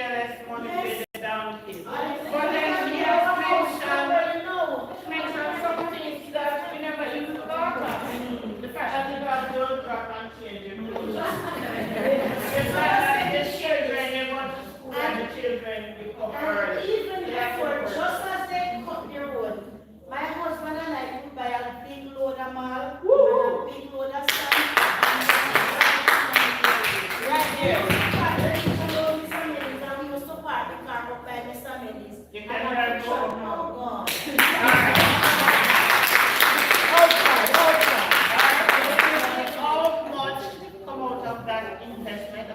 less money paid down kids. But then he has mentioned some things that we never even thought of. The fact that you got to drop and change your clothes. The fact that the children, they go to school and the children become early. Even before, just as they cut the road, my husband and I could buy a big load of malt and a big load of sand. Right here. We used to park the car up by Mr. Mendes. You can have Oh God. How much come out of that investment?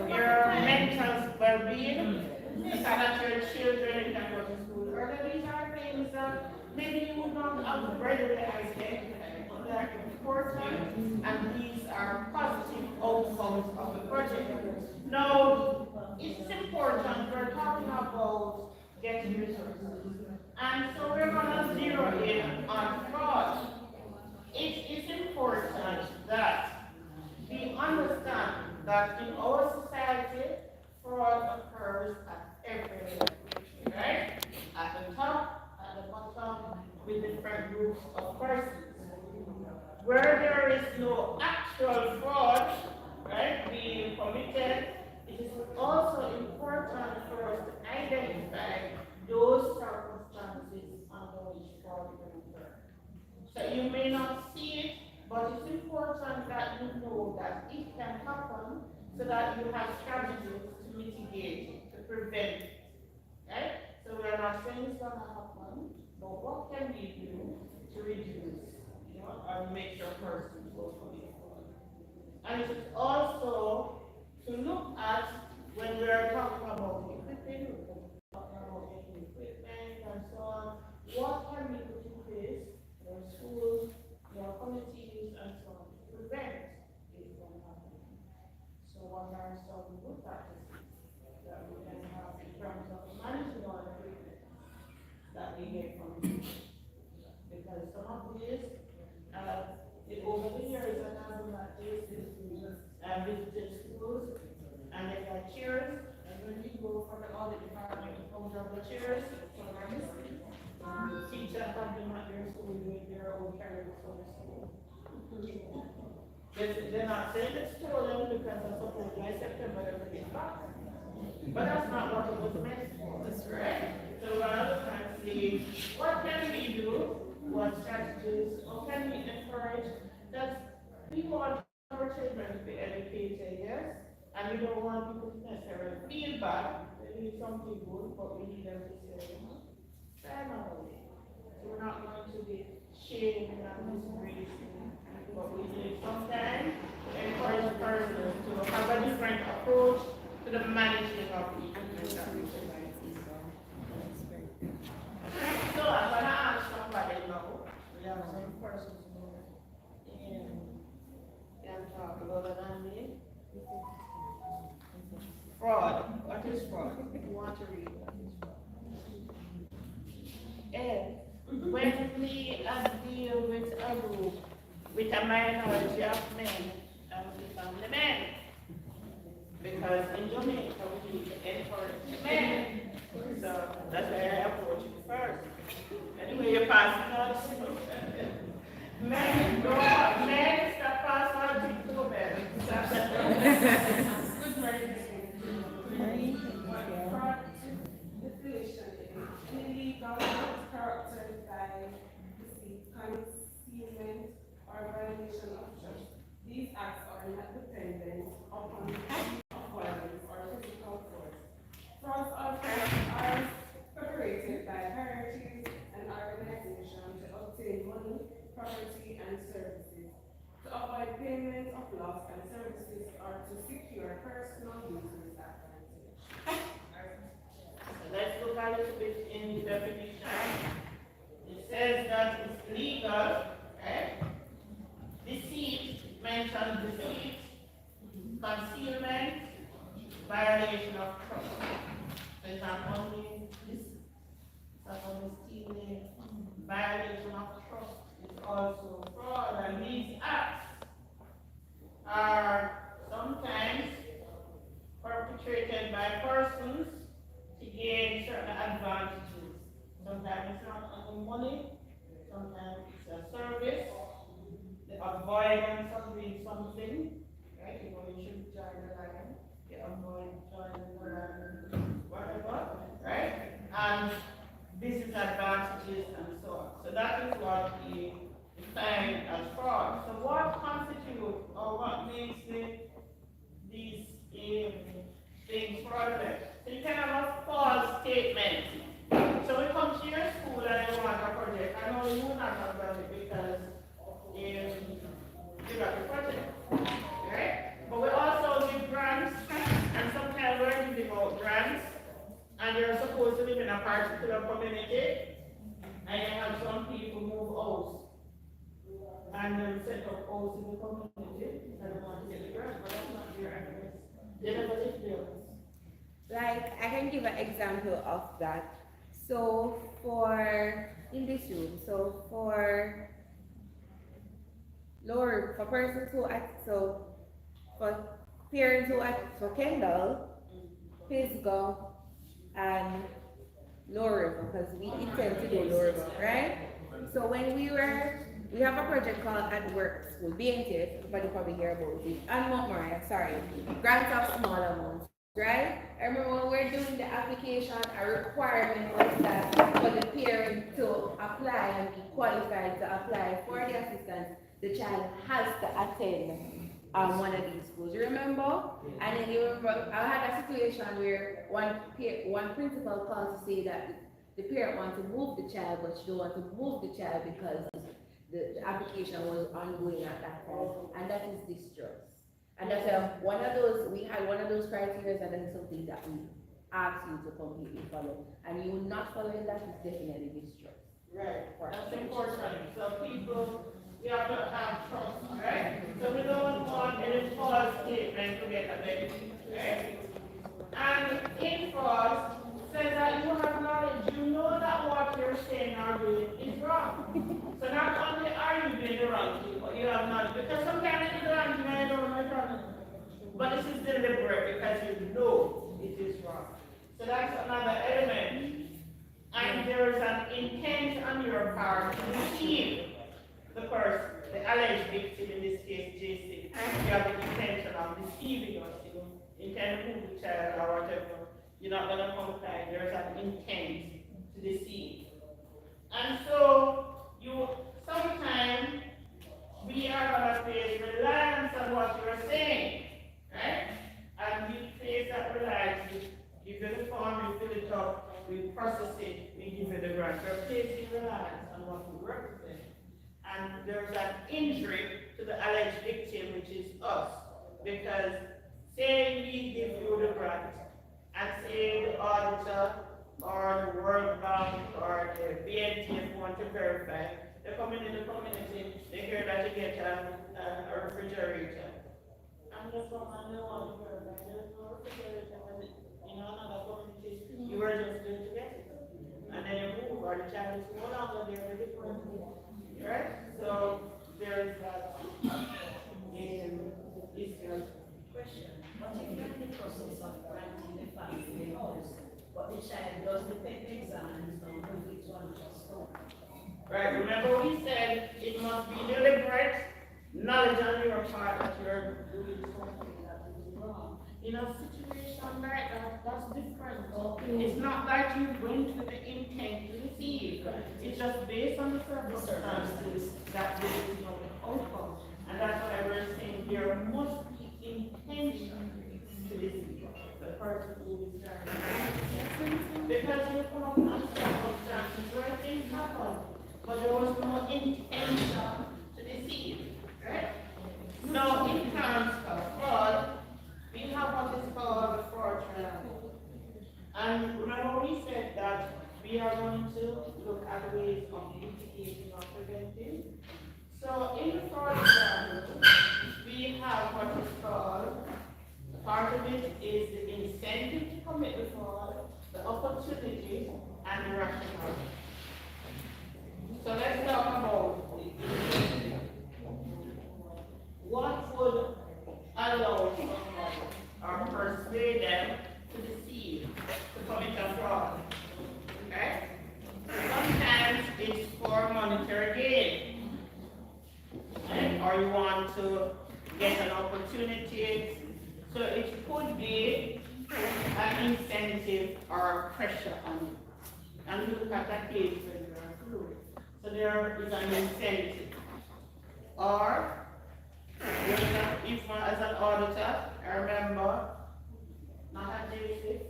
Your mental well-being, so that your children can go to school early. These are things that maybe you would not have readily identified. They're important, and these are positive outcomes of the project. Now, it's important, we're talking about getting resources. And so we're going to zero in on fraud. It is important that we understand that in our society, fraud occurs at every level, right? At the top, at the bottom, with different groups of persons. Where there is no actual fraud, right, being committed, it is also important for us to identify those circumstances under which fraud can occur. So you may not see it, but it's important that you know that it can happen so that you have strategies to mitigate it, to prevent it, right? So we are not saying it's going to happen, but what can we do to reduce, or make sure persons will commit fraud? And it is also to look at when we are talking about equipment, and so on, what can we put in place in our schools, in our communities, and so on, to prevent it from happening. So what are some good practices that we can have in terms of managing our equipment that we get from people? Because some of these, over the years, and I've been at visited schools, and they got chairs, and when we go for the audit department, we come down the chairs, sometimes teachers have them at their school with their own carriers from the school. They're not saying it's stolen because I suppose by September everything back. But that's not what it was meant for. That's right. So rather than say, what can we do? What strategies? How can we encourage that we want our children to be educated, yes? And we don't want people to necessarily feel bad. They need something good, but we need them to say, family. So we're not going to be shaming and disgracing, but we need sometimes to encourage the person to have a different approach to the managing of equipment that we provide. So I'm going to ask somebody now. We have some persons here and can talk a little than me. Fraud. What is fraud? You want to read what is fraud? And when we deal with a group, with a minority of men, and we family men, because in Jamaica we need to encourage men. So that's why I approach you first. Anyway, you're passing out. Men, go on. Men, stop passing out to go men. Good morning. Definition is illegal characterized by deceit, concealment, or violation of trust. These acts are not dependent upon violence or physical force. Frauds are perpetrated by hierarchies and organizations to obtain money, property, and services, to avoid payment of loss and services, or to secure personal uses advantage. Let's look a little bit in the definition. It says that it's legal, right? Deceit, mentions deceit, concealment, violation of trust. It's not only this, it's not only stealing, violation of trust. It's also fraud, and these acts are sometimes perpetrated perpetrated by persons to gain certain advantages. Sometimes it's not only money, sometimes it's a service, the avoidance of doing something, right? You know, you should join the line, you avoid joining the line, whatever, right? And business advantages and so on. So that is what we define as fraud. So what constitutes or what makes these things fraudulent? So you can have a false statement. So we come to your school and you want a project. I know you will not have done it because you got the project, right? But we also give grants, and sometimes we're giving out grants, and you're supposed to live in a particular community, and you have some people move out, and then set up house in the community, and they want to get the grant, but that's not your address. They never live there. Like, I can give an example of that. So, in this room, so for for persons who act, so for parents who act for Kendall, Pisgah, and Lower, because we intend to do Lower, right? So when we have a project called At Work School, BNTF, everybody probably hear about it, and Mount Moriah, sorry, grants of small amounts, right? I remember when we were doing the application, a requirement was that for the parent to apply and be qualified to apply for the assistance, the child has to attend one of these schools. You remember? And then you remember, I had a situation where one principal called to say that the parent wants to move the child, but she don't want to move the child because the application was ongoing at that time, and that is distrust. And that's we had one of those criteria, and that is something that we ask you to completely follow. And you not following that is definitely distrust. Right, that's important. So people, we have to have trust, right? So we don't want any false statement to get a benefit, right? And in fraud says that you have knowledge, you know that what you're saying or doing is wrong. So not only are you doing the wrong thing, but you have knowledge. Because sometimes it's wrong, you don't know what's wrong. But this is deliberate because you know it is wrong. So that's another element. And there is an intent on your part to deceive the person, the alleged victim, in this case, JSIF. You have the intention of deceiving us, you intend to move the child or whatever. You're not going to comply. There's an intent to deceive. And so, sometimes we are going to face reliance on what you're saying, right? And we face that reliance. You give you the form, you fill it up, we process it, we give you the grant. We're placing reliance on what we represent. And there's an injury to the alleged victim, which is us. Because say we give you the grant, and say the auditor or the World Bank or the BNTF want to verify, they come in the community, they hear that you get a refrigerator. And they come and they want to verify, there's no refrigerator in another community, you were just going to get it. And then you move, or the child is no longer there, they're different. Right? So there's that issue. Question. What if you're in the process of granting the family the house, but the child does the pen exam and don't move it to another school? Right, remember we said it must be deliberate knowledge on your part that you're doing something that is wrong. In a situation like that, that's different. It's not that you went with the intent to deceive. It's just based on the circumstances that there is no outcome. And that's why we're saying there must be intention to deceive the person who is trying. Because you come upon circumstances where things happen, but there was no intention to deceive. Right? Now, in terms of fraud, we have what is called fraud trial. And remember we said that we are going to look at ways of mitigating or preventing. So in the fraud trial, we have what is called, part of it is the incentive to commit the fraud, the opportunity, and the rationale. So let's talk about what would allow someone or persuade pay them to deceive, to commit a fraud. Okay? Sometimes it's for monetary gain. Right? Or you want to get an opportunity. So it could be an incentive or pressure on you. And you look at that case when you are through. So there is an incentive. Or, if as an auditor, I remember, not at JSIF,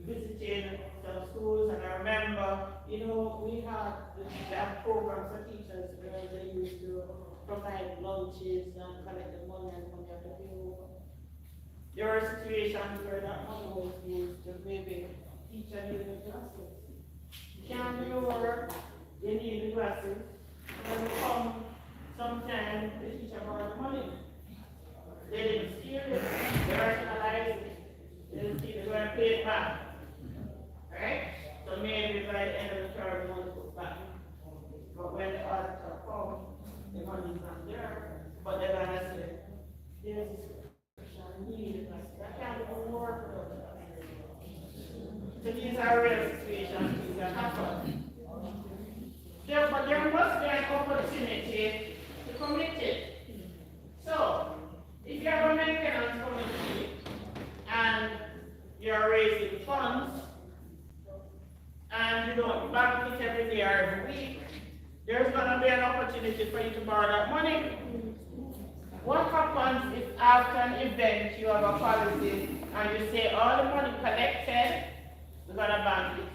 visiting some schools, and I remember, we had programs for teachers where they used to provide lunches and collect the money and money after they over. There were situations where that money was used to maybe teach a new classes. Can't do work, they need the glasses, and come sometimes the teacher borrowed money. They didn't steal it, they rationalized it, they didn't steal it, they were paid back. Right? So maybe by the end of the term, the money goes back. But when the auditor comes, the money is not there, but they're going to say, there's this need, that can't even work. So these are real situations, these are happen. But there must be an opportunity to commit it. So, if you have a maintenance committee and you're raising funds and you don't bank it every day or every week, there's going to be an opportunity for you to borrow that money. What happens if after an event you have a policy and you say all the money collected, we're going to bank it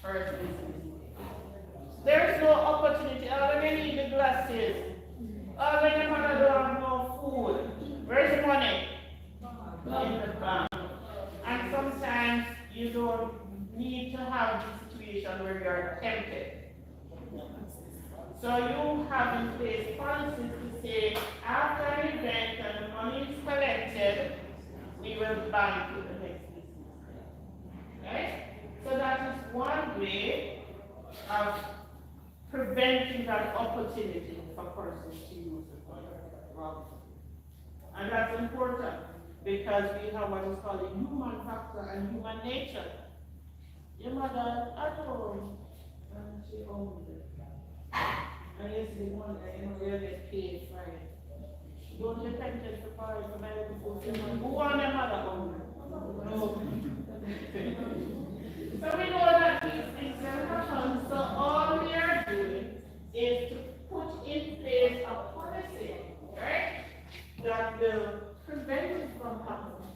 first business? There's no opportunity. All of them need the glasses. All of them don't have no food. Where's the money? In the bank. And sometimes you don't need to have the situation where you are tempted. So you have in place policies to say, after an event and the money is collected, we will bank it the next business. Right? So that is one way of preventing that opportunity for persons to use the wrong. And that's important because we have what is called a human factor and human nature. Your mother at home, and she owned it. And yesterday one day, you get paid for it. Don't get tempted to buy it for my little food. Who want their mother home? No. So we know that these things can happen. So all we are doing is to put in place a policy, right, that will prevent it from happening.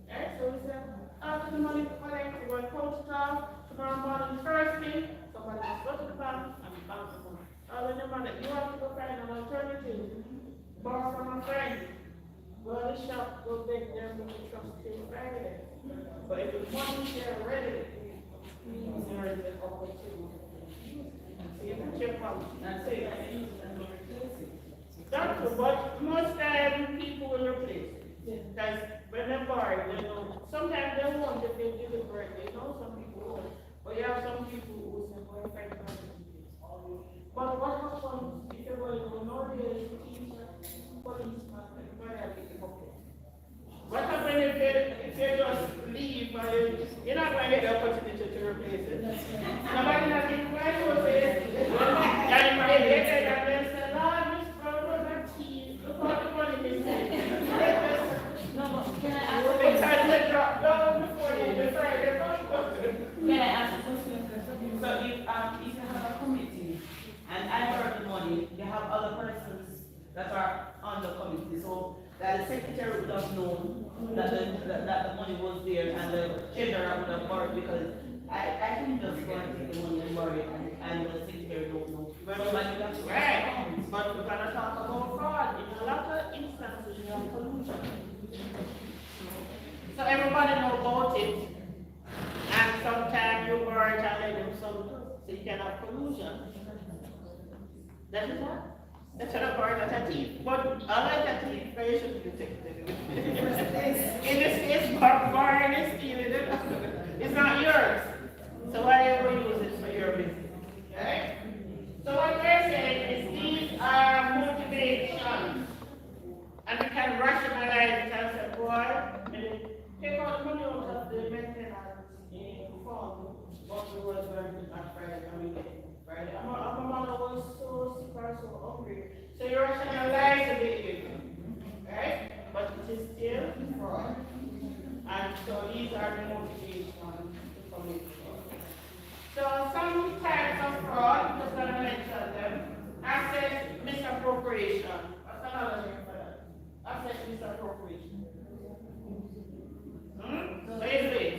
Right? So we say, after the money collected, we're coached off, tomorrow morning, first thing, somebody must go to the bank and bank the money. Or when the money, you have to go find an alternative. Borrow from a friend. Go to the shop, go beg them to trust you Friday. But if the money is there already, there is an opportunity. So you can check out and say, I use it and replace it. That's what most people will replace it. Because when they borrow, they know, sometimes they won't if they do it correctly. You know, some people won't. But you have some people who say, well, if I can't do this. But what happens if you're going to know the teacher, policeman, and what happens if you just leave, you're not going to get the opportunity to replace it. Nobody has been quite to say, and my head and then say, Lord, Miss Brown was a thief, look how the money is taken. No, but can I ask a Because question? they drop down before they decide they're not. Can I ask a question? So if you have a committee and I borrow the money, you have other persons that are on the committee, so that the secretary would have known that the money was there and the treasurer would have borrowed, because I can just go and take the money and borrow it and the secretary don't know. Right, but we're going to talk about fraud. In a lot of instances, you have collusion. So everybody knows about it, and sometimes you borrow it and let them some, so you can have collusion. That is what? That's what a borrow at a thief. But unlike a thief, you should be detected. In this case, borrowing is stealing it. It's not yours. So why ever use it for your business? Okay? So what we're saying is these are motivations. And we can rationalize it and say, boy, take out the money out maintenance in fund, but we was working on Friday, coming in Friday. My mother was so sick or so hungry. So you rationalize a bit, right? But it is still fraud. And so these are the motivations to commit fraud. So some types of fraud, just gonna mention them. Asset misappropriation. What's another name for that? Asset misappropriation. Wait, wait.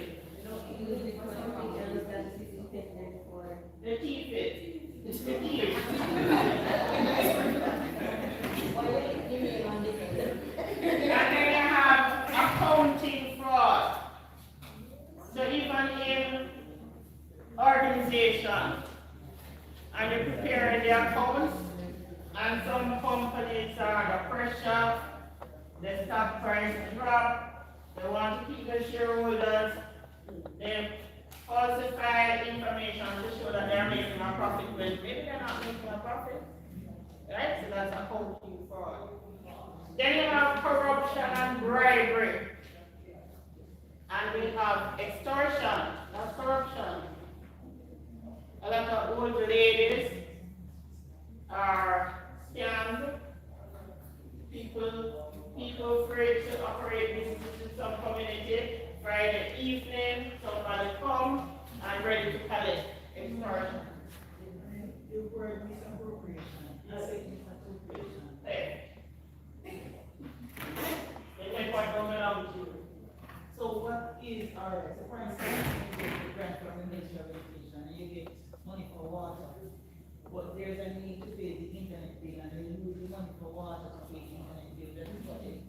The key fit. It's the key. And then you have accounting fraud. So even in organization, and you're preparing the accounts, and some companies are under pressure, the stock price drop, they want to keep the shareholders, they falsify information to show that they're making a profit when maybe they're not making a profit. Right? So that's accounting fraud. Then you have corruption and bribery. And we have extortion, that's corruption. A lot of old ladies are scammed. People afraid to operate businesses in some community. Friday evening, somebody come and ready to collect extortion. You word misappropriation. I say misappropriation. Hey. They make what don't belong to you. So what is our, so for instance, you get the grant from the Ministry of Education and you get money for water, but there's a need to pay the internet bill and then you use the money for water to pay the internet bill, that is what it.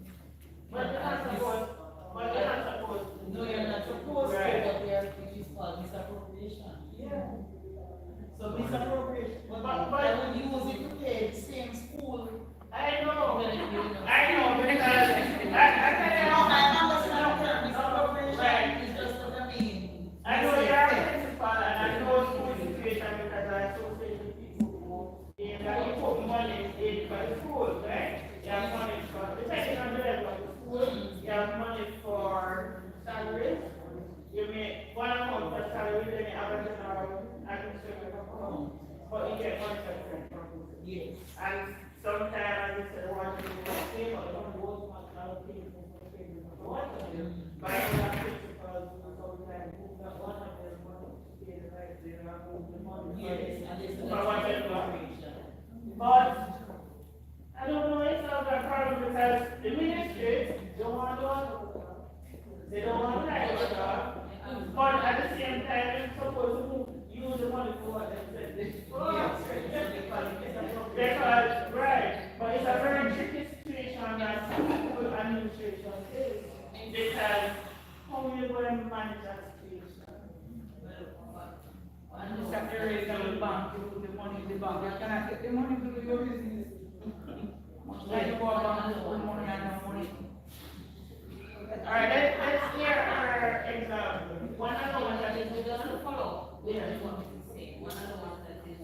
But you're not supposed, No, you're not supposed to, Right. but we are, it is called misappropriation. Yeah. So misappropriation, but when you use it to pay the same school. I know, Then you know. I know, because I tell you, I understand misappropriation, Right. is just what I mean. I know you're a principal and I know school situation because I associate with people who, you put money in for the school, right? You have money for, depending on the level of the school, you have money for salaries. You make one amount for salary, then you have a general administrative account, but you get money for different purposes. Yes. And sometimes I said, one thing is okay, but don't go much allocated for payment of water. By that principles, sometimes move that one of them money to pay the right, they don't move the money. Yes, and it's For what they do. misappropriation. But I don't know, it's not a problem because the ministry don't want to do it. They don't want to write it up. But at the same time, they're supposed to use the money for what they said. Because, right, but it's a very tricky situation that school administration is. Because how are you going to manage that situation? And the secretary of the bank, you put the money in the bank, you cannot take the money to do your business. Like you go about and put money and no money. Alright, let's hear our example. One other one that is We're gonna follow. Yeah. What we say. One of the ones that is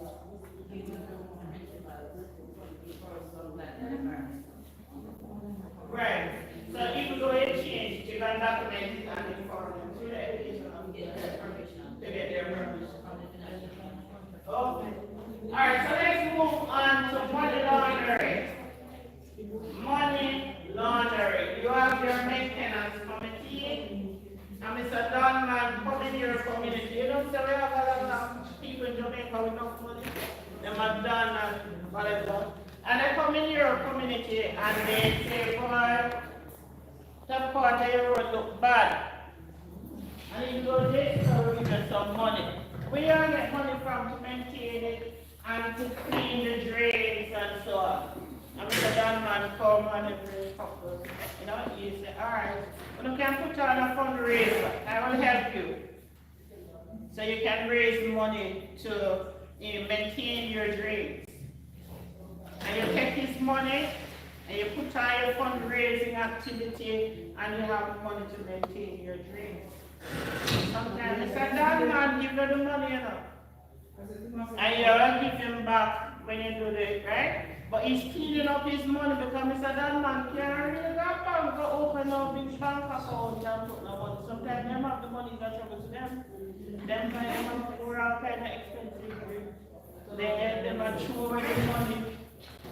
giving the principals for some like that. right. So even though it changed, you can document it and inform them through the education of Get their permission. to get their permission. From the financial planning. Okay. Alright, so let's move on to money laundering. Money laundering. You have your maintenance committee, and Mr. Donman come in your community. You don't say we have a lot of people in Jamaica with enough money. Them have done and whatever. And they come in your community and they say, boy, that part of your road look bad. And you go this, so we get some money. We don't get money from to maintain it and to clean the drains and so on. And Mr. Donman come and every couple, you say, all right, when you can put on a fundraiser, I will help you. So you can raise money to maintain your drains. And you take this money and you put on your fundraising activity and you have money to maintain your drains. Sometimes Mr. Donman give you the money, and you give him back when you do this, right? But he's cleaning up his money because Mr. Donman can't really go bank to open up his bank account and put no money. Sometimes they have the money in the not sure where the money,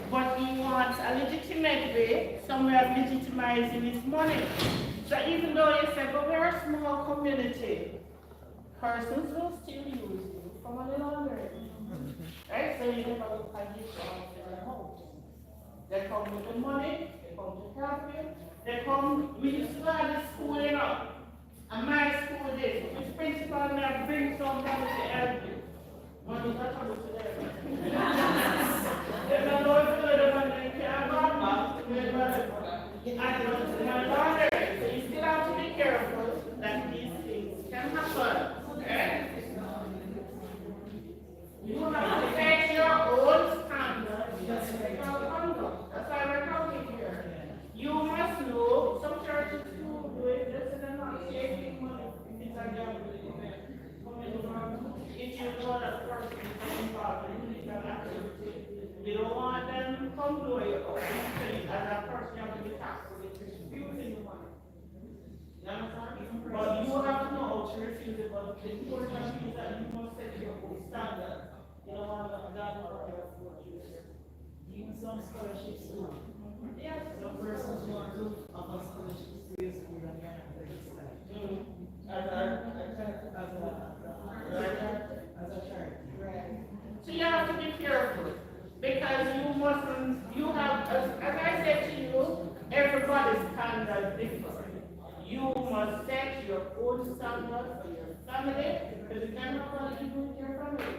but he wants a legitimate way, somewhere of legitimizing his money. So even though you say, but we're a small community, persons will still use you for money laundering. Right? So you never look at this from their house. They come with the money, they come to help you, they come, we used to have the school, you know, and my school days, which principal now bring somebody to help you. Money is not coming to them. They don't know if the money can't go back, and my daughter, so you still have to be careful that these things can happen. Okay? You have to set your own standards. That's why we're talking here. You must know, some churches do it, just they're not taking money. It's a gambling. If you know that person is involved in an activity, you don't want them to come to you as a person you have to be taxed with refusing the money. You understand? But you have to know how to refuse it, but the important thing is that you must set your own standard. You don't want to God or what you say. Even some scholarships too. Yes. Some persons want to offer scholarships to your school and you're not registered. As a charity. Right. So you have to be careful because you mustn't, you have, as I said to you, everybody's standard different. You must set your own standard for your family because you cannot want to do with your family.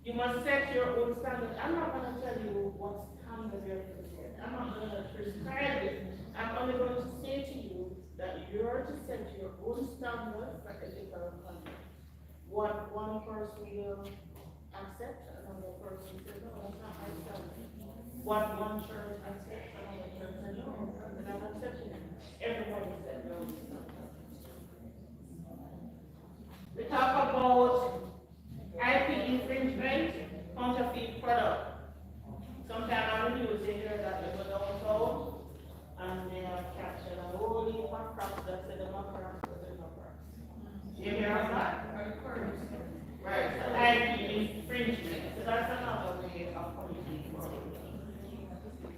You must set your own standard. I'm not going to tell you what standard you're going to set. I'm not going to prescribe it. I'm only going to say to you that you're to set your own standard for ethical conduct. What one person will accept, another person says, no, that's not my standard. What one church accepts, another church says, no, and I'm accepting it. Everybody said no. We talk about IP infringement, counterfeit product. Sometimes on the news they hear that they go downtown and they have captured a whole heap of crops that say they're not crops, but they're not crops. You hear of that? Right, so IP infringement. So that's another way of committing fraud.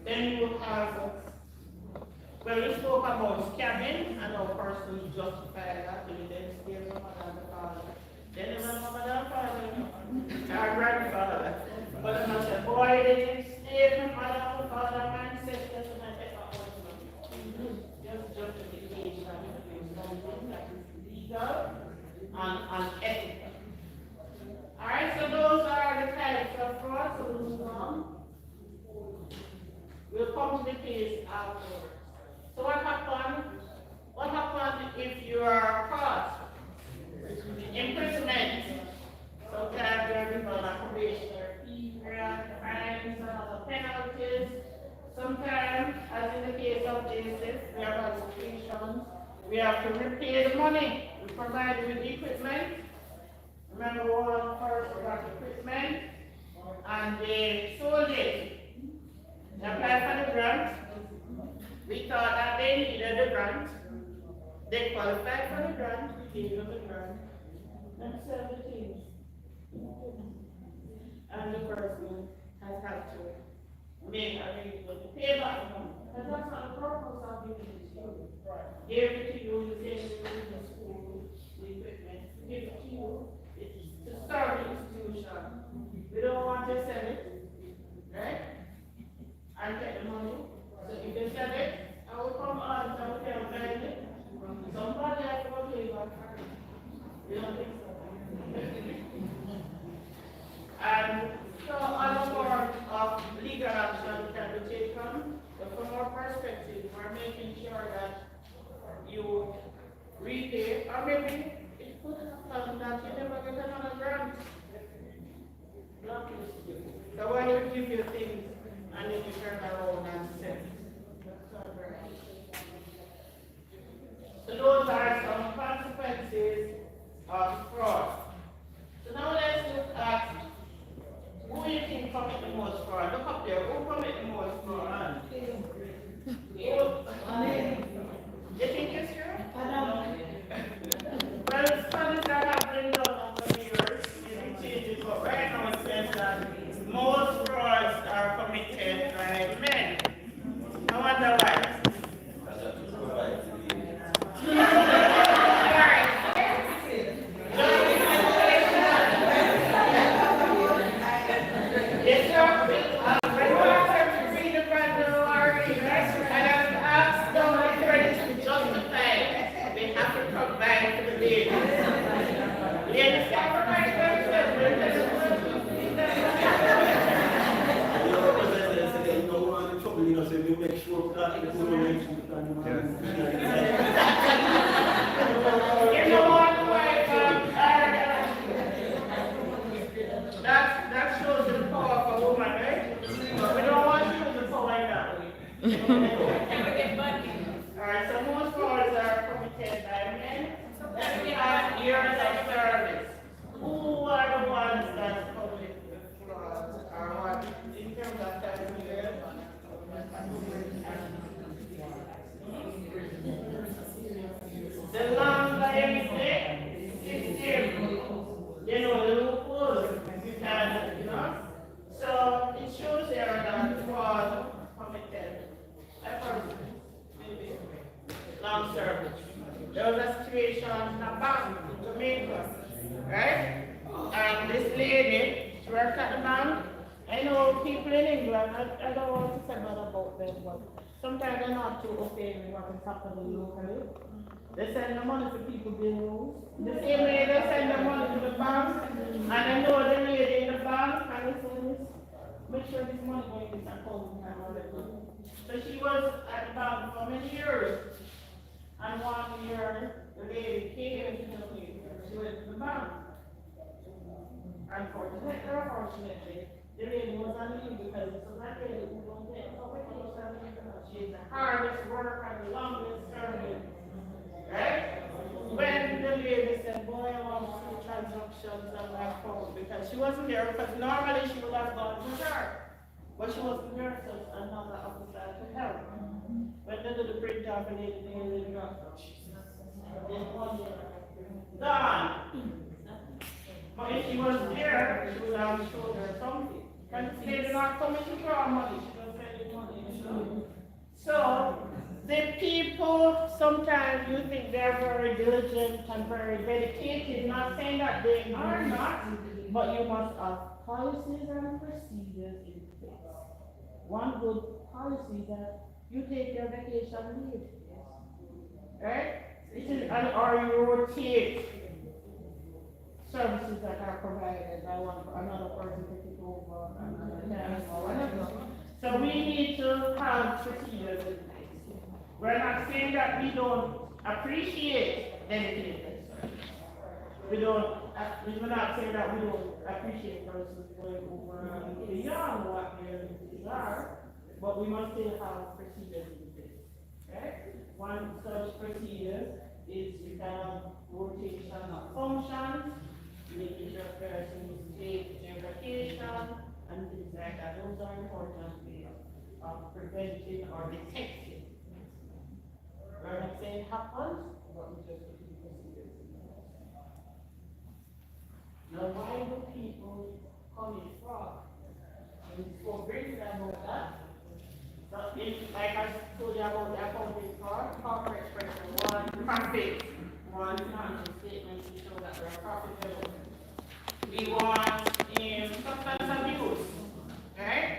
Then you have, well, we spoke about scamming and how persons justify that to then steal your mother and the father. Then the mother and father, our grandfather. But the mother said, boy, they didn't steal my mother and the father, man said, yes, and I take my husband. Just justification of something that is legal and unethical. Alright, so those are the types of fraud, so we'll move on. We'll come to the case afterwards. So what happened? What happened if you are caught? Imprisonment. Sometimes you're given a probationary period, fines and other penalties. Sometimes, as in the case of JSIF, we have administration. We have to repay the money. We provide you with equipment. Remember one person got equipment and they sold it. They applied for the grant. We thought that they needed the grant. They qualified for the grant, we gave them the grant. And sell the things. And the person has had to make arrangements to pay back the money. And that's not the purpose of giving it to you. Give it to you, you say you in the school, the equipment, give it to you. It's to serve the institution. We don't want to sell it, right? And get the money. So if they sell it, I will come on and I will tell them, somebody has to go pay back. You don't think so? And so other forms of legal action can be taken. But from our perspective, we're making sure that you repay, or maybe it could happen that you never get another grant. So when we give you things and then you turn around and sell it. That's not right. So those are some consequences of fraud. So now let's look at who you think commit the most fraud. Look up there, who commit the most fraud? You think it's true? Well, studies that have been done over the years, maybe changes, but right now it says that most buy anything, it's there. They know the loopholes, and, you know, so it shows there that fraud committed. A person, maybe, long service. There was a situation in a bank in Jamaica, right? And this lady, she worked at the bank. I know people in England, I don't want to say bad about them, but sometimes they're not too okay with what is happening locally. They send the money to people bills. The same way they send the money to the bank, and I know the lady in the bank, and they say this, make sure this money going to this account and all that. So she was at the bank for many years, and 1 year the lady came to me, she went to the bank. Unfortunately, the lady was on leave because it was not really who don't take no vacation. She's the hardest worker and the longest serving. Right? When the lady said, boy, I want to see transactions on my phone, because she wasn't there, because normally she would have gone to her. But she wasn't there, so another officer to help. When they did the print off, the lady dropped. Gone. But if she was there, she would have showed her something. But they did not come to draw money, she was sending money. So, the people, sometimes you think they're very diligent and very dedicated, not saying that they are not, but you must have policies and procedures in place. One good policy that you take your vacation leave, right? Or you rotate services that are provided by another person to take over another time or whatever. So we need to have procedures in place. We're not saying that we don't appreciate dedicated service. We're not saying that we don't appreciate persons going over and beyond what their duties are, but we must still have procedures in place. Right? One such procedure is you can have rotation of functions, making sure persons take their vacation, and things like that. Those are important ways of preventing or detecting. We're not saying it happens, but we just put the procedures in place. Now, why do people commit fraud? For briefly about that, like I told you about the accounting fraud, corporate expression, one profit, one financial statement to show that we're profitable. We want substance abuse, right?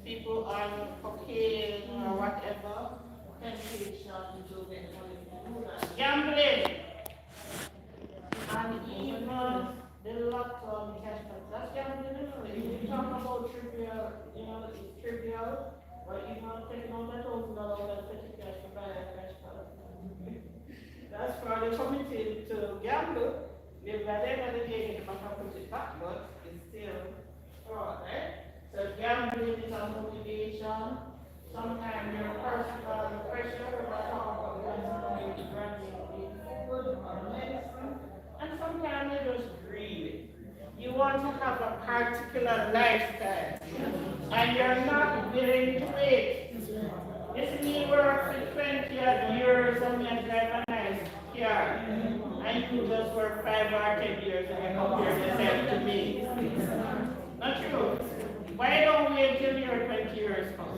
People on cocaine or whatever, temptation to get money to do that. Gambling, and even the lotto and cash tax. That's gambling, isn't it? We talk about trivial, it's trivial, but you know, taking out that $1,000 and taking cash to buy a cash tax. That's probably committed to gamble. Maybe by the end of the day, they might have put it back, but it's still fraud, right? So gambling is a motivation. Sometimes your personal pressure, about food or medicine, and sometimes you just greedy. You want to have a particular lifestyle, and you're not willing to wait. If me work for 20 years and I drive a nice car, and you just work 5 or 10 years and you compare yourself to me. Not true. Why don't we wait till you're 20 years come?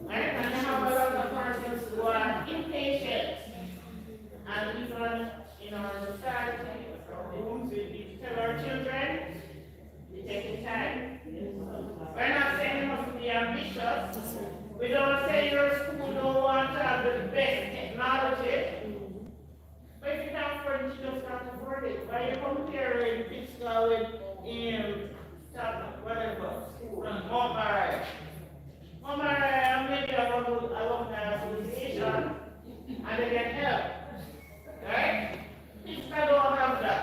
Right? And I have a lot of persons who are impatient. And even in our society, we tell our children, we take the time. We're not saying you must be ambitious. We don't say your school don't want to have the best technology. But if you can't afford it, you just can't afford it. Why you comparing fiscal with whatever, mobile? Mobile, maybe alumni association, and they get help. Right? Fiscal don't have that.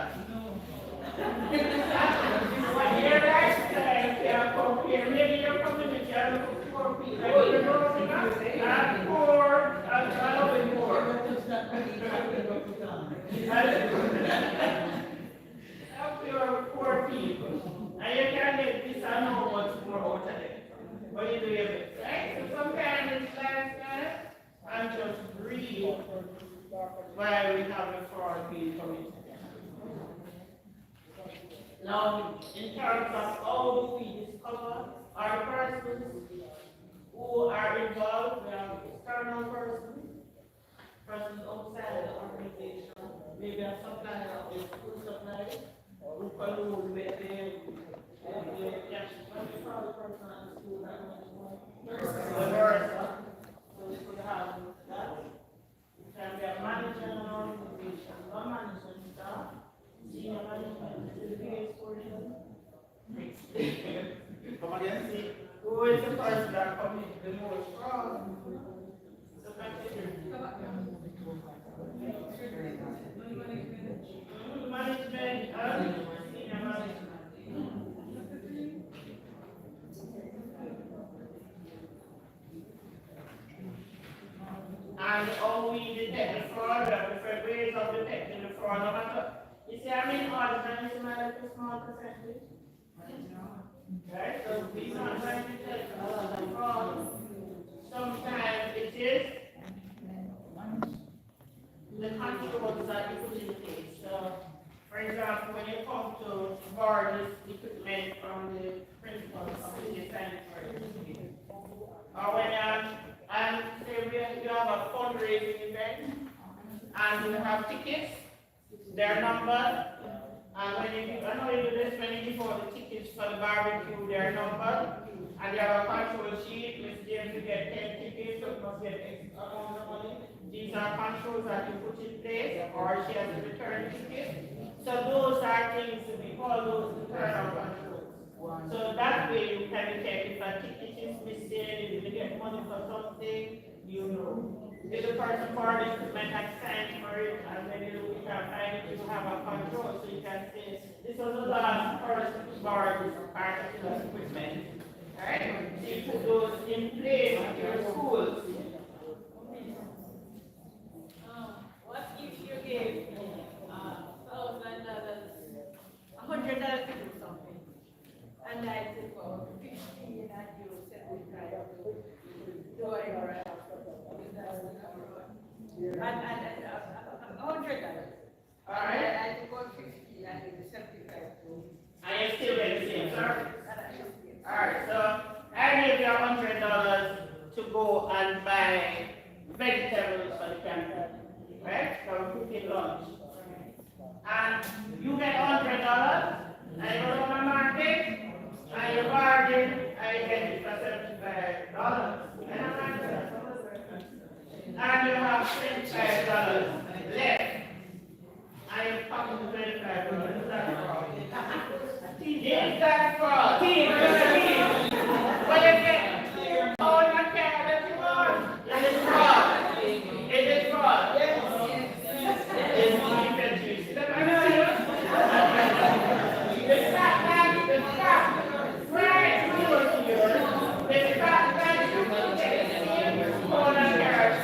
What your lifestyle can compare, maybe your community and poor people. And poor, and a little bit poor. Help your poor people. And you can get this and know much more out of it. But you do your best, right? So sometimes it's lifestyle and just breathe. But why we have a fraud being committed. Now, in terms of how do we discover our persons who are involved, we have external persons outside the organization, maybe a supplier of the school supply, who collude with the cash, what we call the person at the school that much more. So we could have that. It can be a manager in an organization, no management staff, senior management, the biggest portion. Come again? Who is the person that commits the most fraud? So management and senior management. And how we detect the fraud, there are different ways of detecting the fraud. No matter, you see, I mean, audit management like a small percentage. Right? So we sometimes detect the fraud. Sometimes it is the controls that you put in place. So, for example, when you come to borrow this equipment from the principal of the sanitary, or when and say you have a fundraising event and you have tickets, they're numbered, and when you give, I know you do this when you give out the tickets for the barbecue, they're numbered, and you have a control sheet which gives you get 10 tickets, so you must get X amount of money. These are controls that you put in place, or she has to return tickets. So those are things to be called those internal controls. So that way you can detect if a ticket is missing, if you get money for something, you know. If the person for the equipment has signed for it, and then you can find it, you have a control, so you can say, this was the last person to borrow this particular equipment. Alright? So you put those in place in your schools. What if you gave $1,000, $100 to do something, and I said, well, 50 and you said we try to do it or else. And $100. Alright? I took out 50 and it was 75. And you still get the same service. Alright, so I give you $100 to go and buy vegetables for the campaign, right? For cooking lunch. And you get $100, and you go to the market, and you bargain, and you get it for $75. And you have $25 left. And you pocket the $25. Is that fraud? Is that fraud? What is it? Oh, you can't, that's fraud. It is fraud. It is fraud. It's not that, it's not right rules here. It's not that you can get it on a carrot.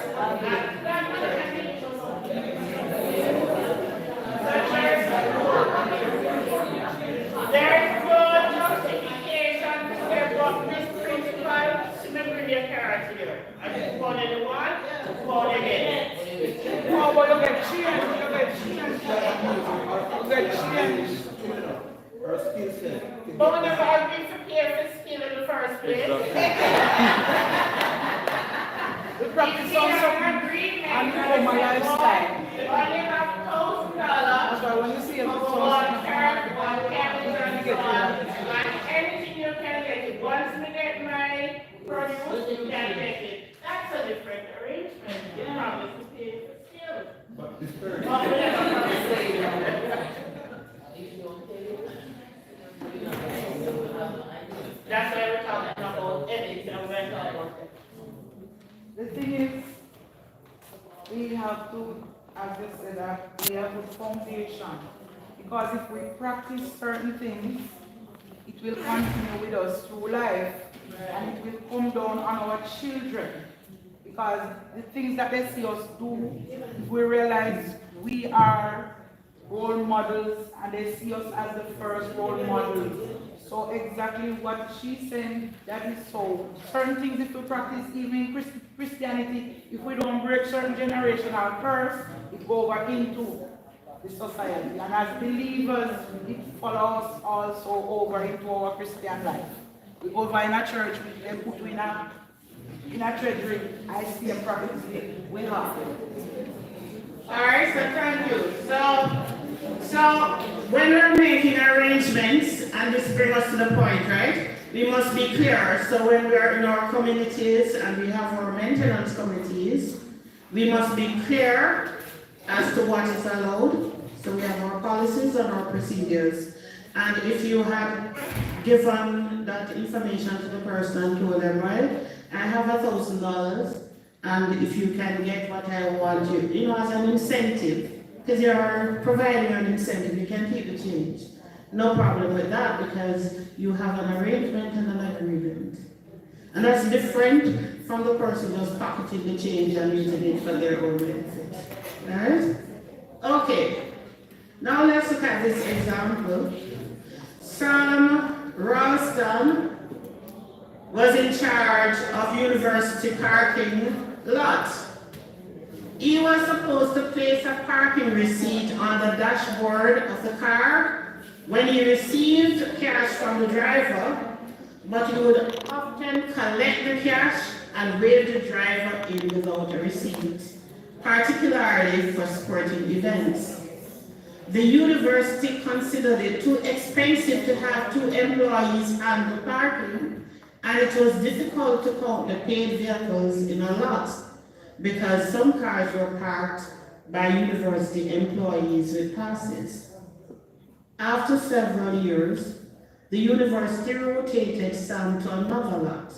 There's no justification to say what this principle to bring your carrot here. I just call it the one, call it again. No, but you get changed, you get changed. You get changed. Her skill set. But we never agreed to pay for skill in the first place. We practice on something and become a lifestyle. You only have $1,000. That's why when you see a One carrot, one cabbage, and so on. And anything you can get it. Once we get my produce, you can get it. That's a different arrangement. You promise to pay for skill. But this third. But we never promise to pay. That's why we're talking about ethics and we're talking about ethics. The thing is, we have to, as you said, that we have a foundation. Because if we practice certain things, it will continue with us through life. And it will come down on our children. Because the things that they see us do, we realize we are role models and they see us as the first role models. So exactly what she's saying, that is so. Certain things if we practice even in Christianity, if we don't break certain generational curse, it go over into the society. And as believers, it follows also over into our Christian life. We go over in a church, they put you in a treasury, I see a property we have. Alright, so thank you. So when we're making arrangements, and this brings us to the point, right? We must be clear. So when we are in our communities and we have our maintenance committees, we must be clear as to what is allowed. So we have our policies and our procedures. And if you had given that information to the person, told them, right, I have $1,000, and if you can get what I want, you as an incentive, because you're providing an incentive, you can keep the change. No problem with that, because you have an arrangement and an agreement. And that's different from the person just pocketing the change and using it for their own benefit. Right? Okay. Now let's look at this example. Sam Ralston was in charge of university parking lot. He was supposed to place a parking receipt on the dashboard of the car when he received cash from the driver, but he would often collect the cash and wave the driver in without a receipt, particularly for sporting events. The university considered it too expensive to have 2 employees handle parking, and it was difficult to count the paid vehicles in a lot because some cars were parked by university employees with passes. After several years, the university rotated Sam to another lot.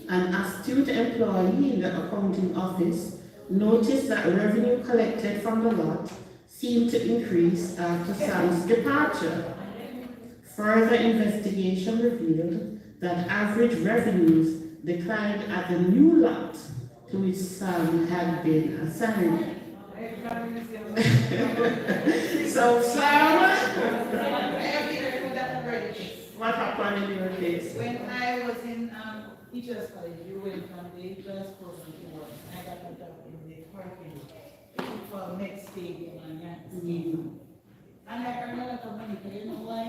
An astute employee in the accounting office noticed that revenue collected from the lot seemed to increase after Sam's departure. Further investigation revealed that average revenues declined at the new lot to which Sam had been assigned. So Sam, what happened in your case? When I was in teachers college, you went from the first program to work. I got a job in the parking for next stadium and Yankee Stadium. And I earned a lot of money, but you know why?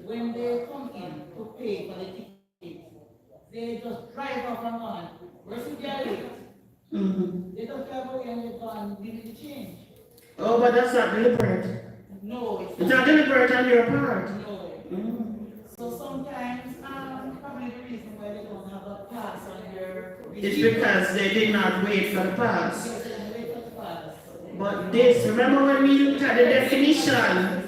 When they come in to pay for the ticket, they just drive off and on. Where's the gallery? They don't drive away and they go and give you the change. Oh, but that's not deliberate. No, It's not deliberate on your part. No. So sometimes, probably the reason why they don't have a pass on their... It's because they did not wait for the pass. Yes, they wait for the pass. But this, remember when we looked at the definition?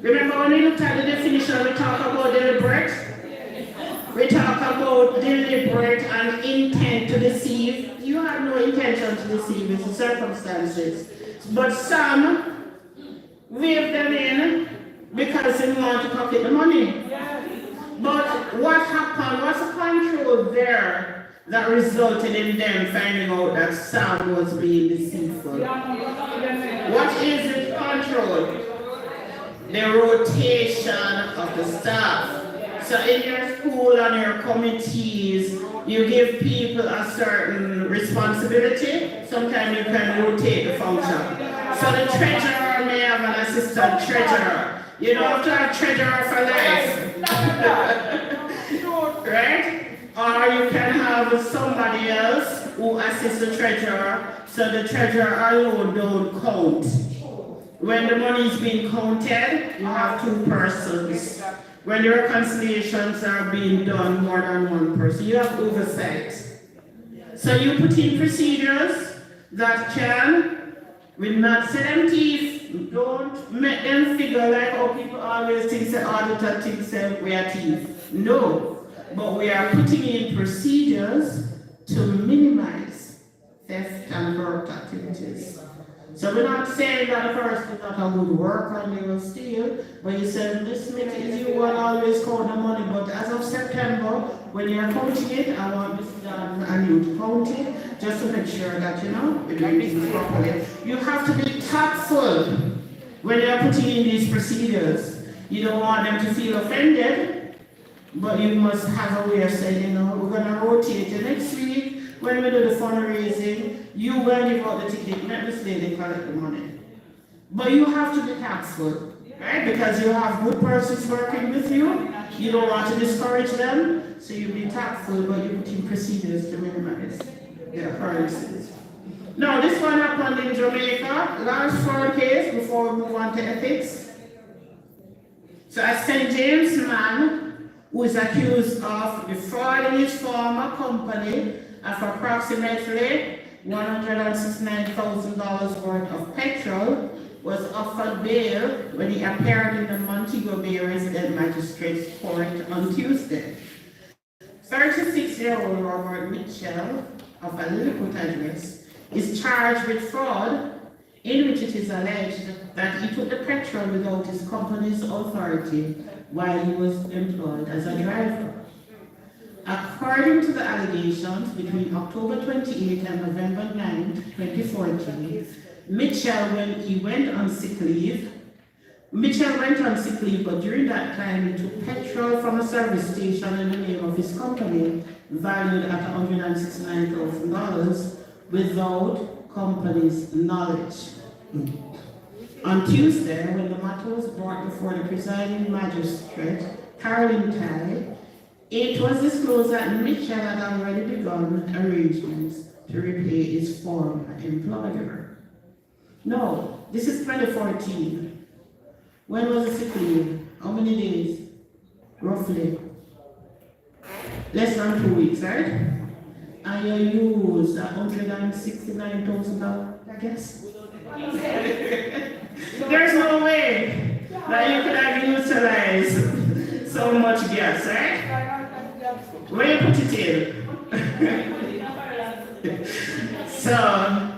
Remember when we looked at the definition, we talk about deliberate? We talk about deliberate and intent to deceive. You had no intention to deceive, it's the circumstances. But some wave them in because they want to pocket the money. But what happened? What's the control there that resulted in them finding out that Sam was being deceitful? What is the control? The rotation of the staff. So in your school and your committees, you give people a certain responsibility. Sometimes you can rotate the function. So the treasurer may have an assistant treasurer. You don't have to have treasurer for life. Right? Or you can have somebody else who assists the treasurer, so the treasurer alone don't count. When the money is being counted, you have 2 persons. When the reconciliations are being done, more than 1 person, you have oversight. So you put in procedures that can, will not set them thief, don't make them figure like how people always think that auditor thinks that we are thief. No, but we are putting in procedures to minimize theft and corrupt activities. So we're not saying that the person is not a good worker and they will steal, but you said this meeting you will always count the money, but as of September, when you're counting it, I want this done and you to count it, just to make sure that, we're doing things properly. You have to be tactful when you're putting in these procedures. You don't want them to feel offended, but you must have a way of saying, we're going to rotate you next week, when we do the fundraising, you will give out the ticket, let the lady collect the money. But you have to be tactful, right? Because you have good persons working with you. You don't want to discourage them, so you be tactful, but you put in procedures to minimize their occurrences. Now, this one happened in Jamaica, large fraud case before we move on to ethics. So a St. James man who is accused of defrauding his former company of approximately $169,000 worth of petrol was offered bail when he appeared in the Montego Bay Resident Magistrate's Court on Tuesday. 36-year-old Robert Mitchell of a Liverpool address is charged with fraud in which it is alleged that he took the petrol without his company's authority while he was employed as a driver. According to the allegations, between October 28 and November 9, 2014, Mitchell went on sick leave, but during that time he took petrol from a service station in the name of his company, valued at $169,000, without company's knowledge. On Tuesday, when the matter was brought before the presiding magistrate, Carolyn Tai, it was disclosed that Mitchell had already begun arrangements to repay his former employer. No, this is 2014. When was the sick leave? How many days? Roughly. Less than 2 weeks, right? And you use $169,000, I guess? There's no way that you could have utilized so much gas, right? Where you put it in? So,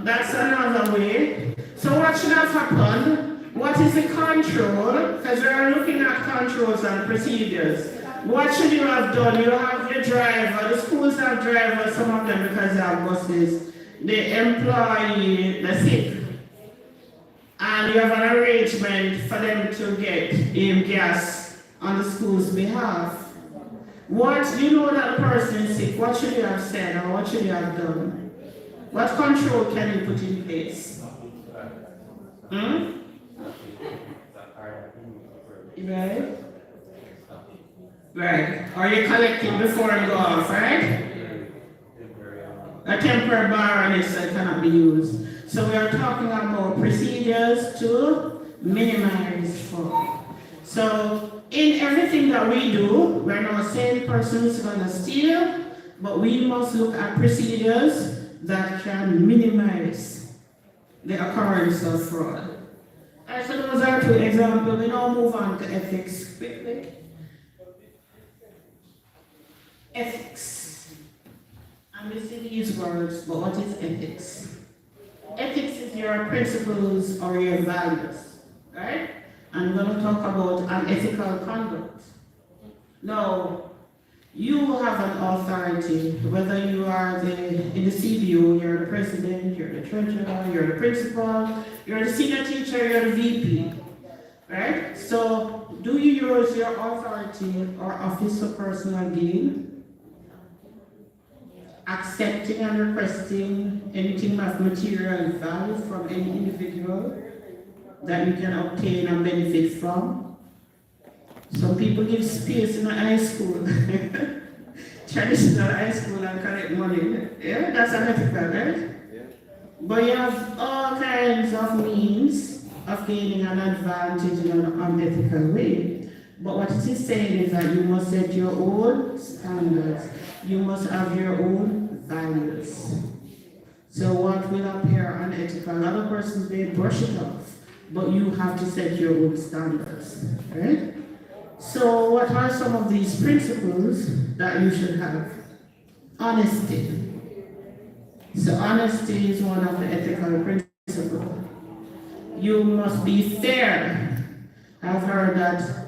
that's another way. So what should have happened? What is the control? Because we are looking at controls and procedures. What should you have done? You have your driver, the schools have drivers, some of them because they have buses. They employ the sick. And you have an arrangement for them to get gas on the school's behalf. What, you know that person is sick, what should you have said or what should you have done? What control can you put in place? Right? Right. Or you collecting before you go off, right? A temporary bar on it so it cannot be used. So we are talking about procedures to minimize fraud. So in everything that we do, we're not saying person is going to steal, but we must look at procedures that can minimize the occurrence of fraud. And so those are two examples. We now move on to ethics quickly. Ethics. And we see these words, but what is ethics? Ethics is your principles or your values, right? And we're going to talk about unethical conduct. Now, you have an authority, whether you are in the CBO, you're the president, you're the treasurer, you're the principal, you're the senior teacher, you're the VP, right? So, do you use your authority or office for personal gain? Accepting and requesting anything of material value from any individual that you can obtain and benefit from? Some people give space in a high school, traditional high school, and collect money. Yeah, that's unethical, right? Yeah. But you have all kinds of means of gaining an advantage in an unethical way. But what it is saying is that you must set your own standards. You must have your own values. So what will appear unethical, other persons may brush it off, but you have to set your own standards, right? So what are some of these principles that you should have? Honesty. So honesty is one of the ethical principles. You must be fair. I've heard that.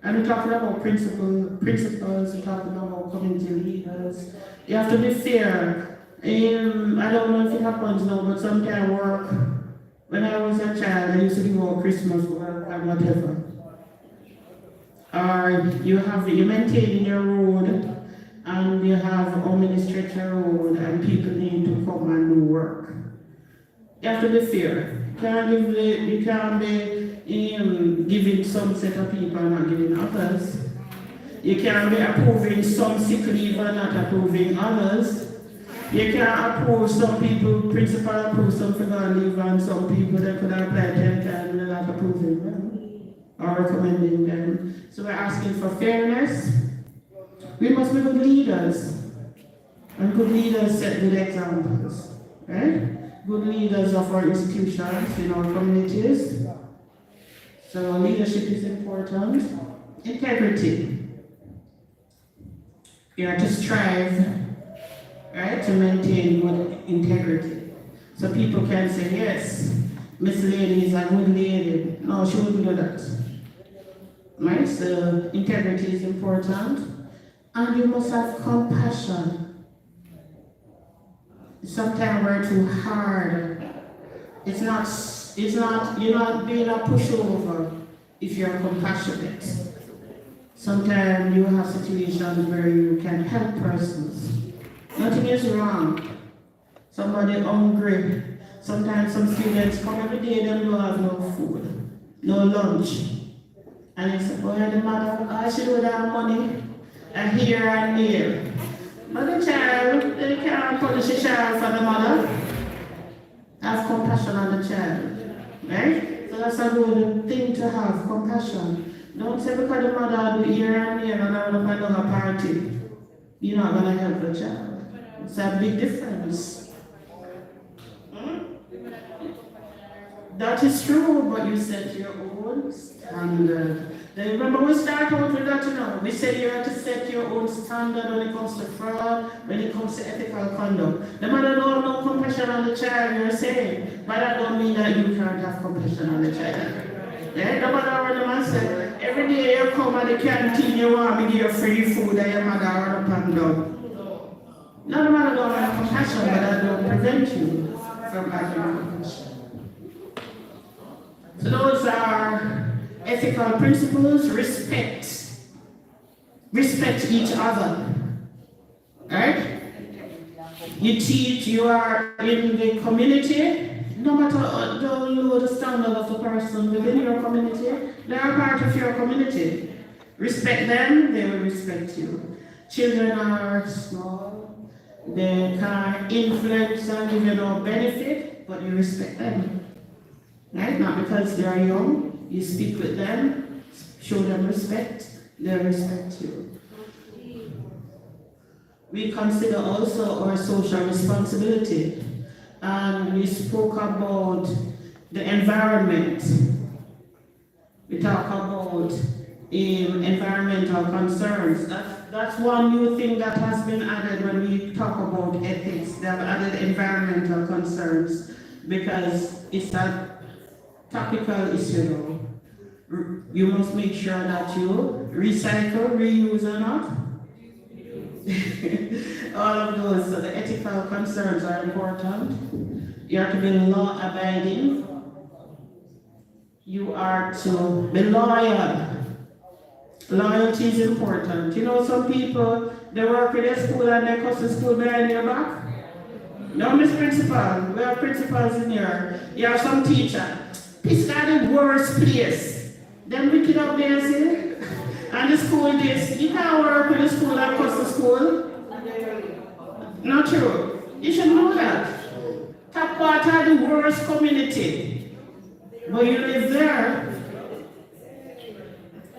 I'm talking about principles, I'm talking about community leaders. You have to be fair. I don't know if it happens now, but sometimes work, when I was a child, I used to do all Christmas work and whatever. Or you maintain your road, and you have how many stretch a road and people need to come and do work. You have to be fair. You can't be giving some set of people and not giving others. You can't be approving some sick leave and not approving others. You can't approve some people, principal approve some figure leave and some people that could apply 10 times and not approving them or recommending them. So we're asking for fairness. We must be good leaders. And good leaders set good examples. Right? Good leaders of our institutions in our communities. So leadership is important. Integrity. You have to strive, right, to maintain good integrity. So people can say, yes, Miss Lady is a good lady. No, she wouldn't do that. Right? So integrity is important. And you must have compassion. Sometimes we're too hard. You're not being a pushover if you're compassionate. Sometimes you have situations where you can help persons. Nothing is wrong. Somebody hungry. Sometimes some students come every day, they don't have no food, no lunch. And you say, oh, the mother, I should would have money, and here and there. But the child, they can't punish the child for the mother. Have compassion on the child. Right? So that's a good thing to have, compassion. Don't say because the mother do here and there and I don't a party, you're not going to help the child. It's a big difference. That is true, but you set your own standard. Then remember we start out with that, you know. We said you have to set your own standard when it comes to fraud, when it comes to ethical conduct. The mother don't have no compassion on the child, you're saying, but that don't mean that you can't have compassion on the child. Yeah, the mother or the man said, every day you come at the canteen, you want me to give you free food and your mother run up and down. Now the mother don't have compassion, but that don't prevent you from having compassion. So those are ethical principles. Respect. Respect each other. Right? You teach, you are in the community. No matter how low the standard of the person within your community, they are part of your community. Respect them, they will respect you. Children are small, they can't influence and give you no benefit, but you respect them. Right? Not because they are young, you speak with them, show them respect, they respect you. We consider also our social responsibility. And we spoke about the environment. We talk about environmental concerns. That's one new thing that has been added when we talk about ethics. They have added environmental concerns because it's a topical issue now. You must make sure that you recycle, reuse or not. All of those, so the ethical concerns are important. You have to be law-abiding. You are to be loyal. Loyalty is important. You know, some people, they work with their school and they cuss the school behind your back. No, Miss Principal, we have principals in here. You have some teacher. This is the worst place. Them wicked up there, see? And the school this, you can't work with the school and cuss the school. Not true. You should know that. Top part of the worst community. But you live there.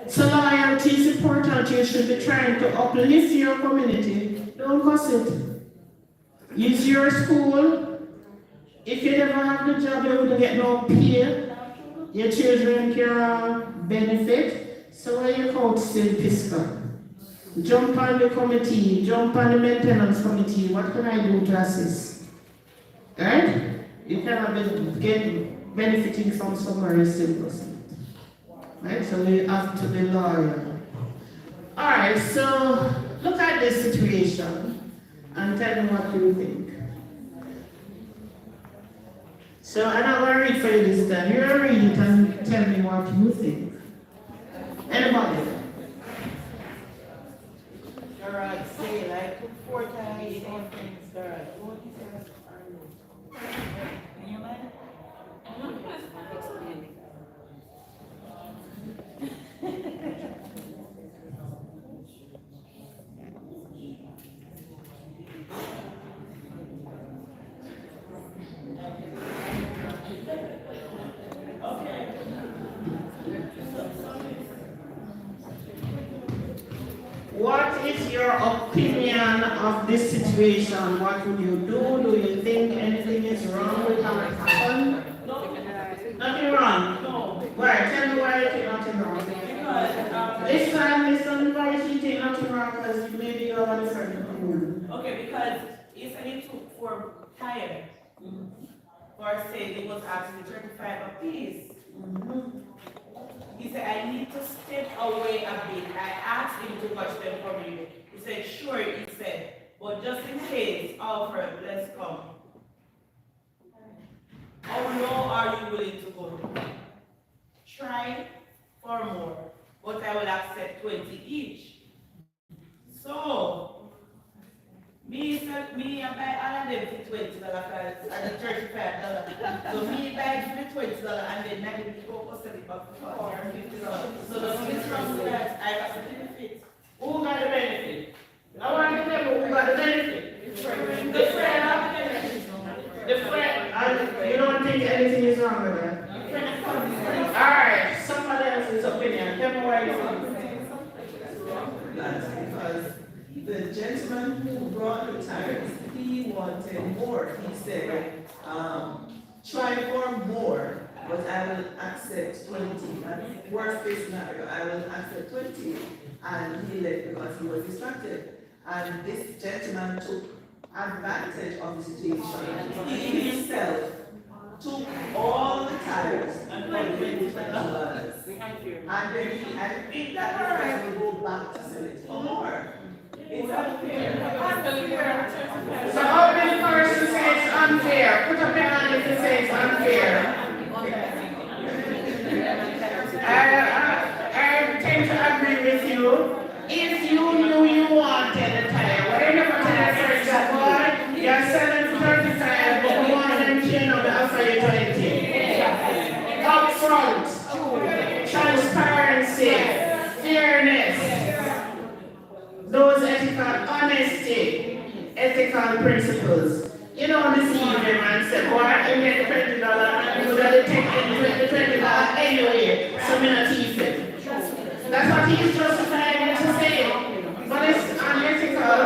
So loyalty is important. You should be trying to uplift your community. Don't cuss it. Use your school. If you never have the job, you wouldn't get no pay. Your children can benefit. So when you come to St. Pisca, jump on the committee, jump on the maintenance committee, what can I do to assist? Right? You cannot get benefiting from somewhere in St. Pisca. Right? So we have to be loyal. Alright, so look at this situation and tell me what you think. So I'm not going to read for you this time. You're going to read it and tell me what you think. Anybody? Alright, say like your opinion of this situation? What would you do? Do you think anything is wrong with how it happened? Nothing wrong? No, Why? Tell me why you think nothing wrong. because, This time, listen, why you think nothing wrong? Because maybe you have a different opinion. okay, because he said he took for tire. Or say he was asking 35 apiece. He said, I need to step away a bit. I asked him to watch them for me. He said, sure, he said. But just in case, Alfred, let's come. How low are you willing to go? Try for more, but I will accept 20 each. So, me I buy all of them for $20 and the $35. So me buy it for $20 and then maybe people will sell it back for $50. So the difference from that, I got the benefit. Who got the benefit? I want to know who got the benefit. The friend. The friend, you don't think anything is wrong with that? Alright, somebody else's opinion. Tell me why you think. That's because the gentleman who brought the tires, he wanted more. He said, try for more, but I will accept 20. That's worst case scenario, I will accept 20. And he left because he was distracted. And this gentleman took advantage of the situation. He himself took all the tires and put $20. And then I think that the person will go back to sell it for more. It's unfair. So how many person says it's unfair? Put up your hand if you say it's unfair. I tend to agree with you. If you knew you wanted a tire, why you never tell the first that boy, you're selling 35, but you want them to offer you 20. Up front, transparency, fairness, those honesty, ethical principles. You don't deceive them and say, boy, I get $20 and you gotta take the $20 anyway, so I'm not thief it. That's what he's justifying to say. But it's unethical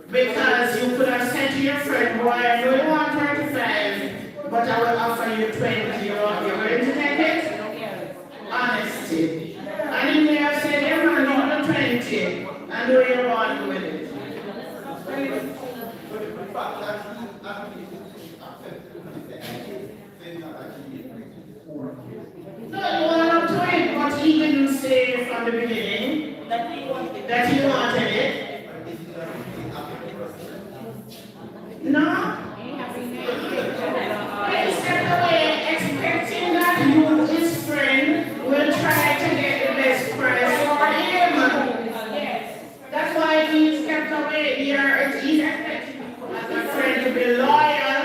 because you could have said to your friend, boy, I know you want 35, but I will offer you 20. You're willing to take it? Honesty. And you may have said, yeah, man, you want 20, and do what you want with it. No, you want up to it, but he didn't say from the beginning that he wanted it. No? He stepped away expecting that you, his friend, will try to get the best price for him. That's why he stepped away here. He's expecting the friend to be loyal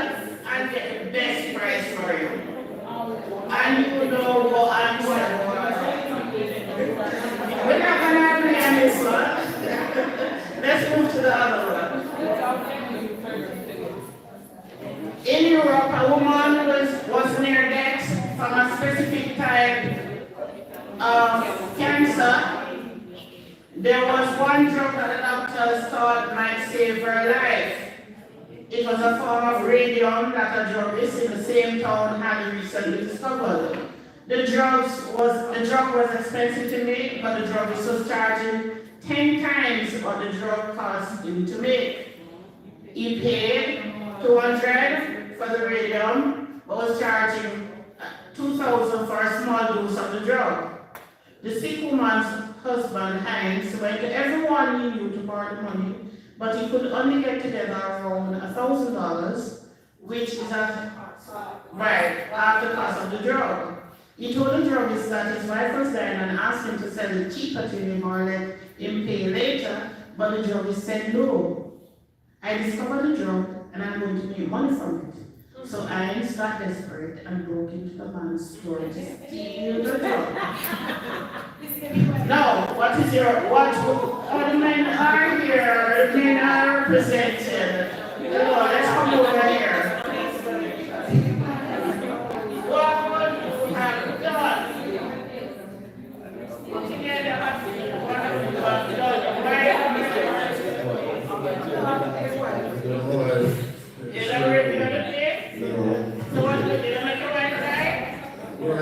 and get the best price for him. And you know what I'm saying. We're not going to agree on this one. Let's move to the other one. In Europe, a woman was near death from a specific type of cancer. There was one drug that the doctors thought might save her life. It was a form of radium that a druggist in the same town had recently discovered. The drug was expensive to make, but the druggist was charging 10 times what the drug cost him to make. He paid $200 for the radium, but was charging $2,000 for a small dose of the drug. The sick woman's husband, Heinz, went to everyone he knew to borrow the money, but he could only get together around $1,000, which is half the cost of the drug. He told the druggist that his wife was dying and asked him to sell it cheaper to him or let him pay later, but the druggist said no. I discovered the drug and I'm going to make money from it. So I got desperate and broke into the man's store to steal the drug. Now, what the men are here, the men are represented. Let's come over here. What would you have done? Put together what you have done. Yes,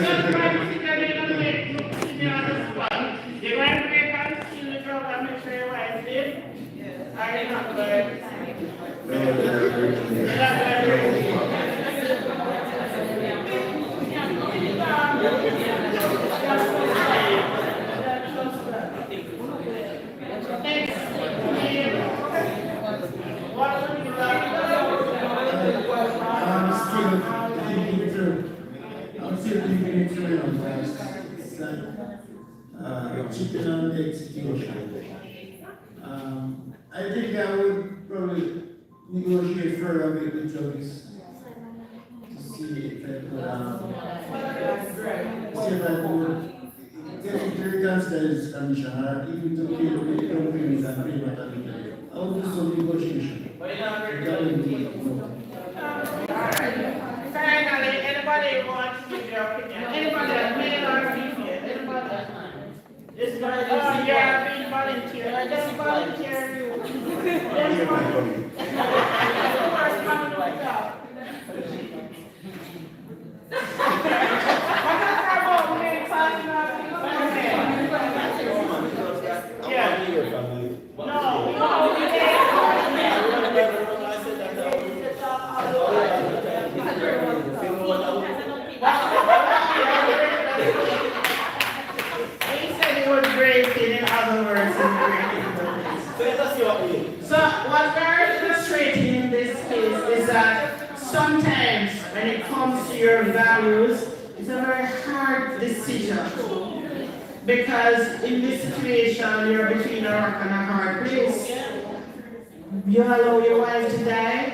sometimes you're going to make on the spot. You're going to make us see the job and make sure your wife live. Are you not good? You're I'm still thinking it through on that. Chicken on the execution. I think I would probably negotiate further with the judges to see if I could get it to reconsider this condition or even to pay the companies and pay what I need. I would do some negotiation. Finally, anybody wants to give their opinion? Anybody, male or female? Anybody? This guy, oh, yeah, being volunteer. I just volunteer you. Just volunteer. First coming to the job. So what's very frustrating in this case is that sometimes when it comes to your values, it's a very hard decision. Because in this situation, you're between a rock and a hard place. You allow your wife to die.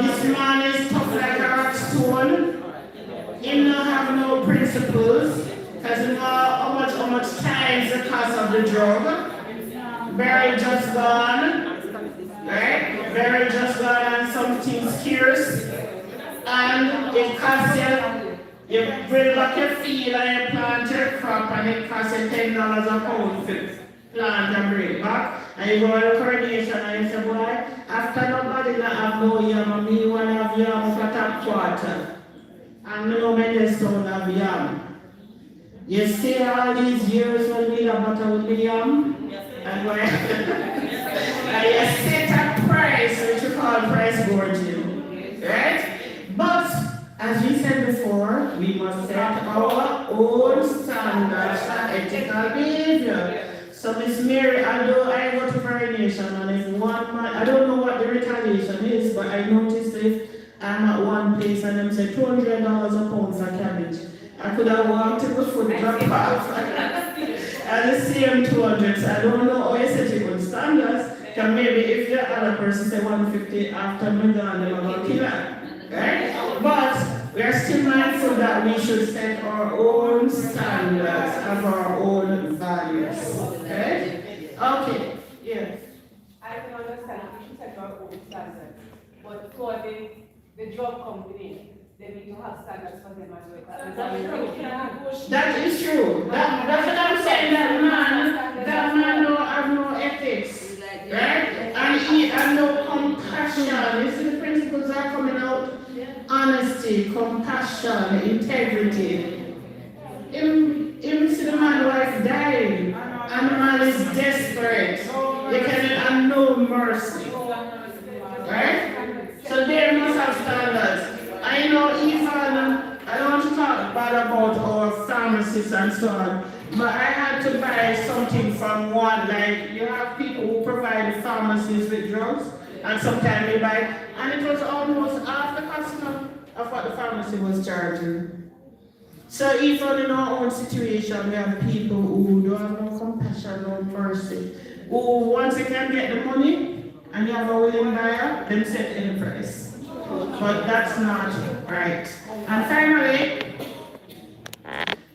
This man is tough like a rock stone. He don't have no principles. Because you know how much time is the cost of the drug. Very just gone, right? Very just gone and something scarce. And it costs you build up your field and you plant your crop and it costs you $10 a pound to plant and bring back. And you go to the coronation and you say, boy, after nobody not have no yam, me want to have yam for top quarter. And no man just don't have yam. You stay all these years when we have butter with the yam. And when you set a price, which you call price gorging, right? But as we said before, we must set our own standards for ethical behavior. So Miss Mary, although I go to coronation and if one man, I don't know what the retaliation is, but I noticed if I'm at one place and them say $200 a pound for cabbage, I could have walked to the food drop off. And the same 200, so I don't know how you set your own standards. Because maybe if the other person say 150 after me gone, they're going to kill her. Right? But we are still mindful that we should set our own standards of our own values. Right? Okay. Yes. I can understand we should set our own standards, but for the drug company, they need to have standards for them as well. That is true. That's what I'm saying. That man don't have no ethics, right? And he has no compassion. You see the principles are coming out: honesty, compassion, integrity. Him see the man wife dying, and the man is desperate. They can have no mercy, right? So they must have standards. I know even, I don't want to talk bad about our pharmacists and so on, but I had to buy something from one, like you have people who provide the pharmacies with drugs, and sometimes they buy, and it was almost half the cost of what the pharmacy was charging. So even in our own situation, we have people who don't have no compassion, no mercy, who once they can get the money, and you have a willing buyer, then set any price. But that's not right. And finally,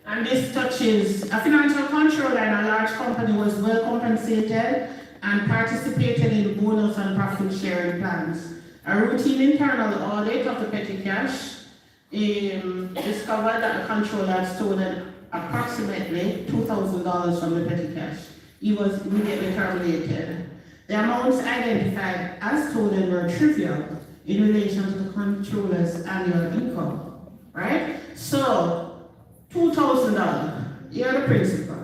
and this touches a financial controller in a large company was well compensated and participated in bonus and profit sharing plans. A routine internal audit of the petty cash discovered that the controller had stolen approximately $2,000 from the petty cash. He was immediately terminated. The amounts identified as stolen were trivial, in relation to the controller's annual income, right? So, $2,000, you're the principal,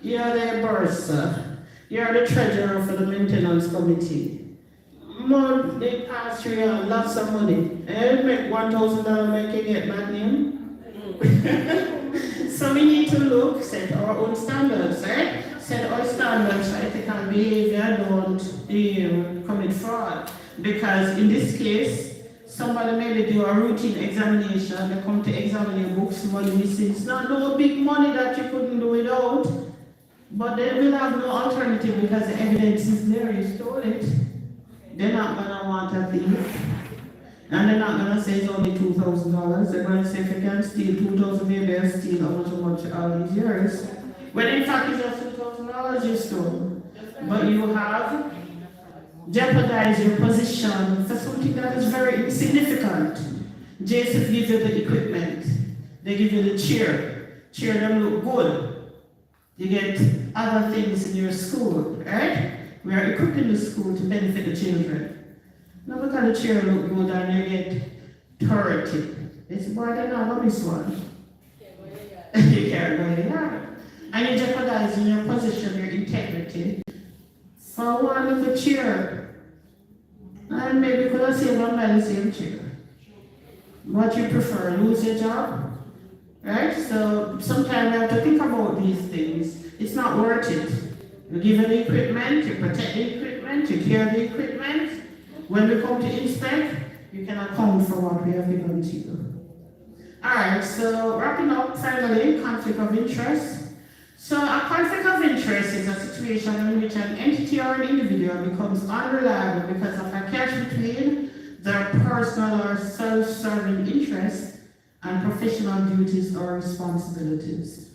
you're the bursar, you're the treasurer for the maintenance committee. They pass through lots of money. And make $1,000 make you get bad name. So we need to look, set our own standards, right? Set our standards so ethical behavior don't commit fraud. Because in this case, somebody maybe do a routine examination, they come to examine your books, money missing. It's not no big money that you couldn't do without, but they will have no alternative because the evidence is there, you stole it. They're not gonna want a thief. And they're not gonna say it's only $2,000. They're gonna say if you can steal $2,000, maybe I'll steal how much all these years. When in fact it's just $2,000 you stole. But you have jeopardized your position for something that is very insignificant. JSIF gives you the equipment. They give you the chair. Chair them look good. You get other things in your school, right? We are equipping the school to benefit the children. Now look at the chair look good and you get 30. It's more than not this one. You can't go in the yard. And you're jeopardizing your position, your integrity. For one little chair. And maybe you could have saved one by the same chair. What you prefer, lose your job? Right? So sometimes we have to think about these things. It's not worth it. You give the equipment, you protect the equipment, you care the equipment. When we come to inspect, you can account for what we have given to you. Alright, so wrapping up, finally, conflict of interest. So a conflict of interest is a situation in which an entity or an individual becomes unreliable because of a clash between their personal or self-serving interests and professional duties or responsibilities.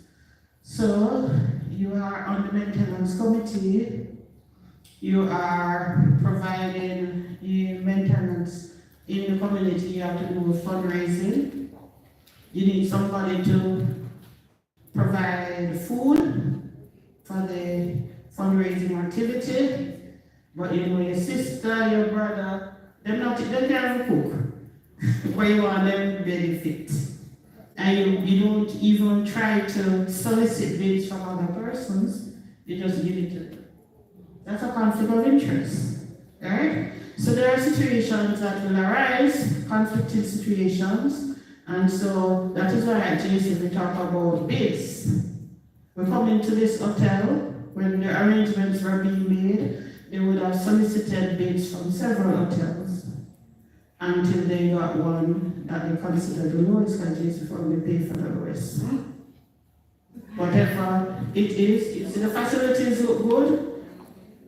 So you are on the maintenance committee, you are providing maintenance in the community, you have to do fundraising, you need somebody to provide food for the fundraising activity, but you know your sister, your brother, they can't cook, but you want them benefit. And you don't even try to solicit bids from other persons, you just give it to them. That's a conflict of interest, right? So there are situations that will arise, conflicted situations, and so that is why at JSIF we talk about bids. We come into this hotel, when the arrangements were being made, they would have solicited bids from several hotels until they got one that they considered the lowest, because JSIF only pay for the lowest. Whatever it is, you see the facilities look good,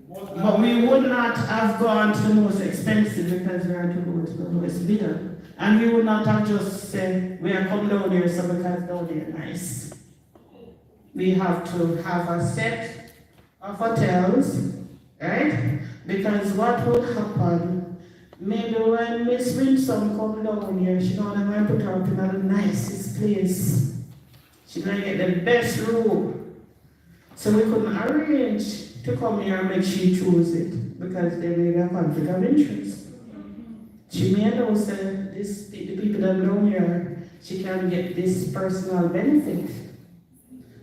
but we would not have gone to the most expensive because we are to go to the lowest bidder. And we would not have just said, we are come down here so because down here nice. We have to have a set of hotels, right? Because what would happen, maybe when Miss Winsome come down here, she's gonna go and put her up in the nicest place. She's gonna get the best room. So we couldn't arrange to come here and make she choose it because they may have conflict of interest. She may know that the people that down here, she can get this personal benefit.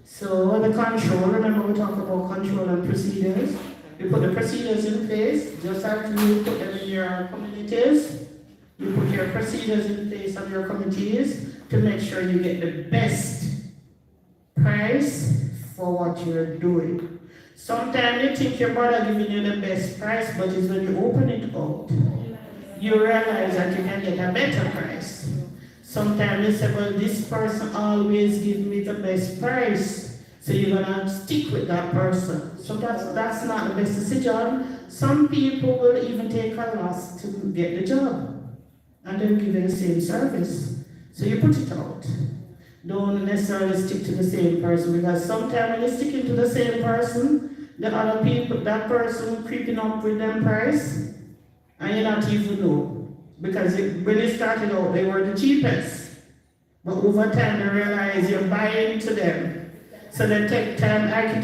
So the control, remember we talk about control and procedures. You put the procedures in place, just like you put them in your communities. You put your procedures in place on your committees to make sure you get the best price for what you're doing. Sometimes you think your brother giving you the best price, but it's when you open it out, you realize that you can get a better price. Sometimes you say, well, this person always gives me the best price, so you're gonna stick with that person. So that's not the best decision. Some people will even take a loss to get the job, and they'll give you the same service. So you put it out. Don't necessarily stick to the same person, because sometimes when you're sticking to the same person, the other people, that person creeping up with them price, and you not even know. Because when they started out, they were the cheapest. But over time, they realize you're buying to them. So they take time, hike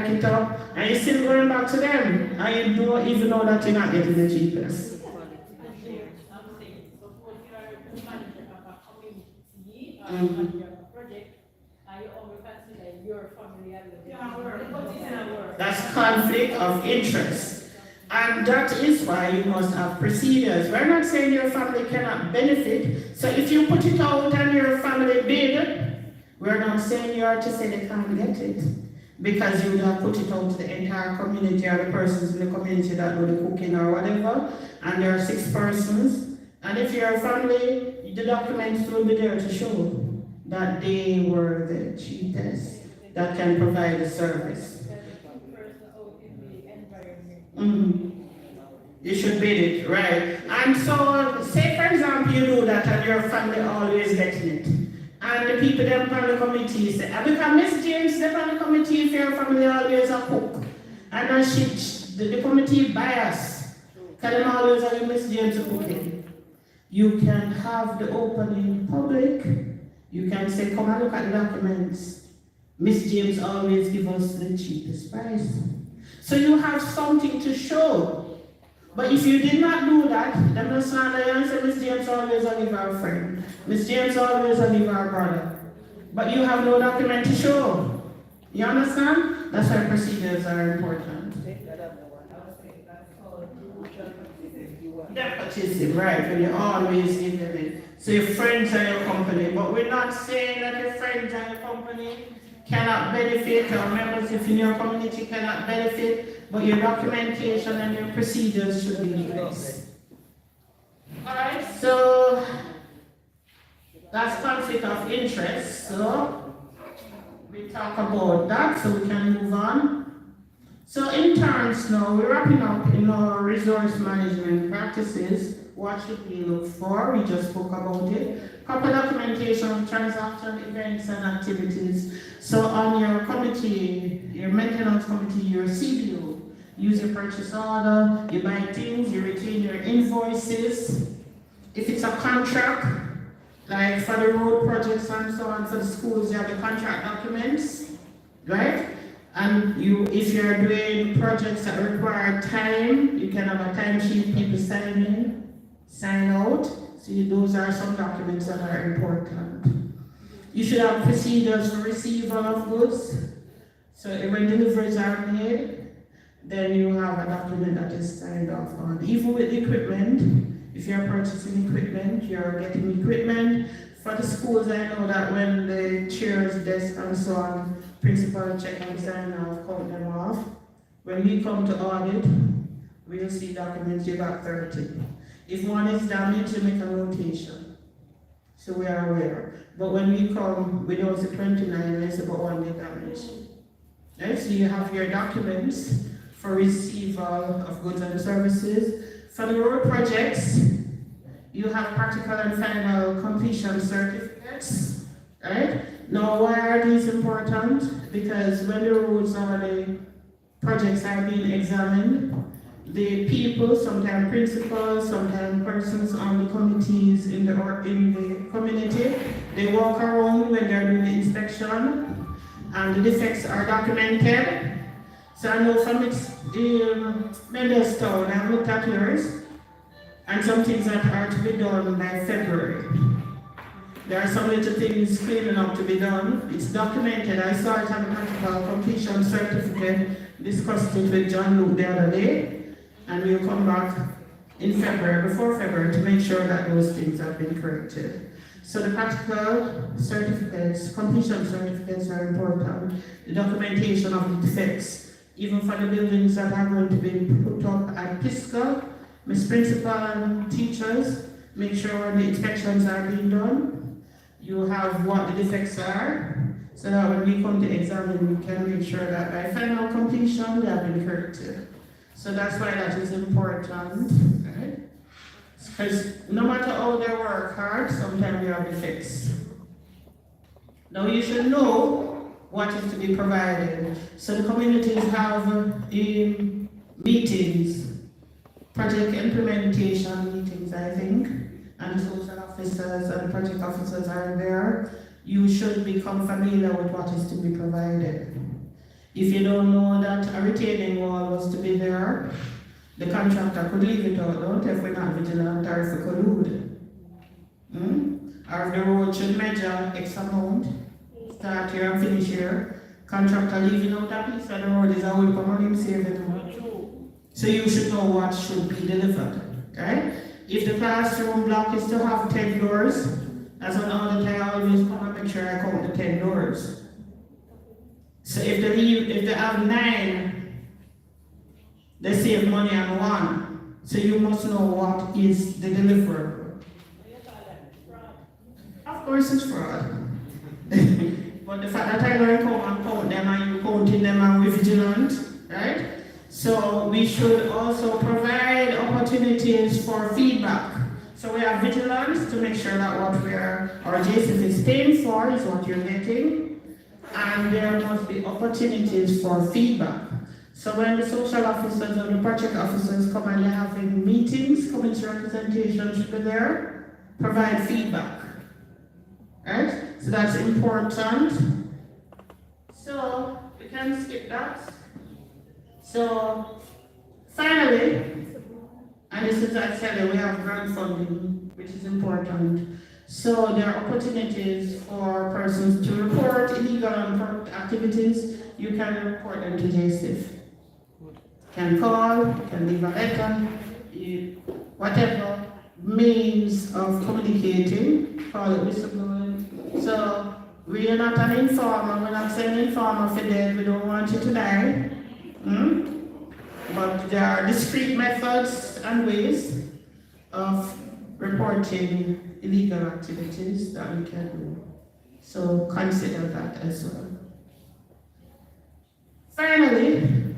it up, and you're still going back to them. And you don't even know that you're not getting the cheapest. Mhm. your project, and you only consider your family as the. That's conflict of interest. And that is why you must have procedures. We're not saying your family cannot benefit. So if you put it out and your family bid, we're not saying you are to say they can't get it. Because you would have put it out to the entire community or the persons in the community that do the cooking or whatever. And there are 6 persons. And if you're a family, the documents will be there to show that they were the cheapest that can provide the service. You should bid it, right? And so, say for example, you do that and your family always getting it. And the people them on the committee say, because Miss James them on the committee if your family always a cook. And then the committee bias. Because them always have Miss James cooking. You can have the opening in public. You can say, come and look at the documents. Miss James always gives us the cheapest price. So you have something to show. But if you did not do that, then the slander and say Miss James always a give her friend. Miss James always a give her brother. But you have no document to show. You understand? That's why procedures are important. Nepotism, right, when you always give them it. So your friends are your company. But we're not saying that your friends are your company cannot benefit, or members in your community cannot benefit, but your documentation and your procedures should be in place. Alright, so that's conflict of interest. So we talk about that, so we can move on. So in terms now, we're wrapping up in our resource management practices. What should we look for? We just spoke about it. Proper documentation of transaction, events, and activities. So on your committee, your maintenance committee, your CBO, use your purchase order, you buy things, you retain your invoices. If it's a contract, like for the road projects and so on, for the schools, you have the contract documents, right? And if you're doing projects that require time, you can have a timesheet, people sign in, sign out. So those are some documents that are important. You should have procedures for receival of goods. So when deliveries are made, then you have a document that is signed off on. Even with equipment, if you're purchasing equipment, you're getting equipment. For the schools, I know that when the chairs, desk, and so on, principal check and sign off, count them off. When we come to audit, we'll see documents, you got 30. If one is damaged, you make a notation. So we are aware. But when we come, we don't say 29, we say but one day damaged. Right? So you have your documents for receival of goods and services. For the road projects, you have practical and final completion certificates. Right? Now, why are these important? Because when the roads or the projects are being examined, the people, sometimes principals, sometimes persons on the committees in the community, they walk around when they're doing the inspection, and the defects are documented. So I know from Mendelstown, I've looked at yours, and some things that are to be done by February. There are some little things cleaning up to be done. It's documented. I saw it on the practical completion certificate, discussed it with John Luke the other day. And we'll come back in February, before February, to make sure that those things have been corrected. So the practical certificates, completion certificates are important. The documentation of the defects, even for the buildings that are going to be put up at PISCA, Ms. Principal and teachers, make sure when the inspections are being done, you have what the defects are, so that when we come to examine, we can make sure that by final completion, they have been corrected. So that's why that is important, right? Because no matter how they work hard, sometimes we have defects. Now you should know what is to be provided. So the communities have meetings, project implementation meetings, I think, and the social officers and project officers are there. You should become familiar with what is to be provided. If you don't know that a retaining wall was to be there, the contractor could leave it out, don't if we're not vigilant or if we collude. or if the road should measure X amount, start here and finish here, contractor leaving out a piece of the road is a way for money saving. So you should know what should be delivered, right? If the classroom block is to have 10 doors, as an audit I always come and make sure I count the 10 doors. So if they have 9, they save money on 1. So you must know what is the deliverable. Of course it's fraud. But the fact that I don't come and count them and you counting them and we're vigilant, right? So we should also provide opportunities for feedback. So we are vigilant to make sure that what our JSIF is paying for is what you're getting. And there must be opportunities for feedback. So when the social officers or the project officers come and they're having meetings, community representation should be there, provide feedback. Right? So that's important. So we can skip that. So finally, and this is actually we have grant funding, which is important. So there are opportunities for persons to report illegal and corrupt activities. You can report them to JSIF. Can call, can leave a letter, whatever means of communicating, call it whistleblowing. So we are not an informer, we're not saying informer for dead, we don't want you to die. But there are discrete methods and ways of reporting illegal activities that we can do. So consider that as well. Finally,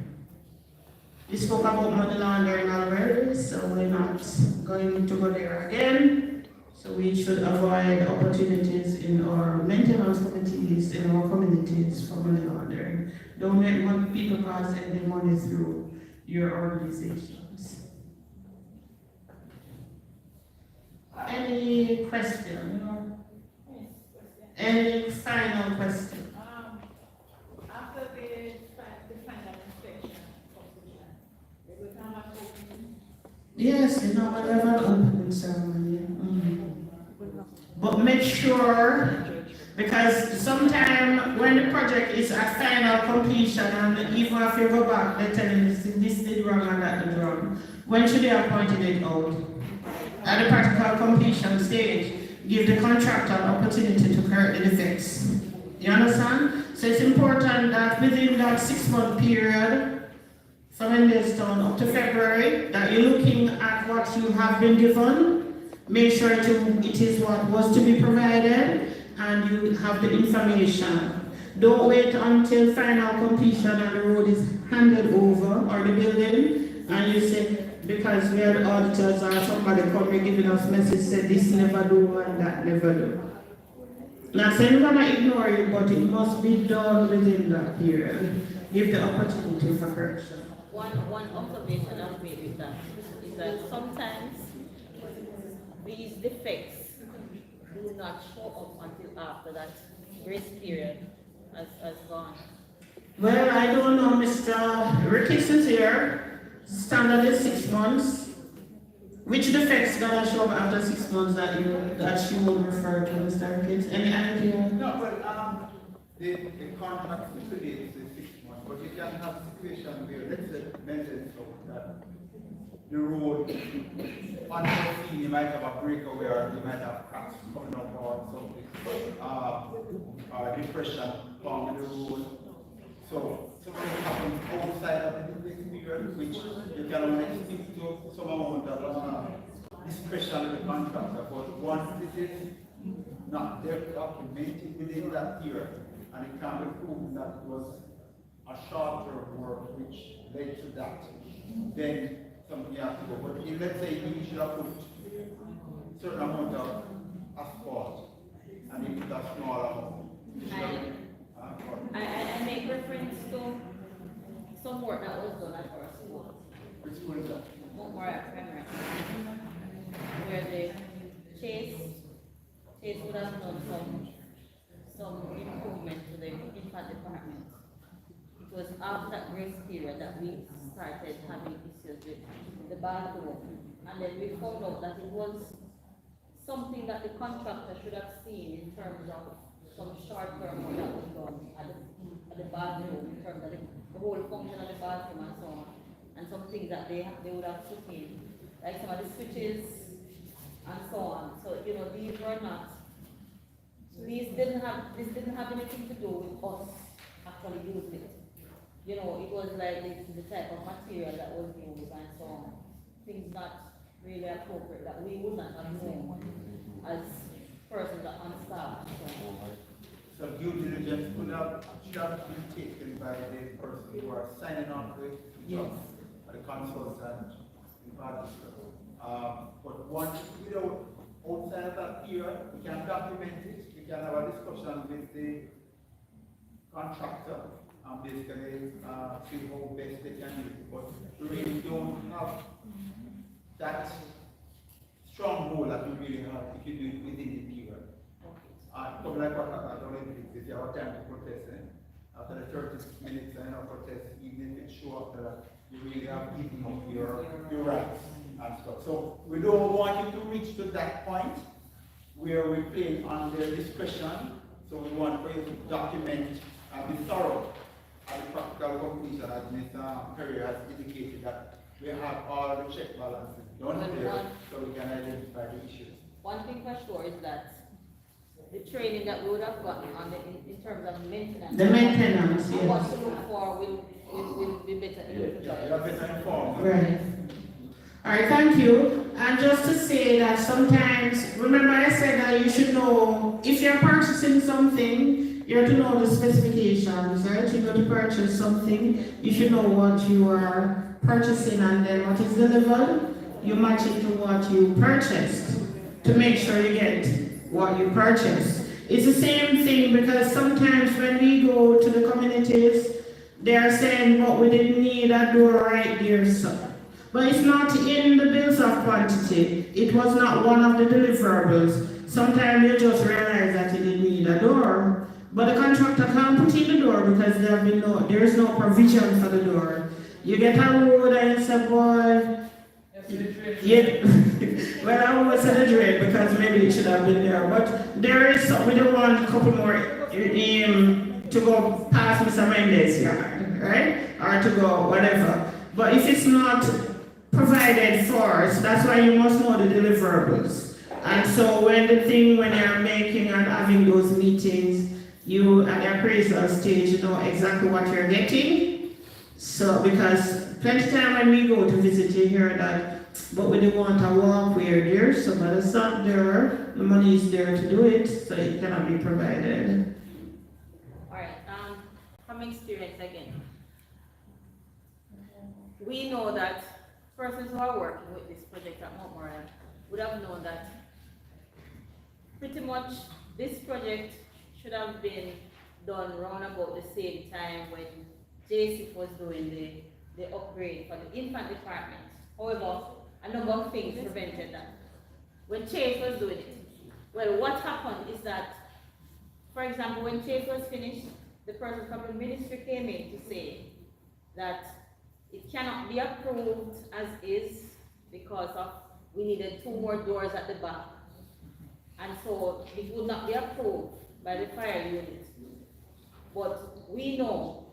we spoke about money laundering already, so we're not going to go there again. So we should avoid opportunities in our maintenance committees, in our communities for money laundering. Don't let people pass any money through your organizations. Any question? Any final question? After the final inspection completion, they will come and open. Yes, we'll have an opening ceremony. But make sure, because sometimes when the project is at final completion, and even if you go back, they tell you this did wrong and that did wrong. When should they have pointed it out? At the practical completion stage, give the contractor an opportunity to correct the defects. You understand? So it's important that within that 6-month period, from Endelstown up to February, that you're looking at what you have been given, make sure it is what was to be provided, and you have the information. Don't wait until final completion and the road is handed over, or the building, and you say, because we are auditors or somebody coming giving us message, say this never do and that never do. Not saying we're going to ignore you, but it must be done within that period. Give the opportunity for correction. One observation I've made with that is that sometimes these defects do not show up until after that grace period has gone. Well, I don't know, Mr. Ricketts is here. Standard is 6 months. Which defects gonna show up after 6 months that you will refer to, Mr. Ricketts? Any idea? No, well, the contract stipulates the 6 months, but you can have situation where, let's say, mentioned so that the road, unforeseen, you might have a breakaway or you might have cracks coming up or something, depression along the road. So something happens outside of the period, which you can only speak to some amount of discretion of the contractor, but once it is not documented within that year, and it can be proven that it was a short-term work which led to that, then something has to go. But if, let's say you should have put a certain amount of asphalt, and you put a small amount, I make reference to some work that was done at our school. which school is that? More at primary. Where the Chase would have done some improvement to the infant department. It was after that grace period that we started having issues with the bathroom. And then we found out that it was something that the contractor should have seen in terms of some short-term work that was done at the bathroom, in terms of the whole function of the bathroom and so on, and some things that they would have put in, like some of the switches and so on. So, you know, these didn't have anything to do with us actually using it. You know, it was like the type of material that was used and so on. Things not really appropriate that we would not have known as persons that on staff. So due diligence should have been taken by the person who are signing on to it, Yes. the consultant, in particular. But once, outside of that period, we can document it, we can have a discussion with the contractor, and basically, see how best they can use it. But we really don't have that strong role that we really have if you do it within the period. Come like what I don't if you have time to protest, after the 30 minutes protest, even if it's short, after that, you really have eaten up your rights and stuff. So we don't want you to reach to that point where we play on their discretion. So we want for you to document and be thorough at the practical completion, as Mr. Perry has indicated that we have all the check balances done there, so we can identify the issues. One thing for sure is that the training that we would have gotten on in terms of maintenance. The maintenance, yes. What to look for will be better. Yeah, you're better informed. Right. All right, thank you. And just to say that sometimes, remember I said that you should know, if you're purchasing something, you have to know the specifications, right? You're going to purchase something, you should know what you are purchasing and then what is delivered. You match it to what you purchased to make sure you get what you purchase. It's the same thing because sometimes when we go to the communities, they are saying, but we didn't need a door right there, sir. But it's not in the bills of quantity. It was not one of the deliverables. Sometimes you just realize that you didn't need a door. But the contractor can't put in the door because there is no provision for the door. You get a road and you say, boy, yeah. Well, I almost said a drain because maybe it should have been there. But there is some, we don't want a couple more to go past Mr. Mendes' yard, right? Or to go whatever. But if it's not provided for, so that's why you must know the deliverables. And so when you're making and having those meetings, you at the appraisal stage, you know exactly what you're getting. So because plenty of time when we go to visit, you hear that, but we don't want a walkway there, so but it's not there, the money is there to do it, so it cannot be provided. Alright, from experience again, we know that persons who are working with this project at Mount Moriah would have known that pretty much this project should have been done round about the same time when JSIF was doing the upgrade for the infant department. However, a number of things prevented that. When Chase was doing it, well, what happened is that, for example, when Chase was finished, the person from the ministry came in to say that it cannot be approved as is because of we needed 2 more doors at the back, and so it would not be approved by the fire unit. But we know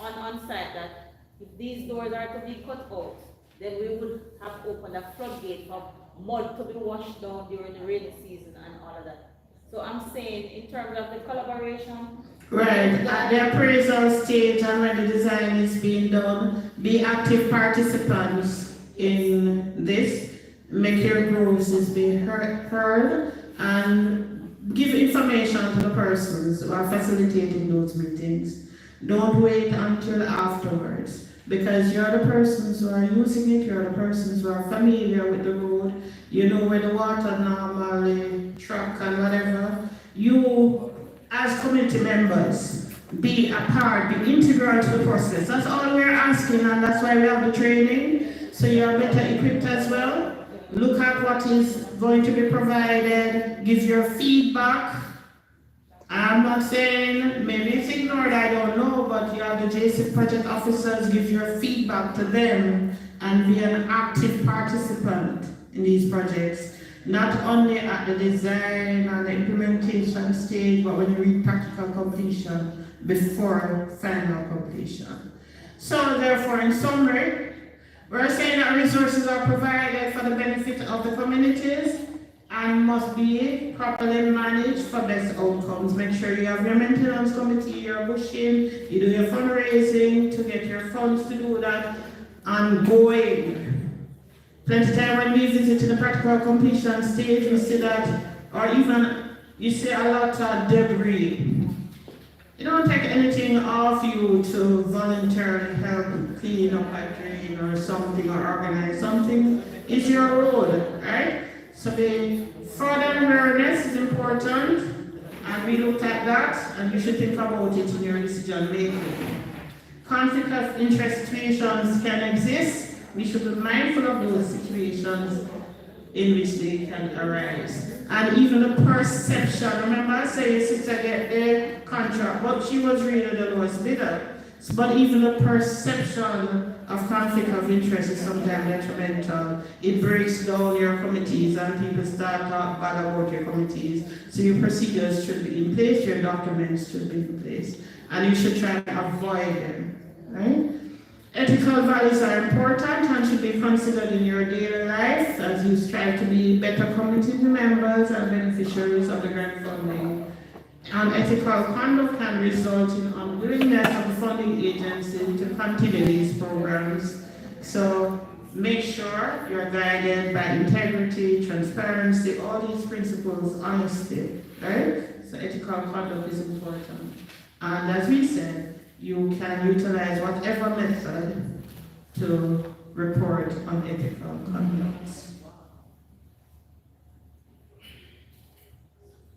on site that if these doors are to be cut out, then we would have opened a floodgate for mud to be washed down during the rainy season and all of that. So I'm saying in terms of the collaboration. Right, at the appraisal stage and when the design is being done, be active participants in this, make your voices be heard, and give information to the persons who are facilitating those meetings. Don't wait until afterwards, because you're the persons who are using it, you're the persons who are familiar with the road, you know where the water normally truck and whatever. You, as community members, be a part, be integral to the process. That's all we're asking, and that's why we have the training, so you're better equipped as well. Look at what is going to be provided, give your feedback. I'm not saying, maybe it's ignored, I don't know, but you have the JSIF project officers, give your feedback to them and be an active participant in these projects. not only at the design and the implementation stage, but when you reach practical completion before final completion. So therefore, in summary, we're saying that resources are provided for the benefit of the communities and must be properly managed for best outcomes. Make sure you have your maintenance committee, your bushing, you do your fundraising to get your funds to do that ongoing. Plenty of time when we visit to the practical completion stage, we see that, or even you see a lot of debris. It don't take anything off you to voluntarily help clean up a drain or something or organize something. It's your road, right? So the further awareness is important, and we looked at that, and you should think about it in your decision making. Conflict of interest situations can exist. We should be mindful of those situations in which they can arise. And even the perception, remember I said sister get the contract, but she was really the lowest bidder. But even the perception of conflict of interest is sometimes detrimental. It breaks down your committees and people start talking bad about your committees. So your procedures should be in place, your documents should be in place, and you should try to avoid them, right? Ethical values are important and should be considered in your daily life as you strive to be better community members and beneficiaries of the grant funding. And ethical conduct can result in unwillingness of the funding agency to continue these programs. So make sure you're guided by integrity, transparency, all these principles, honesty, right? So ethical conduct is important. And as we said, you can utilize whatever method to report on ethical conduct.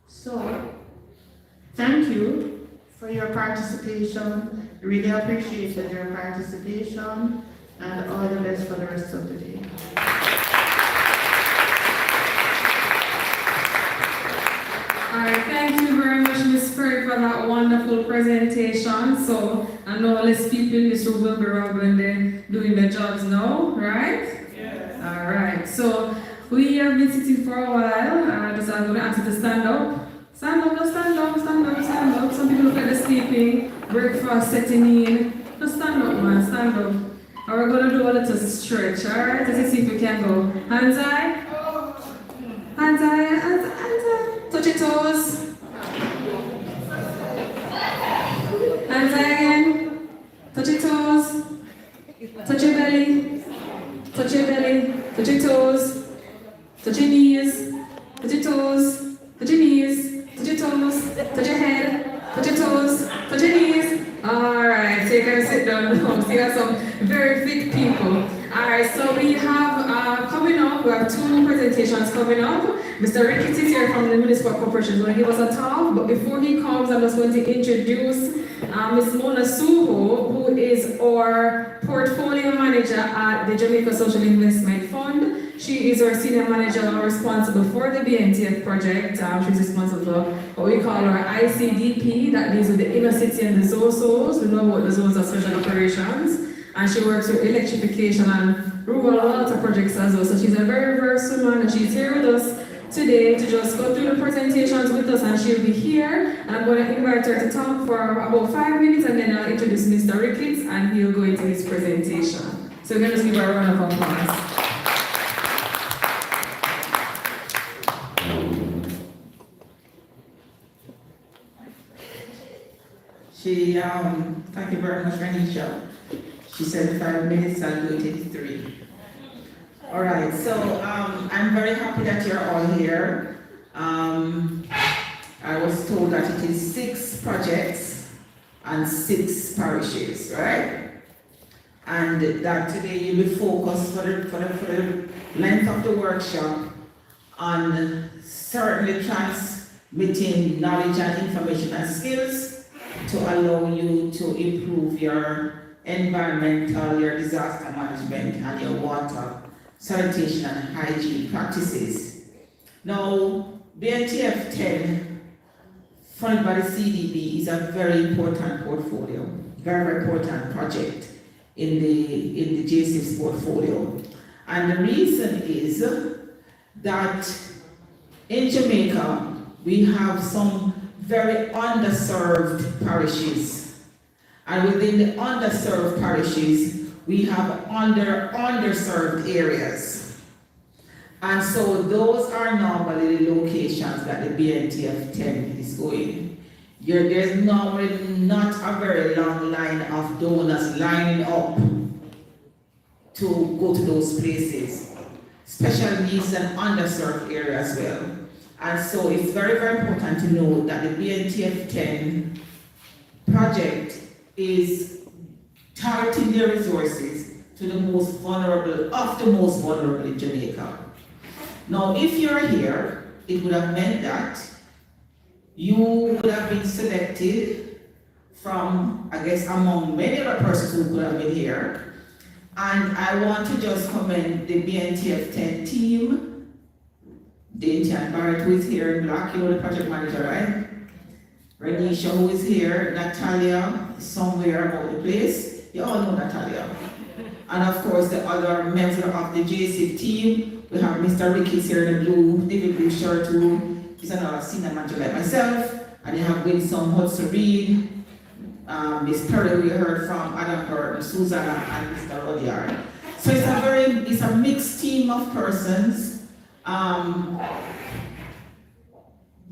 So, thank you for your participation. Really appreciated your participation, and all the best for the rest of the day. All right, thank you very much, Ms. Perry, for that wonderful presentation. So I know less people in this room will be around and doing their jobs now, right? Yes. All right, so we have been sitting for a while. Just I'm going to ask you to stand up. Stand up, just stand up, stand up, stand up. Some people look like they're sleeping, breakfast setting in. Just stand up, man, stand up. And we're going to do a little stretch, all right? Let's see if we can go. Hands high. Hands high, hands high, hands high. Touch your toes. Hands high again. Touch your toes. Touch your belly. Touch your belly. Touch your toes. Touch your knees. Touch your toes. Touch your knees. Touch your toes. Touch your head. Touch your toes. Touch your knees. Alright, so you can sit down now. So you have some very thick people. Alright, so we have coming up, we have two presentations coming up. Mr. Ricketts is here from the Municipal Corporation. He's going to give us a talk, but before he comes, I'm just going to introduce Ms. Mona Suho, who is our portfolio manager at the Jamaica Social Investment Fund. She is our senior manager responsible for the BNTF project. She's responsible for what we call our ICDP, that deals with the inner city and the ZOSOs. We know what the zones are, special operations. And she works with electrification and rural water projects as well. So she's a very versatile woman, and she's here with us today to just go through the presentations with us, and she'll be here. And I'm going to invite her to talk for about 5 minutes, and then I'll introduce Mr. Ricketts, and he'll go into his presentation. So we're going to just give her a round of applause. Thank you very much, Renisha. She said 5 minutes, I'll do it in 3. All right, so I'm very happy that you're all here. I was told that it is 6 projects and 6 parishes, right? And that today you'll be focused for the length of the workshop on certainly transmitting knowledge and information and skills to allow you to improve your environmental, your disaster management, and your water, sanitation, and hygiene practices. Now, BNTF 10, funded by the CDB, is a very important portfolio, very important project in the JSIF's portfolio. And the reason is that in Jamaica, we have some very underserved parishes. And within the underserved parishes, we have underserved areas. And so those are normally the locations that the BNTF 10 is going. There's normally not a very long line of donors lining up to go to those places. Special needs and underserved area as well. And so it's very, very important to know that the BNTF 10 project is targeting their resources to the most vulnerable of the most vulnerable in Jamaica. Now, if you're here, it would have meant that you would have been selected from, I guess, among many other persons who could have been here. And I want to just commend the BNTF 10 team, Dainty Barrett, who is here in black, you know the project manager, right? Renisha, who is here, Natalia, somewhere about the place. You all know Natalia. And of course, the other member of the JSIF team, we have Mr. Ricky here in the blue, David blue shirt, who is another senior manager like myself. And you have Winsome Hudson Reed, Miss Perry, who you heard from, Adam Hurt, Susanna, and Mr. Rodiard. So it's a mixed team of persons.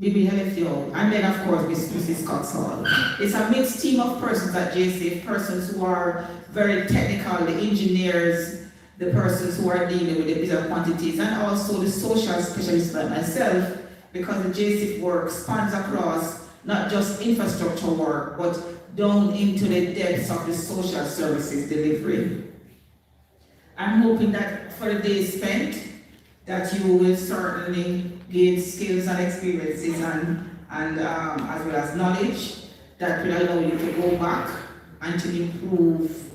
Bibi Helefio, and then of course Mrs. Coxhall. It's a mixed team of persons at JSIF, persons who are very technical, the engineers, the persons who are dealing with the business quantities, and also the social specialists like myself, because the JSIF work spans across not just infrastructure work, but down into the depths of the social services delivery. I'm hoping that for the day spent, that you will certainly gain skills and experiences and as well as knowledge that will allow you to go back and to improve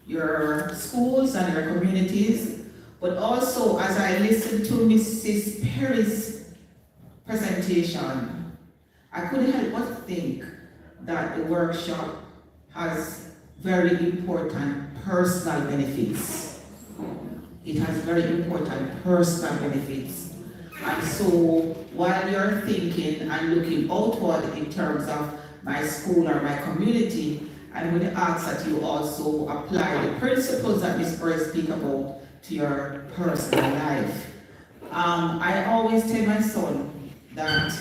your schools and your communities. But also, as I listened to Mrs. Perry's presentation, I couldn't help but think that the workshop has very important personal benefits. It has very important personal benefits. And so while you're thinking and looking outward in terms of my school or my community, I'm going to ask that you also apply the principles that Ms. Perry speaks about to your personal life. I always tell my son that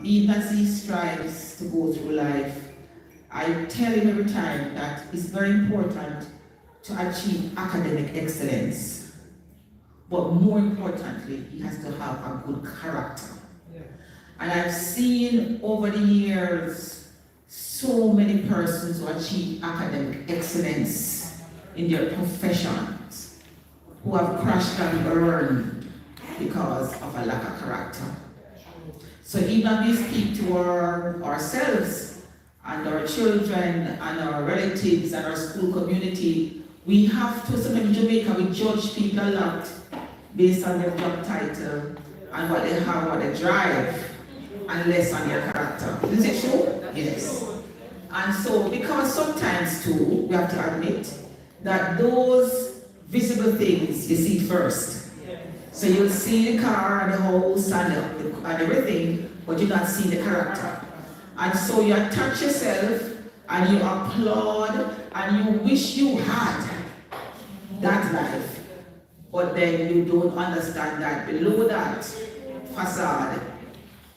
even as he strives to go through life, I tell him every time that it's very important to achieve academic excellence. But more importantly, he has to have a good character. Yeah. And I've seen over the years so many persons who achieve academic excellence in their professions who have crashed and burned because of a lack of character. So even as we speak to ourselves and our children and our relatives and our school community, we have to, sometimes in Jamaica, we judge people a lot based on their job title and what they have, what they drive, and less on their character. Is it true? Yes. And so, because sometimes too, we have to admit that those visible things you see first. So you'll see the car and the house and everything, but you not see the character. And so you attach yourself and you applaud and you wish you had that life. But then you don't understand that below that facade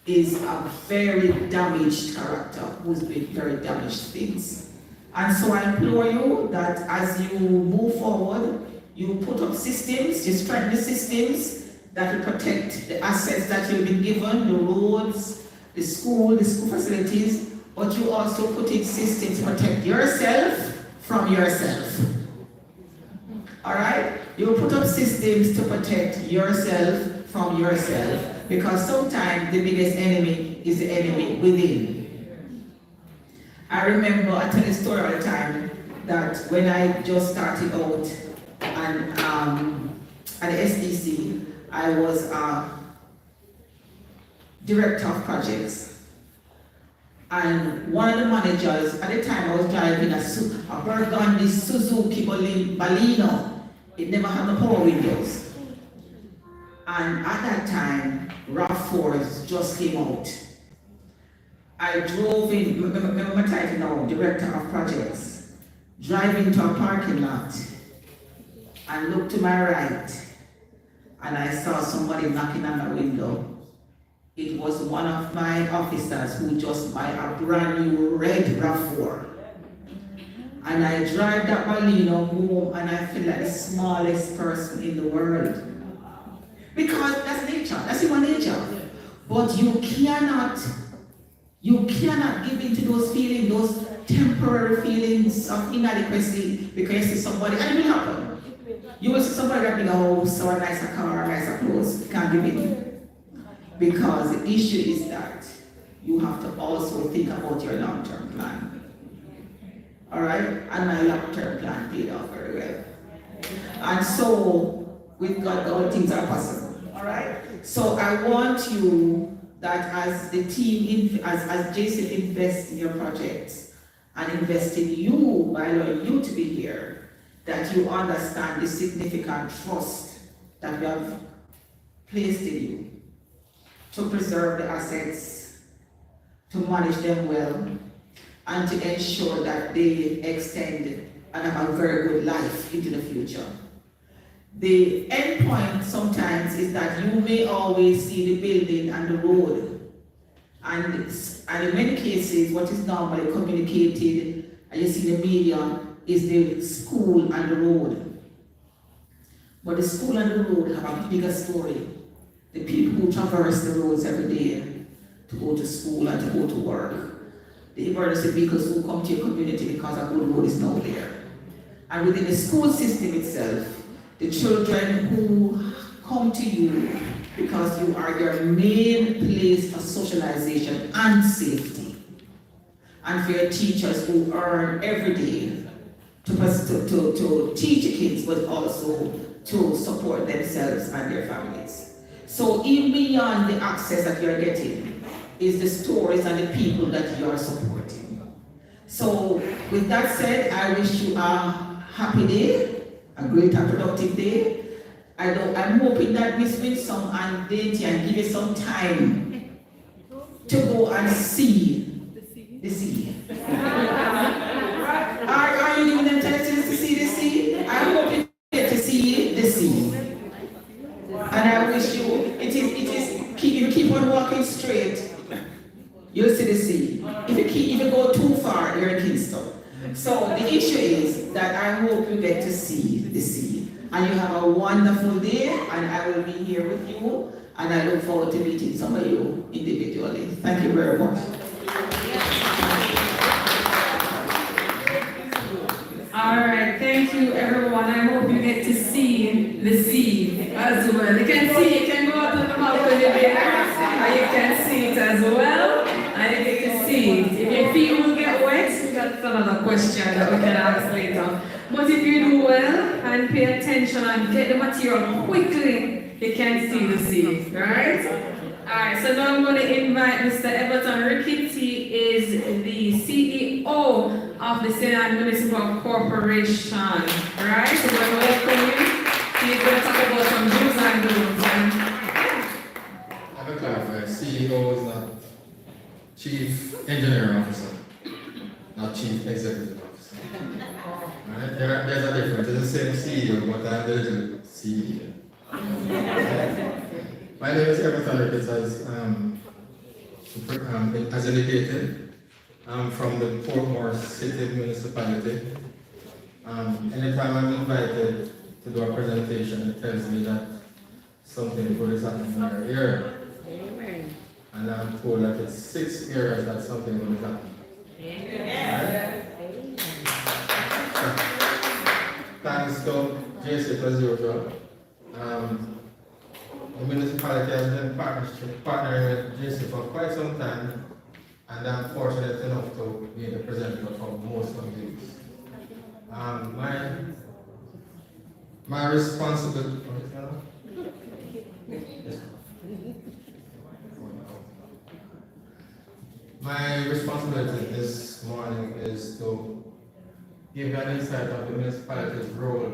is a very damaged character who's been very damaged things. And so I implore you that as you move forward, you put up systems, you strengthen the systems that will protect the assets that you've been given, the roads, the school facilities, but you also put in systems to protect yourself from yourself. All right? You put up systems to protect yourself from yourself, because sometimes the biggest enemy is the enemy within. I remember, I tell this story all the time, that when I just started out and at the SDC, I was director of projects. And one of the managers, at the time I was driving a burgundy Suzuki Baleno. It never had no power windows. And at that time, RAV4 just came out. I drove in, remember my title now, Director of Projects, drive into a parking lot and looked to my right and I saw somebody knocking on the window. It was one of my officers who just bought a brand new red RAV4. And I drive that Baleno home and I feel like the smallest person in the world. Because that's nature, that's human nature. But you cannot give in to those feelings, those temporary feelings of inadequacy because you see somebody, and it will happen. You will see somebody that in a house or a nicer car, or nicer clothes, you can't give in. Because the issue is that you have to also think about your long-term plan. Alright? And my long-term plan paid off very well. And so, with God, all things are possible. Alright? So I want you that as the team, as JSIF invests in your projects and invest in you by allowing you to be here, that you understand the significant trust that we have placed in you to preserve the assets, to manage them well, and to ensure that they extend and have a very good life into the future. The end point sometimes is that you may always see the building and the road. And in many cases, what is normally communicated, and you see in the media, is the school and the road. But the school and the road have a bigger story. The people who traverse the roads every day to go to school and to go to work. The emergency vehicles who come to your community because a good road is now there. And within the school system itself, the children who come to you because you are their main place of socialization and safety. And for your teachers who earn every day to teach the kids, but also to support themselves and their families. So even beyond the access that you're getting is the stories and the people that you are supporting. So with that said, I wish you a happy day, a great and productive day. I'm hoping that Miss Winsome and Dainty and give you some time to go and see the sea. Are you giving them time to see the sea? I hope you get to see the sea. And I wish you, if you keep on walking straight, you'll see the sea. If you go too far, you're in Kingston. So the issue is that I hope you get to see the sea. And you have a wonderful day, and I will be here with you, and I look forward to meeting some of you individually. Thank you very much. All right, thank you everyone. I hope you get to see the sea as well. You can see, you can go out to the balcony there, and you can see it as well, and you get to see it. If your feet will get wet, that's another question that we can ask later. But if you do well and pay attention and get the material quickly, you can see the sea, right? Alright, so now I'm going to invite Mr. Everton Ricketts. He is the CEO of the Senate Municipal Corporation, right? So we're going to welcome him. He's going to talk about some do's and don'ts. I'm going to clarify, CEO is not Chief Engineering Officer, not Chief Executive Officer. Right? There's a difference. It's the same CEO, but I'm the CEO. My name is Everton Ricketts, as indicated. I'm from the Portmore City Municipality. Anytime I'm invited to do a presentation, it tells me that something good is happening in our area. And I'm told that it's 6 areas that something good is happening. Thanks to JSIF as usual. The municipality has been partnering with JSIF for quite some time, and I'm fortunate enough to be the presenter for most of these. My responsibility. My responsibility this morning is to give you an insight of the municipality's role,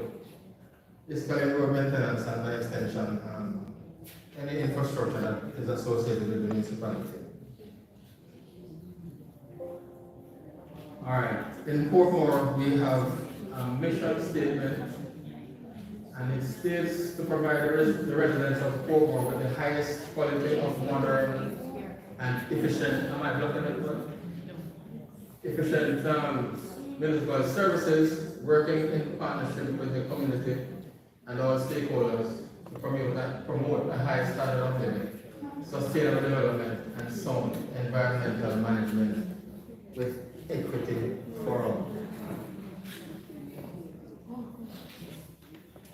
fiscal road maintenance, and by extension, any infrastructure that is associated with the municipality. All right, in Portmore, we have a mission statement, and it states to provide the residents of Portmore with the highest quality of modern and efficient, municipal services, working in partnership with the community and all stakeholders to promote a high standard of living, sustainable development, and sound environmental management with equity for all.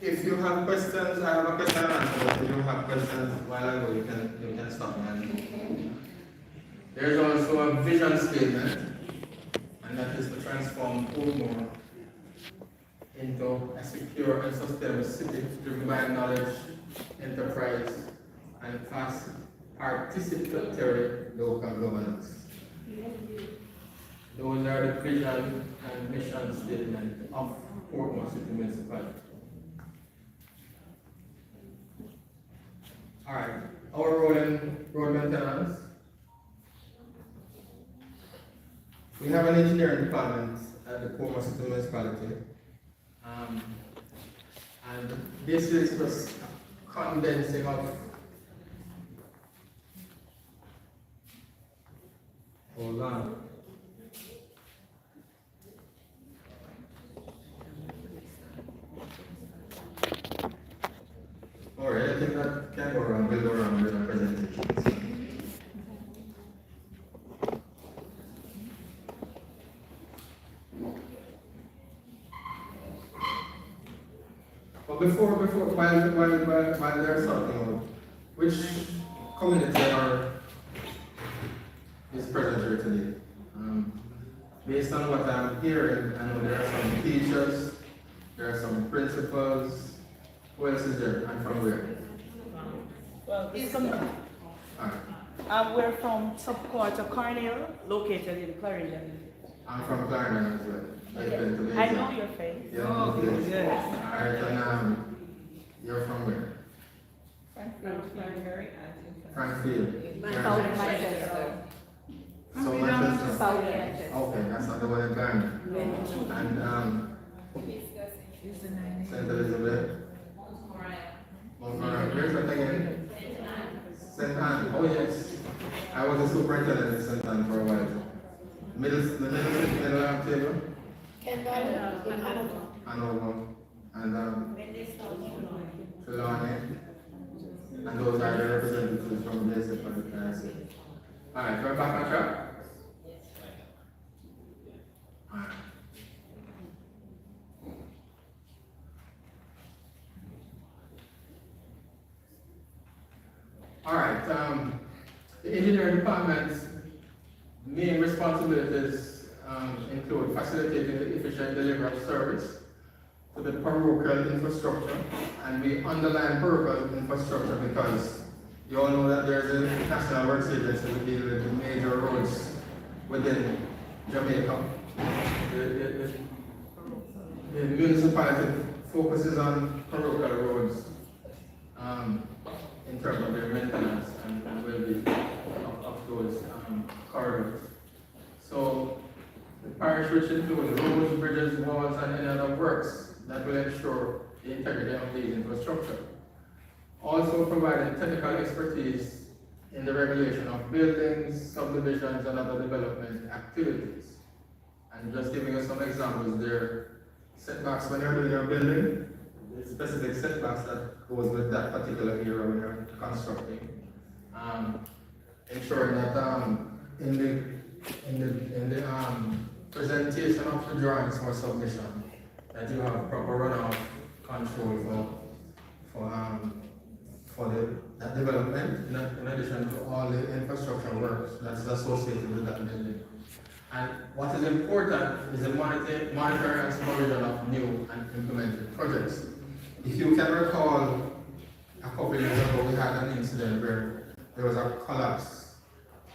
If you have questions, I have a question and answer. If you have questions while I go, you can stop me. There's also a vision statement, and that is to transform Portmore into a secure and sustainable city driven by knowledge, enterprise, and fast participatory local governance. Those are the vision and mission statement of Portmore City Municipality. All right, our road maintenance. We have an engineering department at the Portmore City Municipality. And this is just condensing of hold on. All right, I think that can go around, we'll go around with our presentations. But while they're talking about which community is present here today, based on what I'm hearing, I know there are some teachers, there are some principals. Who else is there and from where? Well, this community. We're from Subquarter Cornell, located in Clarendon. I'm from Clarendon as well. I know your face. Yeah, oh, okay. Yes. Alright, and you're from where? Frankfield. Manchester. So Manchester. Okay, that's not the one in Clarendon. And St. Elizabeth. Where's that again? St. Anne. Oh yes. I was a superintendent in St. Anne for a while. The middle table? Hanover. And Trelawney. And those are the representatives from JSIF-BNTF. Alright, we're back on track? Alright. Alright, the engineering department's main responsibilities include facilitating the efficient delivery of service to the parochial infrastructure, and we underline parochial infrastructure because you all know that there's a National Works Agency that deals with the major roads within Jamaica. The municipality focuses on parochial roads in terms of their maintenance and well-being of those corridors. So the parish which includes roads, bridges, walls, and any other works that will ensure the integrity of these infrastructure. Also providing technical expertise in the regulation of buildings, subdivisions, and other development activities. And just giving us some examples there, setbacks when you're doing your building, the specific setbacks that goes with that particular area when you're constructing. Ensuring that in the presentation of the drawings for submission, that you have proper runoff control for that development, in addition to all the infrastructure works that's associated with that building. And what is important is the monitoring and supervision of new and implemented projects. If you can recall, a couple of years ago we had an incident where there was a collapse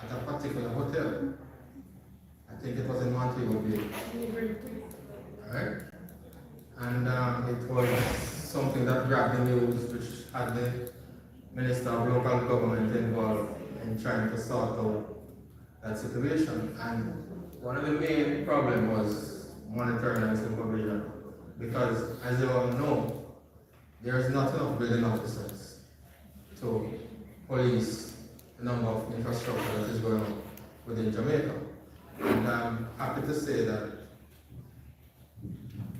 at a particular hotel. I think it was in Montego Bay. Alright? And it was something that grabbed the news, which had the Minister of Local Government involved in trying to sort out that situation. And one of the main problems was monitoring and supervision. Because as you all know, there's not enough building officers to police the number of infrastructure that is going on within Jamaica. And I'm happy to say that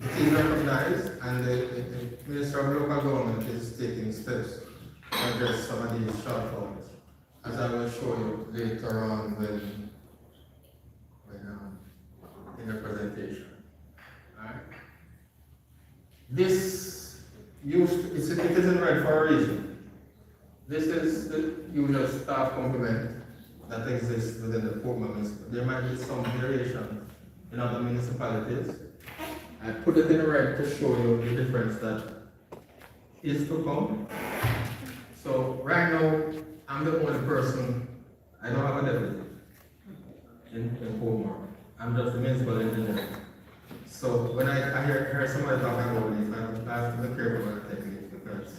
it is recognized, and the Minister of Local Government is taking steps to address some of these shortfalls, as I will show you later on in the presentation. Alright. This it is in red for a reason. This is the usual staff complement that exists within the Port Municipality. There might be some variation in other municipalities. I put it in red to show you the difference that is to come. So right now, I'm the only person, I don't have a deputy in Portmore. I'm just the municipal engineer. So when I hear somebody talking about this, I have to be careful when I take it, because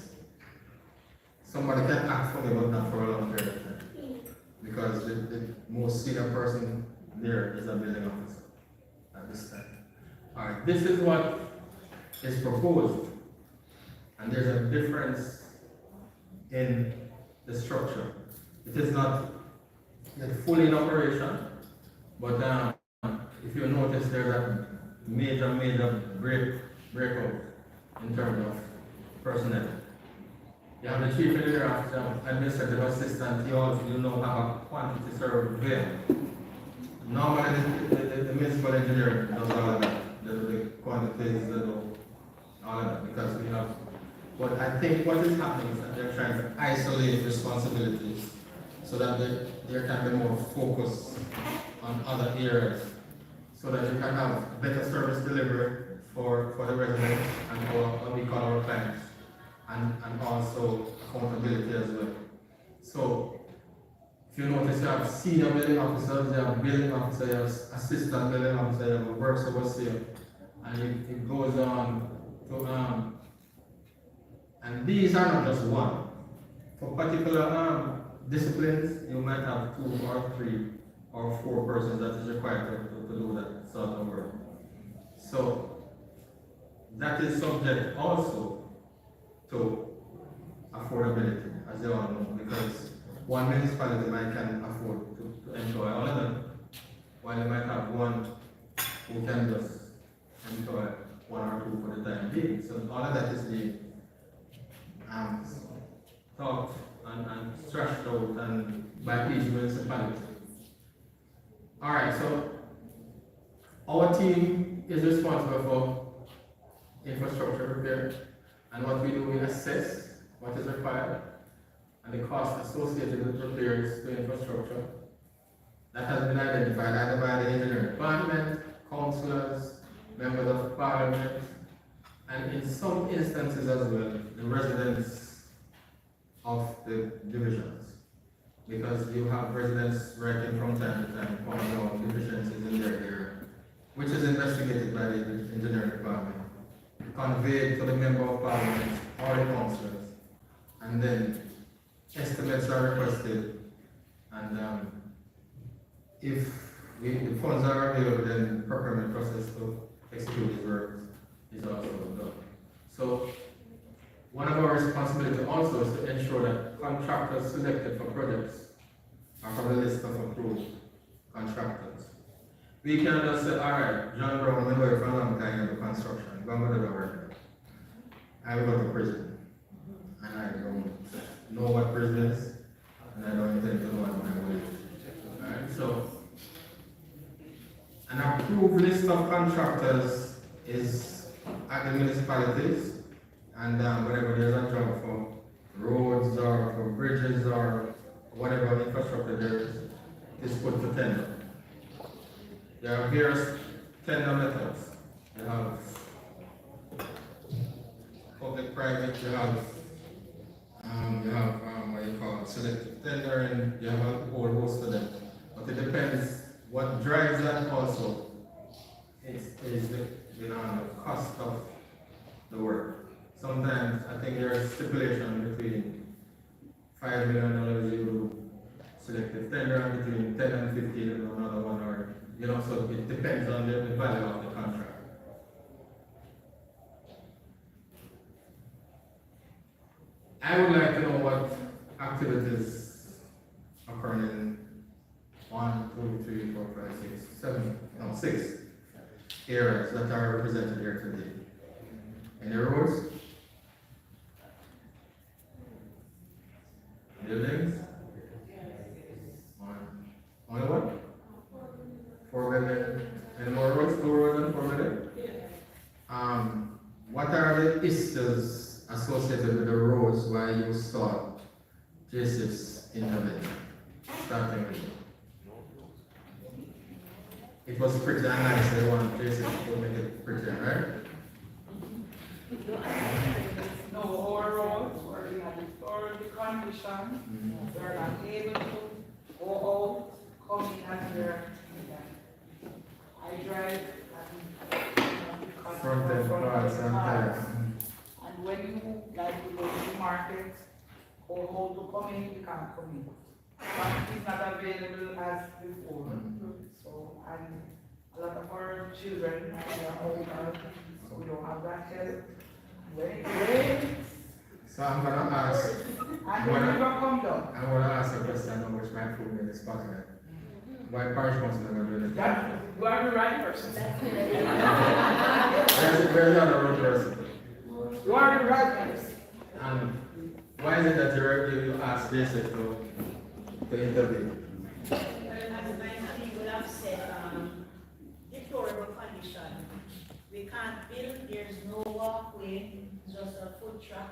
somebody can ask for me, but not for a long period of time. Because the most senior person there is a building officer at this time. Alright, this is what is proposed. And there's a difference in the structure. It is not yet fully in operation, but if you notice, there's a major breakout in terms of personnel. You have the chief engineer officer, administrative assistant, you also have a quantity surveyor. Normally the municipal engineer does all of that, the quantities, all of that, because we have. But I think what is happening is that they're trying to isolate responsibilities so that there can be more focus on other areas, so that you can have better service delivery for the residents and for what we call our clients, and also accountability as well. So if you notice, you have senior building officers, you have building officers, you have assistant building officers, you have a works overseer, and it goes on to and these are not just one. For particular disciplines, you might have 2 or 3 or 4 persons that is required to do that sort of work. So that is subject also to affordability, as you all know, because one municipality can afford to employ all of them, while you might have one who can just employ 1 or 2 for the time being. So all of that is being thought and stretched out and by each municipality. Alright, so our team is responsible for infrastructure repair, and what we do, we assess what is required and the cost associated with repairs to infrastructure. That has been identified either by the engineering department, councillors, members of parliament, and in some instances as well, the residents of the divisions. Because you have residents writing from time to time pointing out deficiencies in their area, which is investigated by the engineering department, conveyed to the member of parliament or the councillors, and then estimates are requested, and if the funds are available, then the procurement process to execute these works is also done. So one of our responsibilities also is to ensure that contractors selected for projects are from the list of approved contractors. We can just say, all right, John Brown, we know you for a long time in construction, go and do the work. I will go to prison, and I don't know what prison is, and I don't intend to know what my way is. All right, so an approved list of contractors is at the municipalities, and whenever there's a job for roads or for bridges or whatever infrastructure there is, it's put to tender. There are various tender methods. You have public-private, you have what you call selective tendering, you have a whole host of them. But it depends. What drives that also is the cost of the work. Sometimes I think there is stipulation between $5 million, you select a tender, and between 10 and 15, and another one, or, you know, so it depends on the value of the contract. I would like to know what activities occur in 1, 2, 3, 4, 5, 6, 7, no, 6 areas that are represented here today. Any roads? Buildings? Only one? 4 million. Any more roads? 2 roads and 4 million? What are the issues associated with the roads why you saw JSIF's intervention? Starting with it was pretty and nice, they want JSIF to make it pretty, right? No, our roads where we had restored the condition, they're not able to go out, come in and they're, I drive and Front end parts and tires. and when you like to go to the market or how to come in, you can't come in. But it's not available as before. So, and a lot of our children are older, so we don't have that help. When it rains, So I'm gonna ask, and when river come down. I'm gonna ask a question on which my food in this partner. Why parish council never doing it? That, you are the right person. Where's the other road person? You are the right person. And why is it that you asked JSIF to intervene? As my colleague would have said, deplorable condition. We can't build, there's no walkway, just a foot track.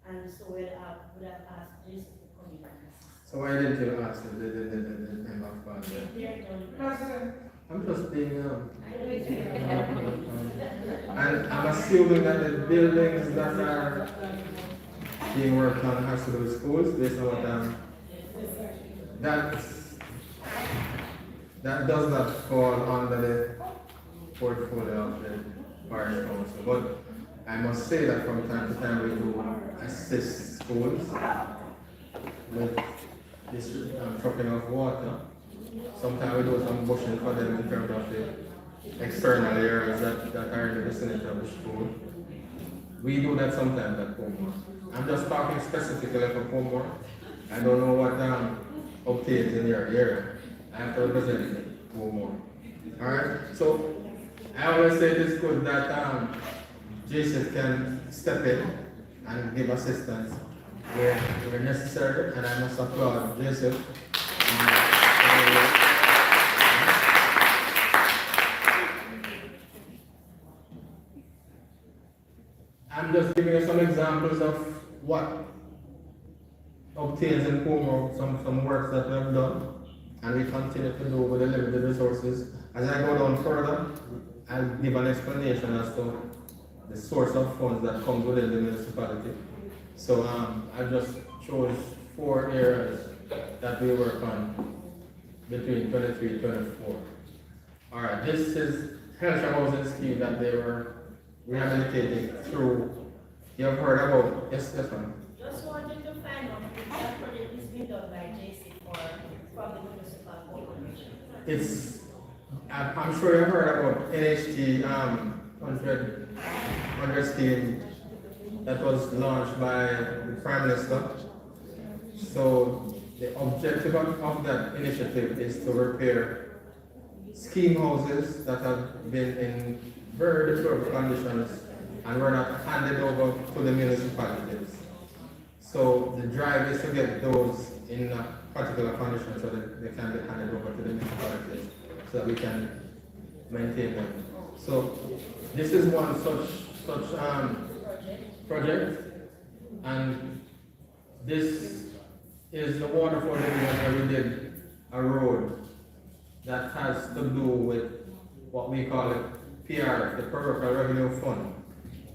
And so would have asked JSIF to come in and assist. So why didn't you ask the member of parliament? I'm just being, and I'm assuming that the buildings that are being worked on has to do with schools, based on what, that does not fall under the portfolio of the parish council. But I must say that from time to time we do assist schools with this trucking of water. Sometimes we do some bushing for them in terms of the external areas that are in the vicinity of the school. We do that sometimes at Pomor. I'm just talking specifically for Pomor. I don't know what obtains in your area. I have to represent Pomor. Alright? So I always say it is good that JSIF can step in and give assistance where necessary, and I must applaud JSIF. I'm just giving you some examples of what obtains in Pomor, some works that we have done, and we continue to do with the limited resources. As I go down further, I'll give an explanation as to the source of funds that comes within the municipality. So I just chose 4 areas that we work on between 23 and 24. All right, this is health and housing scheme that they were rehabilitating through. You have heard about, yes, ma'am. Just wanted to find out if that project is being done by JSIF or from the municipal corporation. It's, I'm sure you've heard about NHT 100 scheme that was launched by the Prime Minister. So the objective of that initiative is to repair scheme houses that have been in very deplorable conditions and were not handed over to the municipalities. So the drive is to get those in a particular condition so that they can be handed over to the municipalities so that we can maintain them. So this is one such project, and this is the waterfall division where we did a road that has to do with what we call it PRF, the Peripheral Revenue Fund,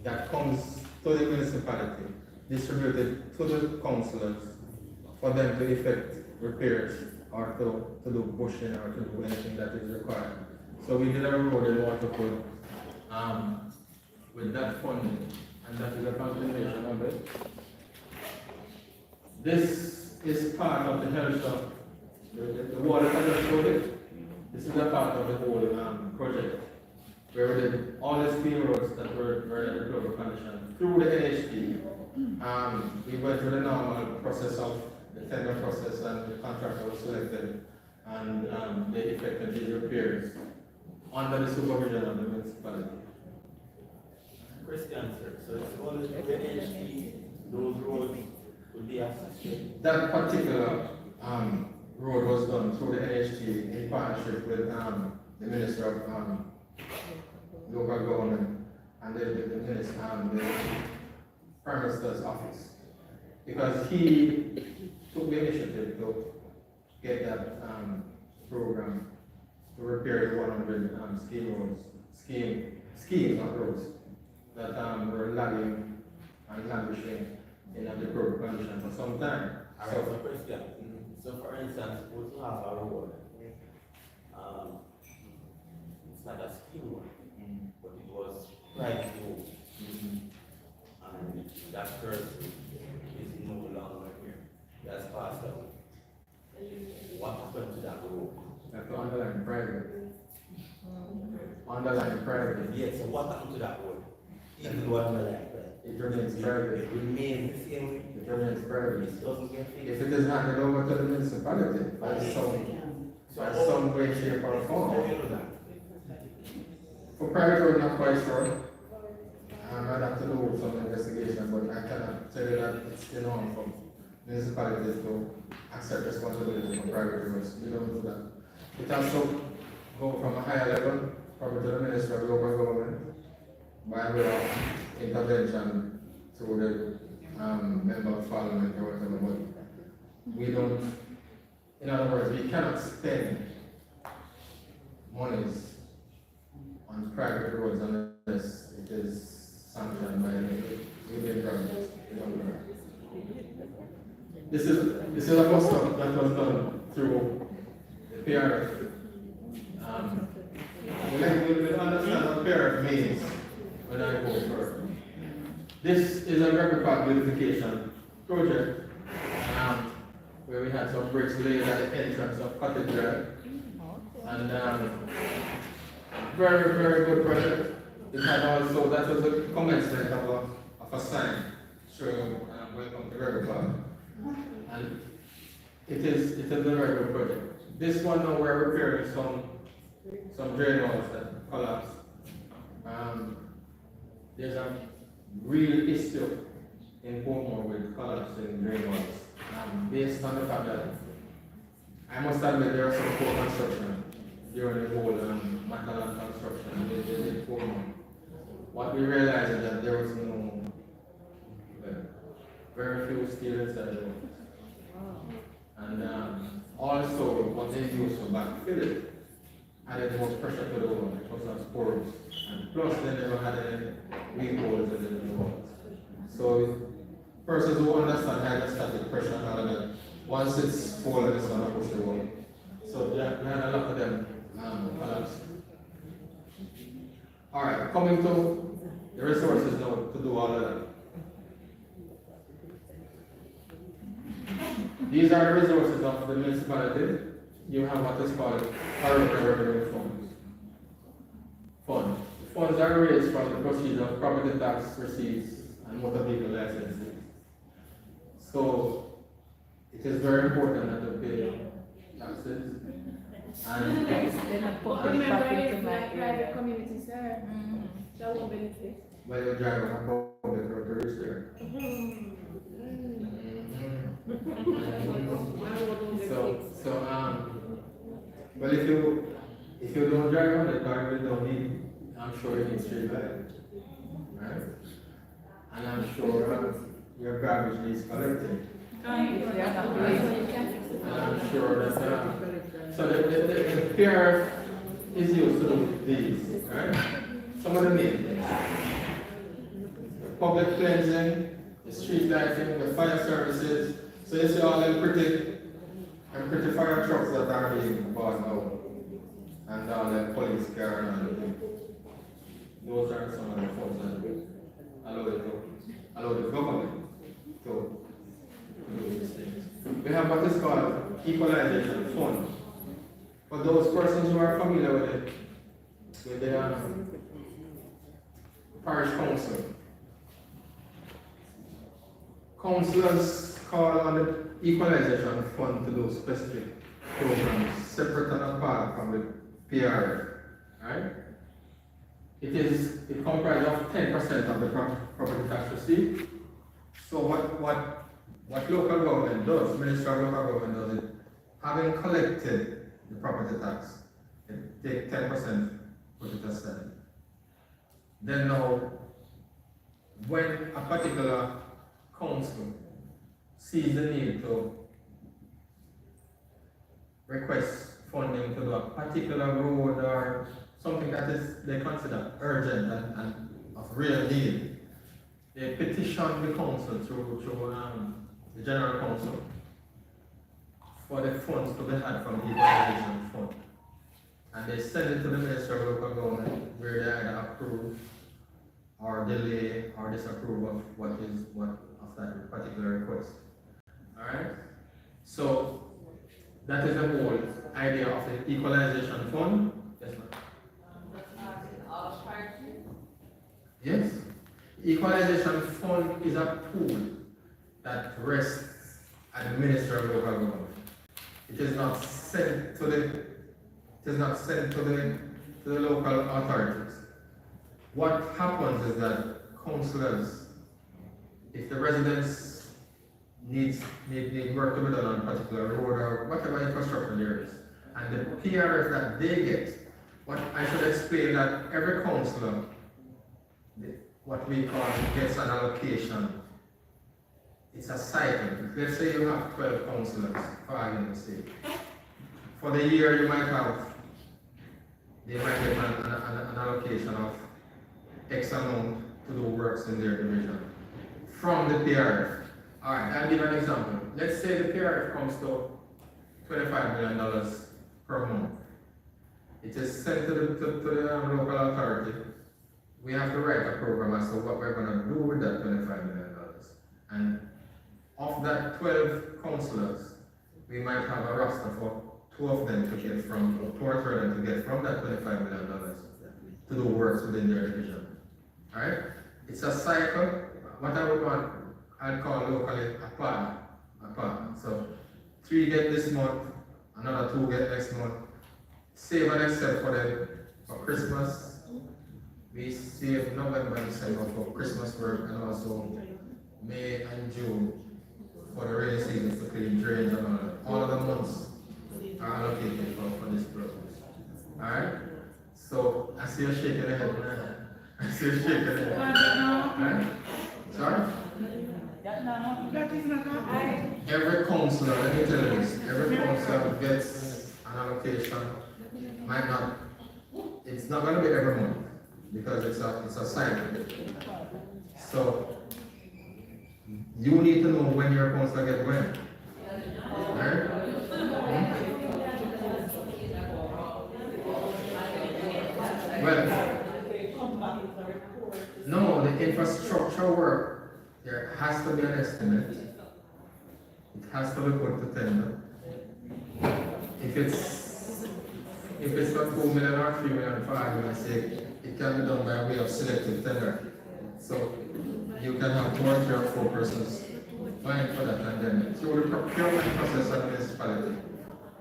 that comes to the municipality, distributed to the councillors for them to effect repairs or to do bushing or to do anything that is required. So we did a road in Waterford with that funding, and that is a continuation of it. This is part of the health of the water that I showed it. This is a part of the whole project, where we did all the steel roads that were in the global condition through the NHP. We went through the normal process of the tender process, and the contractor was selected, and they effected these repairs under the supervision of the municipality. Question, sir. So it's only the NHP, those roads would be associated? That particular road was done through the NHT in partnership with the Minister of Local Government and the Minister the Prime Minister's office, because he took the initiative to get that program to repair the 100 schemes on roads that were lagging and languishing in the poor condition for some time. All right, so question. So for instance, suppose you have a road, it's not a scheme road, but it was private road. And that person is no longer here. He has passed away. What happened to that road? That's underlying private. Underlying private. Yes, so what happened to that road? Even what underlying private? It remains private. It remains the same way. It remains private. It doesn't get fixed. If it is handed over to the municipality by some way, shape, or form. For private road, not quite sure. I'd have to do some investigation, but I cannot tell you that it's the norm for municipalities to accept responsibility for private roads. We don't do that. It has to go from a higher level, probably to the Minister of Local Government, by way of intervention through the Member of Parliament or whatever. But we don't, in other words, we cannot spend monies on private roads unless it is sanctioned by the Union government. This is a custom that was done through the PRF. We'll understand what PRF means when I go further. This is a record park beautification project where we had some bricks laid at the entrance of Cottage Drive. And very, very good project. It had also, that was the commencement of a sign showing welcome to Record Park. And it is a very good project. This one now we're repairing some drain walls that collapsed. There's a real issue in Portmore with collapsing drain walls. Based on the fact that I must admit there was some poor construction during the whole Matalan construction in Portmore. What we realized is that there was very few steel inside the road. And also what they used to backfill it added more pressure to the wall. It was not porous. And plus they never had any weak holes in the walls. So persons who understand hydrostatic pressure and all of that, once it's fallen, it's going to push the wall. So we had a lot of them collapse. Alright, coming to the resources now to do all of that. These are the resources of the municipality. You have what is called revenue funds. The funds are raised from the proceeds of property tax receipts and motor vehicle licenses. So it is very important that you pay taxes. And private community, sir. That won't benefit. Well, you drive on a public road to reach there. Well, if you don't drive on the car, you don't need, I'm sure you need straight light, right? And I'm sure your garbage needs collecting. And I'm sure that, so the PRF is used to do these, right? Some of the names. Public cleansing, the street lighting, the fire services. So you see all them pretty fire trucks that are being bought now. And all the police car and everything. Those are some of the funds that allow the government to do this thing. we have what is called equalization fund. For those persons who are familiar with it, with the parish council. Councillors call on the equalization fund to do specific programs separate and apart from the PRF, right? It comprises of 10% of the property tax receipt. So what local government does, Ministry of Local Government does it, having collected the property tax, they take 10%, put it aside. Then now, when a particular council sees the need to request funding to do a particular road or something that they consider urgent and of real need, they petition the council through the general council for the funds to be had from the equalization fund. And they send it to the Ministry of Local Government where they either approve or delay or disapprove of that particular request. Alright? So that is the whole idea of the equalization fund. Yes, ma'am. Yes. Equalization fund is a pool that rests at the Ministry of Local Government. It is not sent to the local authorities. What happens is that councillors, if the residents need work to be done on a particular road or whatever infrastructure there is, and the PRF that they get, what I should explain that every councillor, what we call gets an allocation. It's a cycle. Let's say you have 12 councillors, for argument's sake. For the year they might get an allocation of X amount to do works in their division from the PRF. Alright, I'll give an example. Let's say the PRF comes to $25 million per month. It is sent to the local authority. We have to write a program as to what we're going to do with that $25 million. And of that 12 councillors, we might have a roster for 2 of them to get from, or 2 or 3 of them to get from that $25 million to do works within their division. Alright? It's a cycle. What I would want, I'd call locally a plan. So 3 get this month, another 2 get next month. Save and except for Christmas. We save November and December for Christmas work and also May and June for the rainy season to clean drains and all of the months are allocated for this purpose. Alright? So I see you shaking your head. I see you shaking your head. Alright? Sorry? Every councillor, let me tell you this, every councillor gets an allocation, might not, it's not going to be every month because it's a cycle. So you need to know when your councillor gets when. Right? Well, no, the infrastructure work, there has to be an estimate. It has to be put to tender. If it's not 2 million or 3 million, for argument's sake, it can be done by way of selective tender. So you can have 2 or 3 or 4 persons vying for that, and then through the procurement process of the municipality,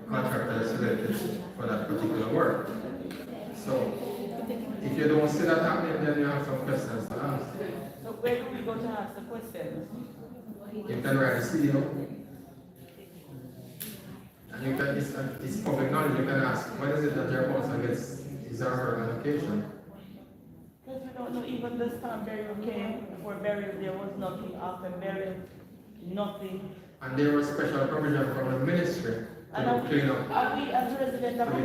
the contractor is selected for that particular work. So if you don't see that happening, then you have some questions to ask. So where do we go to ask the questions? You can write a CEO. And you can, it's public knowledge, you can ask, what is it that your council gets his or her allocation? Because we don't know, even this time burial came, before burial there was nothing, after burial, nothing. And there was special provision from the ministry to clean up. Are we as residents of the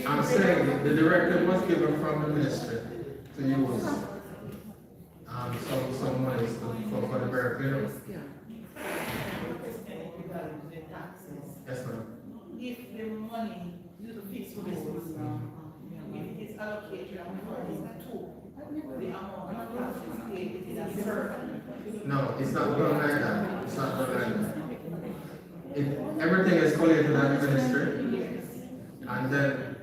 I'm saying the directive was given from the ministry to use some money for the burial cleanup. Yes, ma'am. If the money, the fixed roads, if it is allocated according to the amount of taxes paid, it is a certain. No, it's not done like that. It's not done like that. Everything is collated at the ministry, and then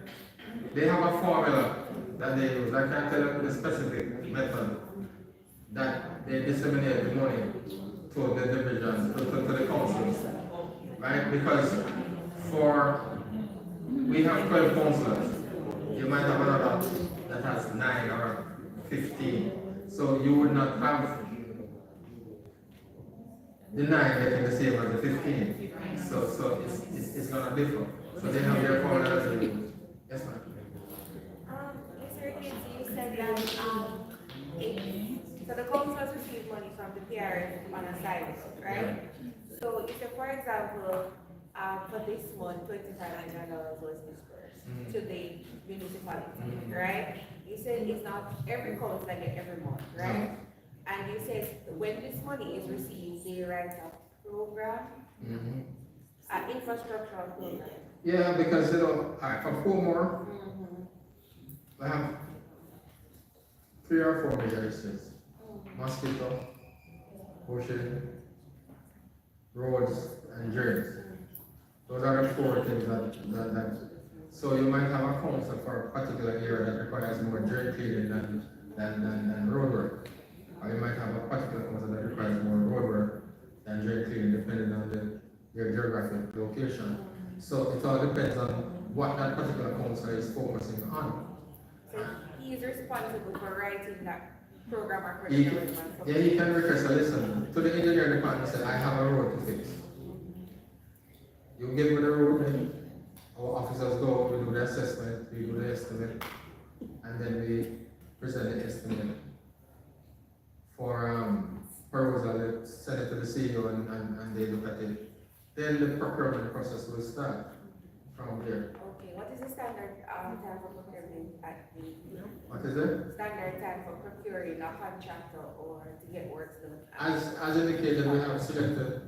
they have a formula that they use. I can't tell you the specific method that they disseminate the money to the divisions, to the councils, right? Because we have 12 councillors. You might have another that has 9 or 15. So you would not have the 9 getting the same as the 15. So it's gonna differ. So they have their formula as they use. Yes, ma'am. Mr. Gates, you said that, so the councils receive money from the PRS on a side, right? So if, for example, for this month, $2,500 was dispersed to the municipality, right? You said it's not every council that get every month, right? And you said when this money is received, they write a program, an infrastructural program. Yeah, because alright, for Pomor, I have 3 or 4 major issues. Mosquito, ocean, roads, and drains. Those are the 4 things that so you might have a council for a particular area that requires more drain cleaning than road work. Or you might have a particular council that requires more road work than drain cleaning, depending on your geographic location. So it all depends on what that particular council is focusing on. So he is responsible for writing that program or He curriculum. can request a listen to the engineering department, say, I have a road to fix. You give me the road, and our officers go, we do the assessment, we do the estimate, and then we present the estimate for perusal, send it to the CEO and they look at it. Then the procurement process will start from there. Okay, what is the standard time for procurement at the? What is it? Standard time for procuring a contractor or to get works done? As indicated, we have selected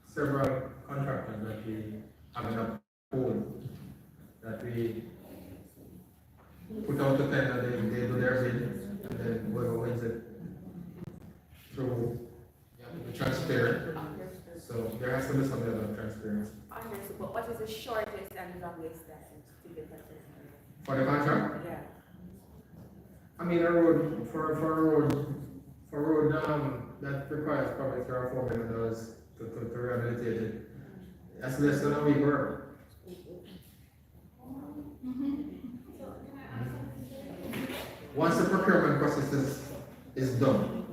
several contractors that we have in a pool, that we put out the tender, they do their bid, and then whoever wins it through the transparent. So there has to be some level of transparency. Understood, but what is the shortest and longest time to get that? For the contract? Yeah. I mean, a road, for a road that requires probably $3 or $4 million to rehabilitate it. That's less than a week work. Once the procurement process is done,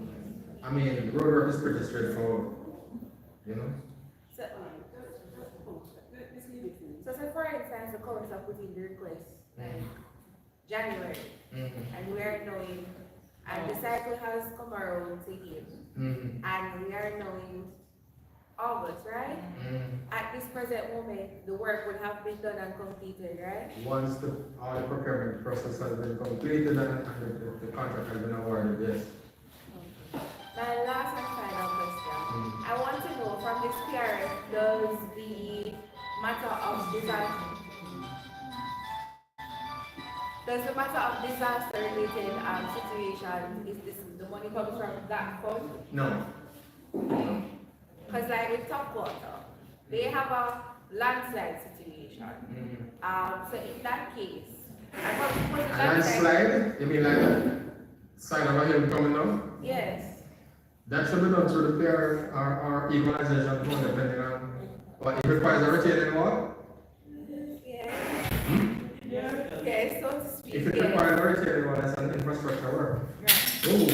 I mean, road work is pretty straightforward, you know? So say for instance, the council put in the request, January, and we are knowing, and the cycle has come around to him, and we are knowing August, right? At this present moment, the work would have been done and completed, right? Once all the procurement process has been completed and the contract has been awarded, yes. My last and final question. I want to know from this PRF, does the matter of disaster related situation, is this the money comes from that fund? No. Because like with top water, they have a landslide situation. So in that case, A landslide? You mean like a sign of a hill coming down? Yes. That should be done through the PRF or equalization fund, depending on what it requires a retaining wall. Yes, so to speak. If it requires a retaining wall, that's an infrastructure work. Ooh.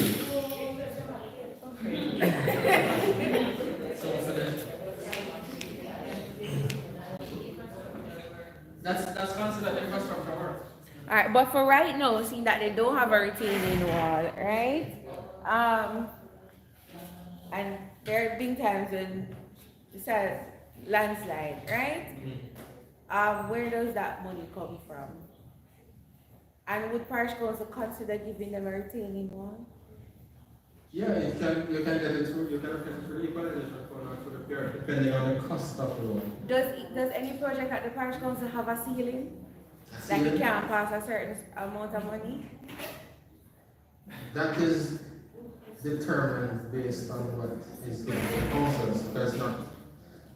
That's considered infrastructure work. Alright, but for right now, seeing that they don't have a retaining wall, right? And there have been times when it's a landslide, right? Where does that money come from? And would parish council consider giving them a retaining wall? Yeah, you can get it through the equalization fund or through the PRF, depending on the cost of the loan. Does any project at the parish council have a ceiling? That you can't pass a certain amount of money? That is determined based on what is given to the councils,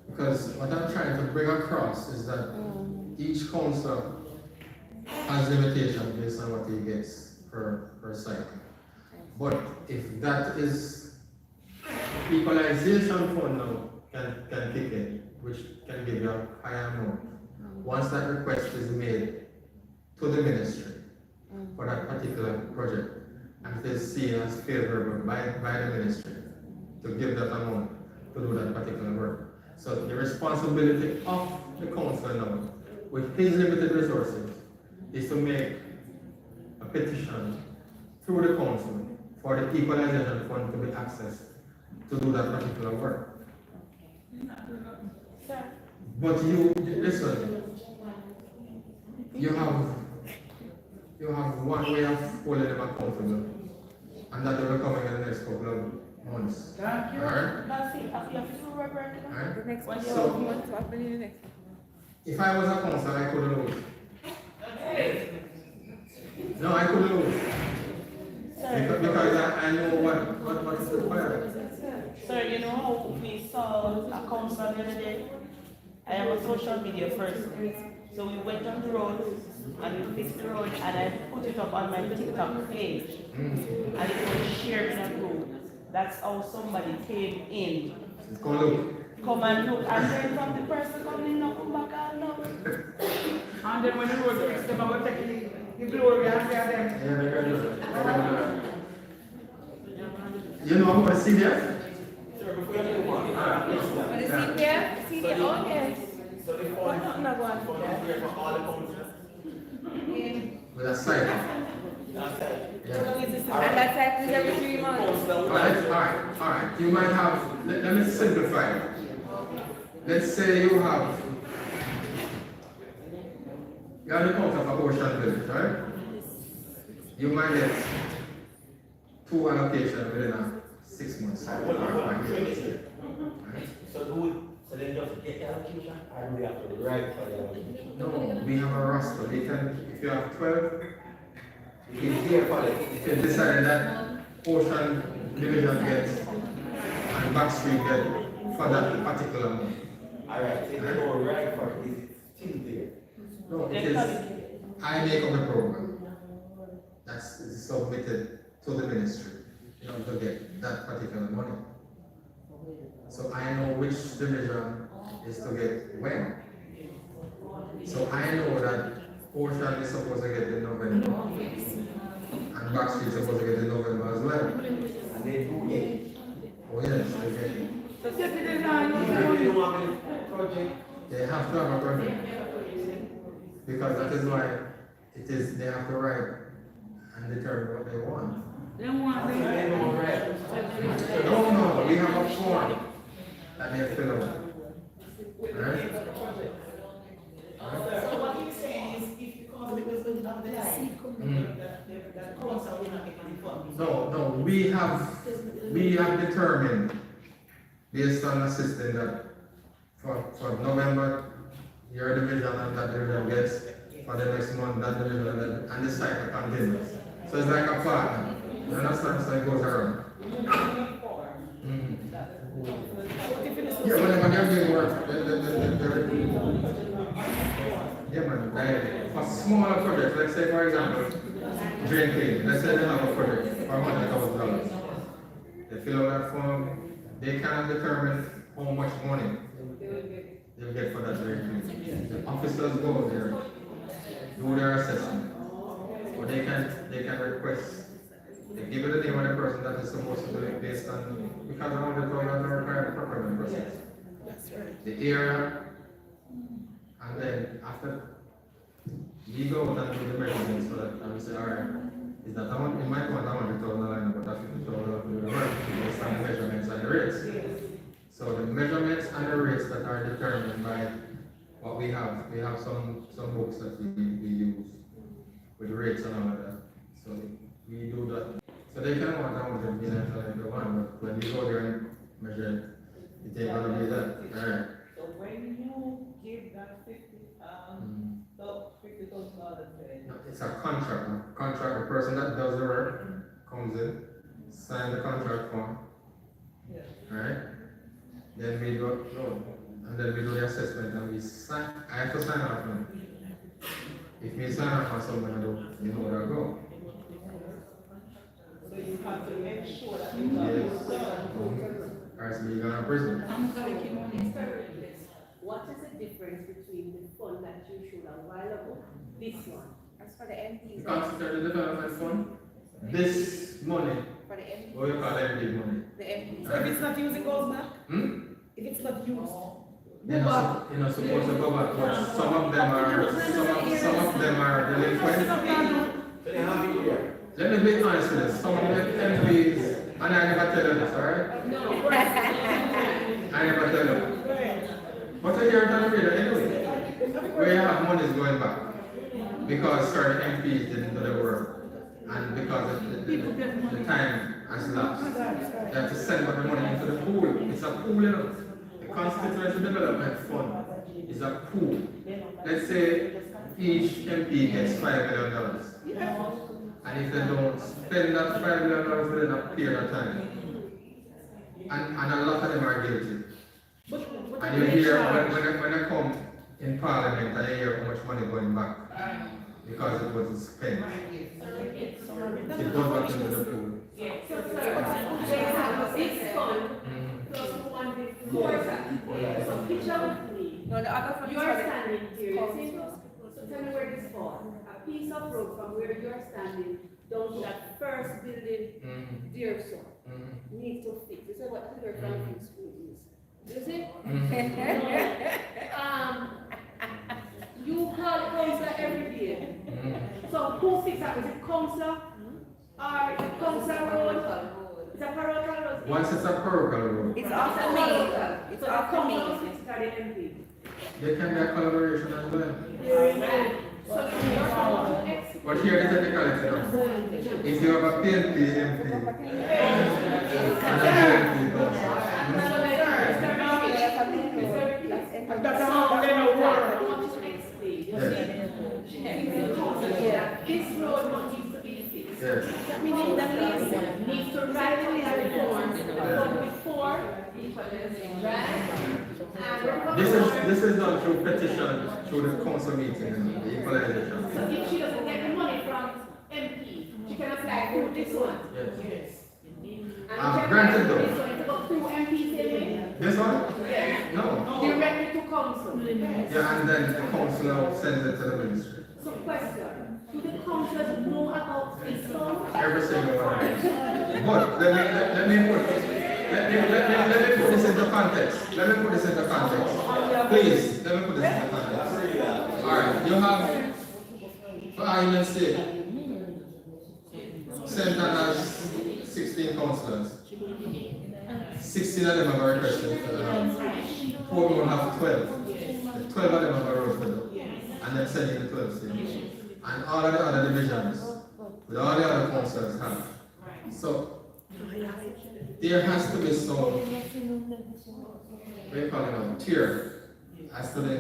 because what I'm trying to bring across is that each council has limitations based on what he gets per site. But if that is equalization fund now can kick in, which can give you a higher amount. Once that request is made to the ministry for that particular project, and it is seen as favorable by the ministry to give that amount to do that particular work. So the responsibility of the council now, with his limited resources, is to make a petition through the council for the equalization fund to be accessed to do that particular work. But you, listen, you have one way of holding them accountable, and that will be coming in the next couple of months. Alright? The next So, month, what will be the next? if I was a council, I couldn't lose. No, I couldn't lose. Because I know what is required. Sir, you know how we saw a council the other day? I am a social media person. So we went on the road and we fixed the road and I put it up on my TikTok page. And it was shared in a group. That's how somebody came in. Come look. Come and look. And then from the person coming in, come back and look. And then when the road fix them, I will take the glory and say them. You know I'm going to see that? But the CPF, oh yes. So the fund is here for all the councils? With a site. And that cycle is every 3 months. Alright. You might have, let me simplify it. Let's say you have the count of a Ocean Village, right? You might get 2 allocations within a 6 months. So then just get the allocation, or we have to write for the allocation? No, we have a roster. They can, if you have 12, you can decide that Ocean Division gets and Backstreet get for that particular month. Alright, so they go right for it, it's still there. No, it is, I make up the program. That's submitted to the ministry in order to get that particular money. So I know which division is to get when. So I know that Ocean is supposed to get in November. And Backstreet is supposed to get in November as well. And they do get it. Oh yes, they get it. So citizens are using project. They have to have a project. Because that is why it is, they have to write and determine what they want. they want They don't write. No, we have a form that they fill out. Right? So what he's saying is if the council doesn't have the line, that council will not get any funds. No, we have determined based on the system that for November, your division and that division gets, for the next month, that division and the cycle continues. So it's like a partner. You understand? So it goes around. Yeah, whenever they're doing work, yeah, man, for smaller projects, let's say for example, drain cleaning, let's say they have a project for $100,000. They fill out that form, they cannot determine how much money they'll get for that drain cleaning. The officers go there, do their assessment, or they can request. They give it the name of the person that is supposed to do it based on, because of the required procurement process. The area, and then after we go out and do the measurements so that I will say, alright, is that I want, you might want $100,000, but that's $50,000 to do the work based on the measurements and the rates. So the measurements and the rates that are determined by what we have some books that we use with rates and all of that. So we do that. So they can want 100 million if they want, but when you go there and measure it, it ain't gonna be that. Alright. So when you give that $50,000, It's a contract. The person that does the work comes in, sign the contract form. Right? Then we go, and then we do the assessment and we sign, I have to sign off on it. If we sign off on something, I don't, you know where I go. So you have to make sure that Yes. Or else you're gonna prison. What is the difference between the fund that you showed a while ago, this one? As for the MPs. Consider the development fund. This money, For the MPs. what you call MD money. The MPs. So if it's not used, it goes back? Hmm? If it's not used. You're not supposed to go back, but some of them are delinquent. Let me be honest with you, some of the MPs, and I never tell you this, alright? No. I never tell you. But I hear it on the radio anyway. Where you have money is going back. Because certain MPs didn't do the work. And because the time has lapsed. They have to send back the money into the pool. It's a pool, you know. The Constituency Development Fund is a pool. Let's say each MP gets $5 million. And if they don't spend that $5 million within a period of time, and a lot of them are guilty. And you hear, when I come in Parliament, I hear how much money going back. Because it wasn't spent. It goes back into the pool. So, they have this fund, plus one before that. So picture with me. No, the other fund is You for are the standing here, you see? council. So tell me where this falls. A piece of road from where you're standing down to that first building, dear son, needs to fix. This is what the Franklin School is. You see? You call council every day. So who fixes that? Is it council? Or is it council road? It's a parochial road. Once it's a parochial road, It's off the main. It's So off the the council main. fixes that in MP. there can be a collaboration as well. So you're going to execute. But here the technicality now. If you have a PNP MP and a PNP council, That's how we're gonna work. This road not needs to be fixed. yes. We need the list, needs to write the reforms from before, right? This is done through petition, through the council meeting, the equalization. So if she doesn't get the money from MP, she can apply through this one. Yes. And Granted though. this one is about through MPs only? This one? Yes. No. Directly to council. Yeah, and then the council now sends it to the ministry. So question, do the councillors know about this fund? Every single one. But let me put this into context. Let me put this into context. Please, let me put this into context. Alright, you have, for argument's sake, St. Anna's 16 councillors. 16 of them have requested for the 4 will have 12. The 12 of them have a road for them. And then sending the 12 states. And all of the other divisions, with all the other councillors have. So, there has to be some, what do you call it now, tier, as to the,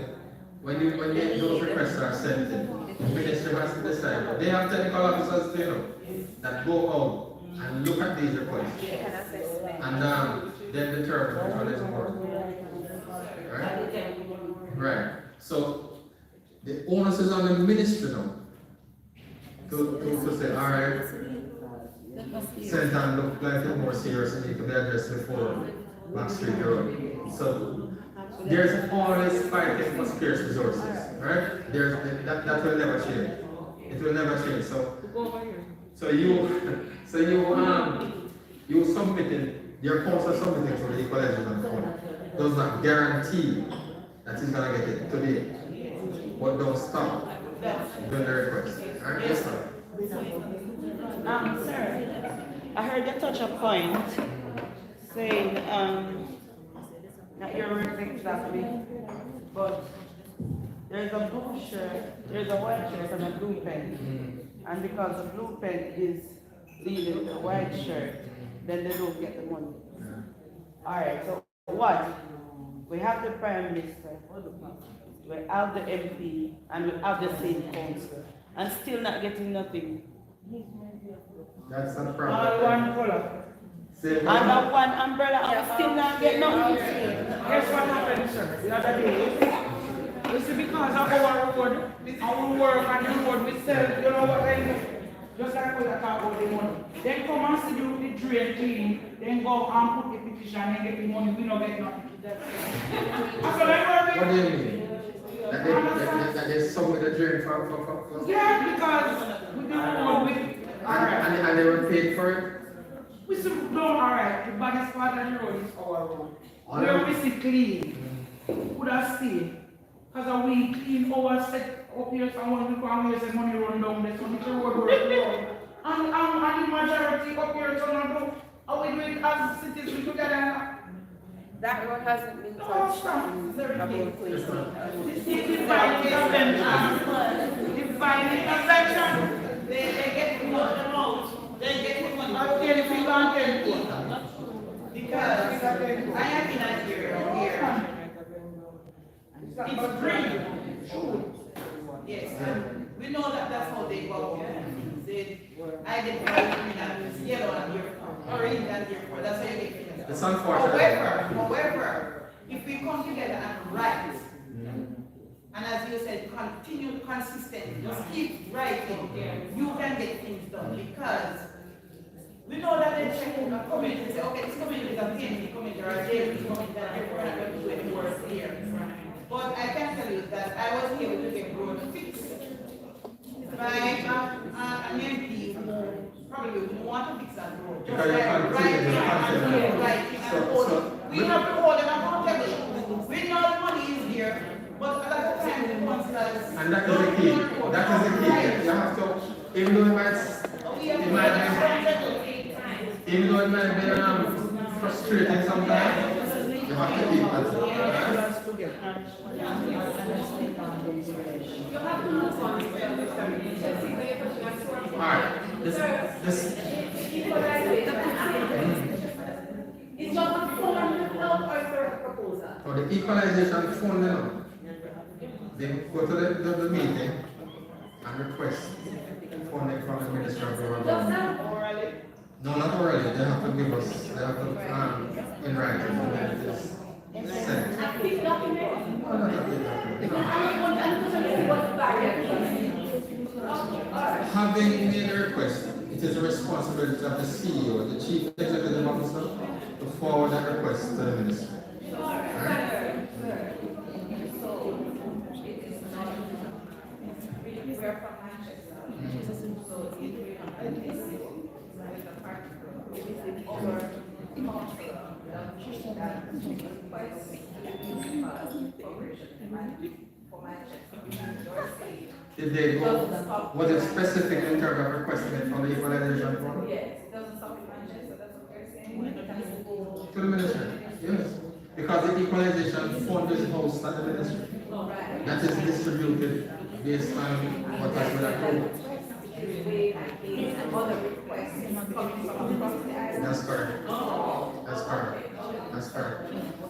when those requests are sent in, the ministry has to decide. They have technical officers too, you know, that go out and look at these requests. And then determine which one is more. Right? Right. So, the onus is on the ministry now to say, all right, St. Anne look like it's more serious and need to be addressed before Back Street Road. So there's always fighting for scarce resources, right? That will never change. It will never change. So you submitting, your council submitting to the equalization fund does not guarantee that you're gonna get it today. But don't stop doing the request. Alright, yes, sir. Sir, I heard you touch a point saying, not your words exactly, but there's a blue shirt, there's a white shirt and a blue pen. And because the blue pen is leading the white shirt, then they don't get the money. Alright, so what? We have the Prime Minister, we have the MP, and we have the same council, and still not getting nothing. That's not a All problem. one color. Under one umbrella, I'm still not getting nothing. Guess what happened, sir, the other day? You see, because of our road, our work on the road, we sell, you know what I do? Just like we talk about the money. Then come and see the drain clean, then go and put the petition and get the money, we don't get nothing. That's what I What do you mean? That there's somewhere the drain for? Yeah, because we do road with, alright. And they were paid for it? We see, no, alright, the baddest part of the road is our road. All Where right. we see clean, could have stayed. Because we clean our set up here, someone will come here and money run down there, so the road work. And the majority up here, so now we do it as citizens together. That road hasn't been touched in about 20 years. Divine intervention. They get the money. They get the money. Okay, if you can't get it. Because I am in Nigeria here. It's green. Yes, and we know that that's how they go. They identify green and yellow and here, orange and here. That's how you get it. It's unfortunate. However, if we come together and write, and as you said, continue consistently, just keep writing, you can get things done because we know that they check on the community and say, okay, this community is a PNP community or a JSIF community that we're not going to do any work here. But I can tell you that I was able to get road fixed by an MP who probably would want to fix that road. Just Because you're right. We have to hold them accountable. We know the money is here, but a lot of times the ones that And that is the key. That is the key. You have to, even though it might be frustrating sometimes, you have to keep that. Alright, this. It's not a form of our proposal. For the equalization fund, they go to the meeting and request funding from the Ministry of Rural Development. No, not orally. They have to give us, they have to, in writing, and then it is sent. A big document. No, not a big document. Having made a request, it is the responsibility of the CEO, the Chief Executive Officer, to forward that request to the Ministry. Right? Did they go, was it specific in terms of requesting it from the equalization fund? Yes, it doesn't stop in Manchester, that's what they're saying. To the ministry, yes. Because the equalization fund is housed at the ministry. That is distributed based on what has been approved. That's correct. That's correct. That's correct.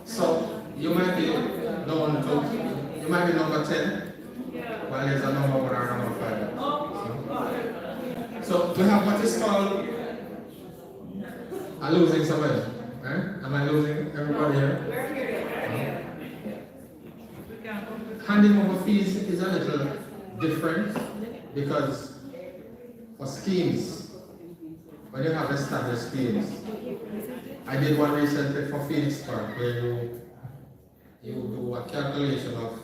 So you might be known to, you might be number 10, while there's a number 1 or number 5. So we have what is called a losing somebody. Right? Am I losing everybody here? Handing over fees is a little different because for schemes, when you have established schemes, I did one recently for Phoenix Park where you do a calculation of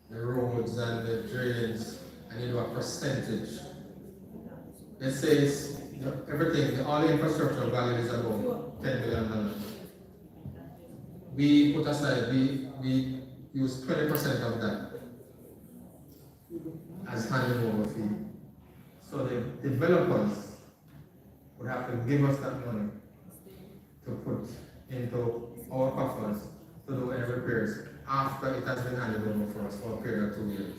the roads and the drains and you do a percentage. Let's say it's everything, all the infrastructure value is about $10 billion. We put aside, we use 20% of that as handing over fee. So the developers would have to give us that money to put into our coffers to do any repairs after it has been handed over for us for a period of 2 years.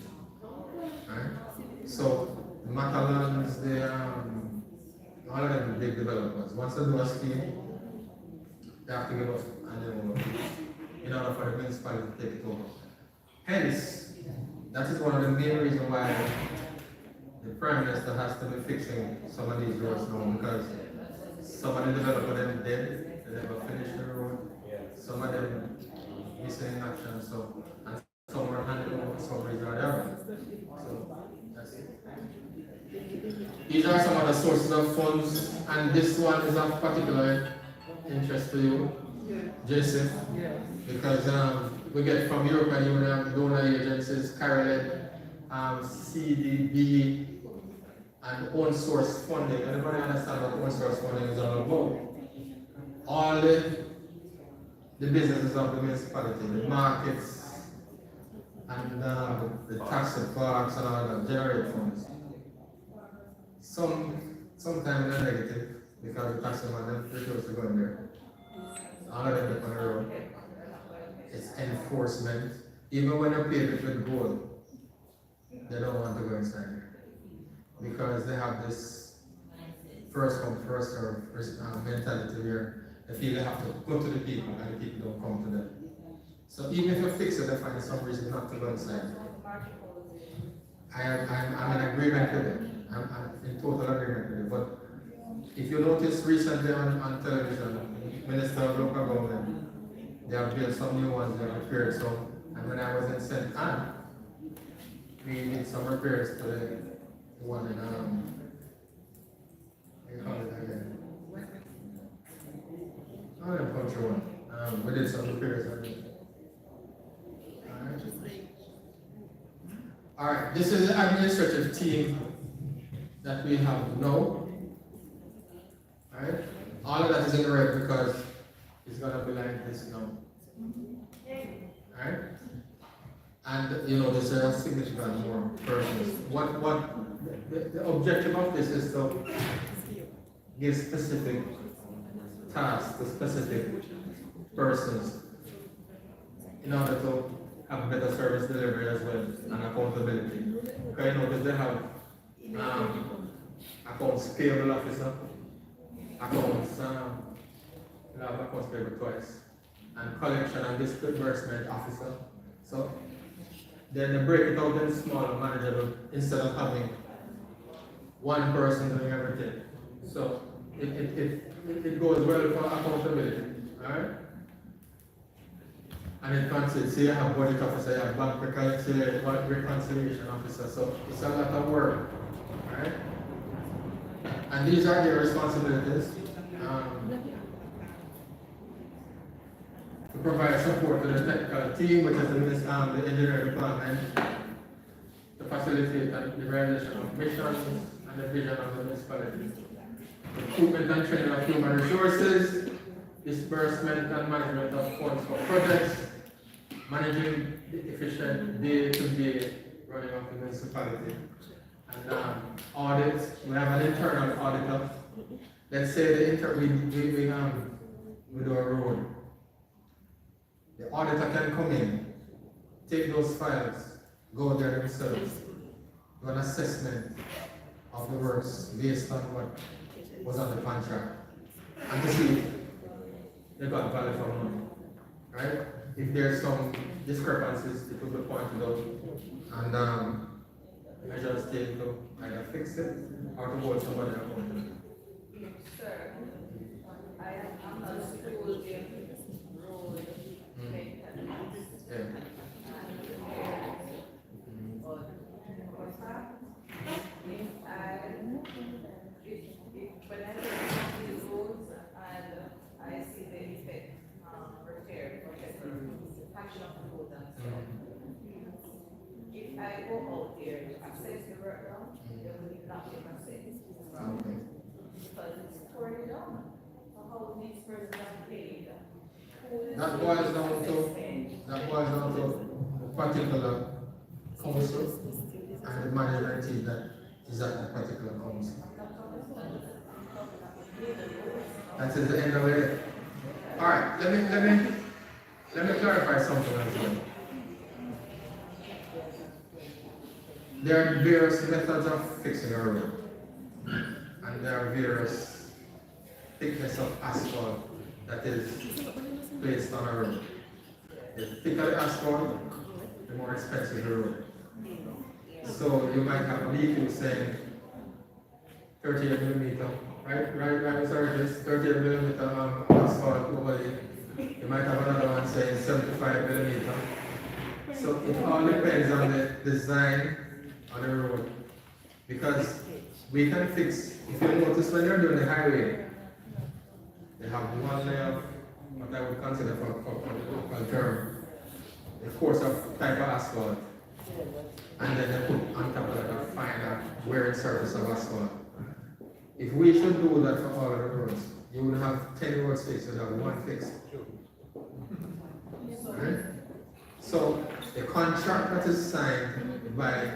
Right? So the Macallans, all of them big developers. Once they do a scheme, they have to give us handing over in order for the municipality to take it over. Hence, that is one of the main reasons why the Prime Minister has to be fixing some of these roads now, because Some of the developers them dead, they never finished the road. Some of them missing in action, so, and some were handed over for some reason or the other. So, that's it. These are some of the sources of funds, and this one is of particular interest to you, JSIF, because we get from European Union, donor agencies, Caroline, CDB, and own source funding. Everybody understand what own source funding is all about? All the businesses of the municipality, the markets, and the tax parks and all that generate funds. Sometimes they're negative because the tax man refuse to go in there. All of them depend on the road. It's enforcement. Even when you pay it with gold, they don't want to go inside there. Because they have this first come, first serve mentality where they feel they have to go to the people and the people don't come to them. So even if you fix it, they find some reason not to go inside. I'm in agreement with it. I'm in total agreement with it. But if you notice recently on television, Minister of Local Government, they have built some new ones, they have repaired some. And when I was in St. Anne, we did some repairs to the one in, we call it again. Oh, the culture one. We did some repairs on it. Alright, this is the administrative team that we have now. Alright, all of that is in the red because it's gonna be like this now. Alright? And you know, there's a significant more persons. The objective of this is to give specific tasks to specific persons in order to have better service delivery as well and accountability. Because you know, because they have accounts payable officer, accounts payable twice, and collection and disbursement officer. So then they break it out in smaller, manageable, instead of having one person doing everything. So it goes well for accountability, alright? And it consists, you have audit officer, you have bank reconciliation officer, so it's a lot of work, alright? And these are their responsibilities. To provide support to the technical team, which is the engineering department, to facilitate the realization of missions and the vision of the municipality. Recruitment and training of human resources, disbursement and management of funds for projects, managing the efficient day-to-day running of the municipality. And audit, we have an internal auditor. Let's say we do a road. The auditor can come in, take those files, go there themselves, do an assessment of the works based on what was on the contract, and to see if they got value for money, right? If there's some discrepancies, it will be pointed out, and measures taken to either fix it or to hold somebody accountable. Sir, I am not school road when I look at these roads and I see the effect, repair, action of the road and so on. If I go out there, access the work now, there will be nothing access. Because it's torn down. So how these persons are paid? That boils down to a particular council and the management team that is at that particular council. That is the end of it. All right, let me clarify something as well. There are various methods of fixing a road, and there are various thickness of asphalt that is placed on a road. The thicker the asphalt, the more expensive the road. So you might have a leaflet saying 38 millimeter right, sorry, just 30 millimeter asphalt overlay. You might have another one saying 75 millimeter. So it all depends on the design of the road. Because we can fix, if you notice when you're doing the highway, they have one layer of what I would consider for the local term, the course of type of asphalt. And then they put on top of that a finer wearing surface of asphalt. If we should do that for all of the roads, you would have 10 roads fixed, you'd have one fixed. Right? So the contract that is signed by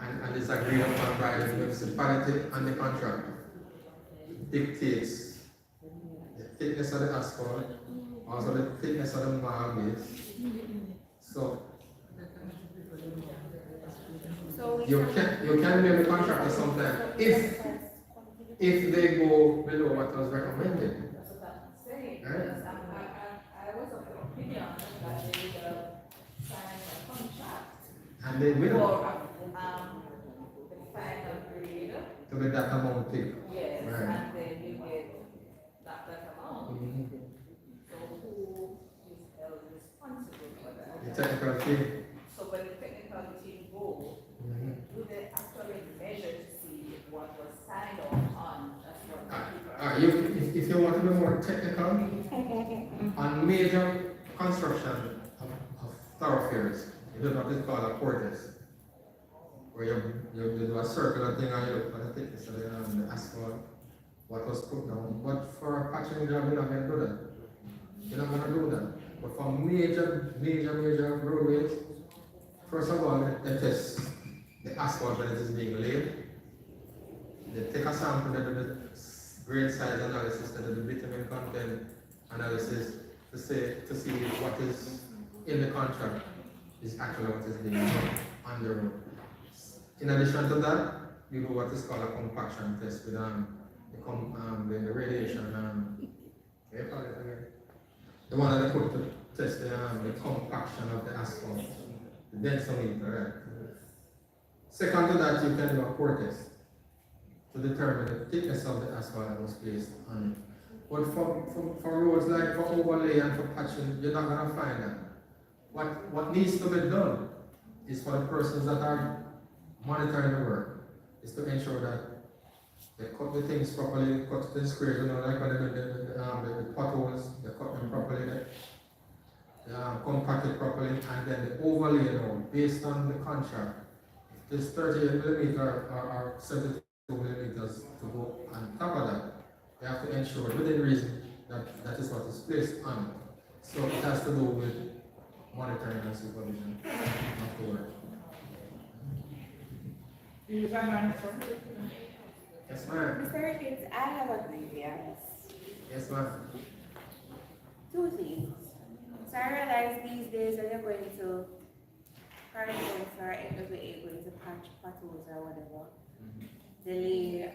and is agreed upon by the municipality and the contractor dictates the thickness of the asphalt, also the thickness of the marl base. So you can blame the contractor sometimes if they go below what was recommended. That's what I'm saying, Right? because I was of the opinion that they would sign a contract. And they will. For, the final grade. To get that amount thick. Yes, Right. and then you get that amount. So who is held responsible for that? The technical team. So when the technical team go, do they actually measure to see what was signed off on? That's what If you want to be more technical, on major construction of thoroughfares, you do what is called a cortex, where you do a circular thing and you look for the thickness of the asphalt, what was put down. But for a patching job, you're not going to do that. You're not going to do that. But for major roadways, first of all, they test the asphalt when it is being laid. They take a sample, they do the grain size analysis, they do the bitumen content analysis to see what is in the contract is actually what is being done on the road. In addition to that, you do what is called a compaction test with the radiation the one that they put to test the compaction of the asphalt, the densometer, right? Second to that, you can do a core test to determine the thickness of the asphalt that was placed on it. But for roads like for overlay and for patching, you're not going to find that. What needs to be done is for the persons that are monitoring the work, is to ensure that they cut the things properly, cut the squares, like when they do the potholes, they cut them properly, they compact it properly, and then the overlay based on the contract. If there's 38 millimeter or 72 millimeters to go on top of that, they have to ensure within reason that is what is placed on it. So it has to do with monitoring and supervision of the work. Is that my Yes, ma'am. Mr. Ricketts, I have a grievance. Yes, ma'am. Two things. So I realize these days that you're going to Paradise or NWA going to patch potholes or whatever. Delay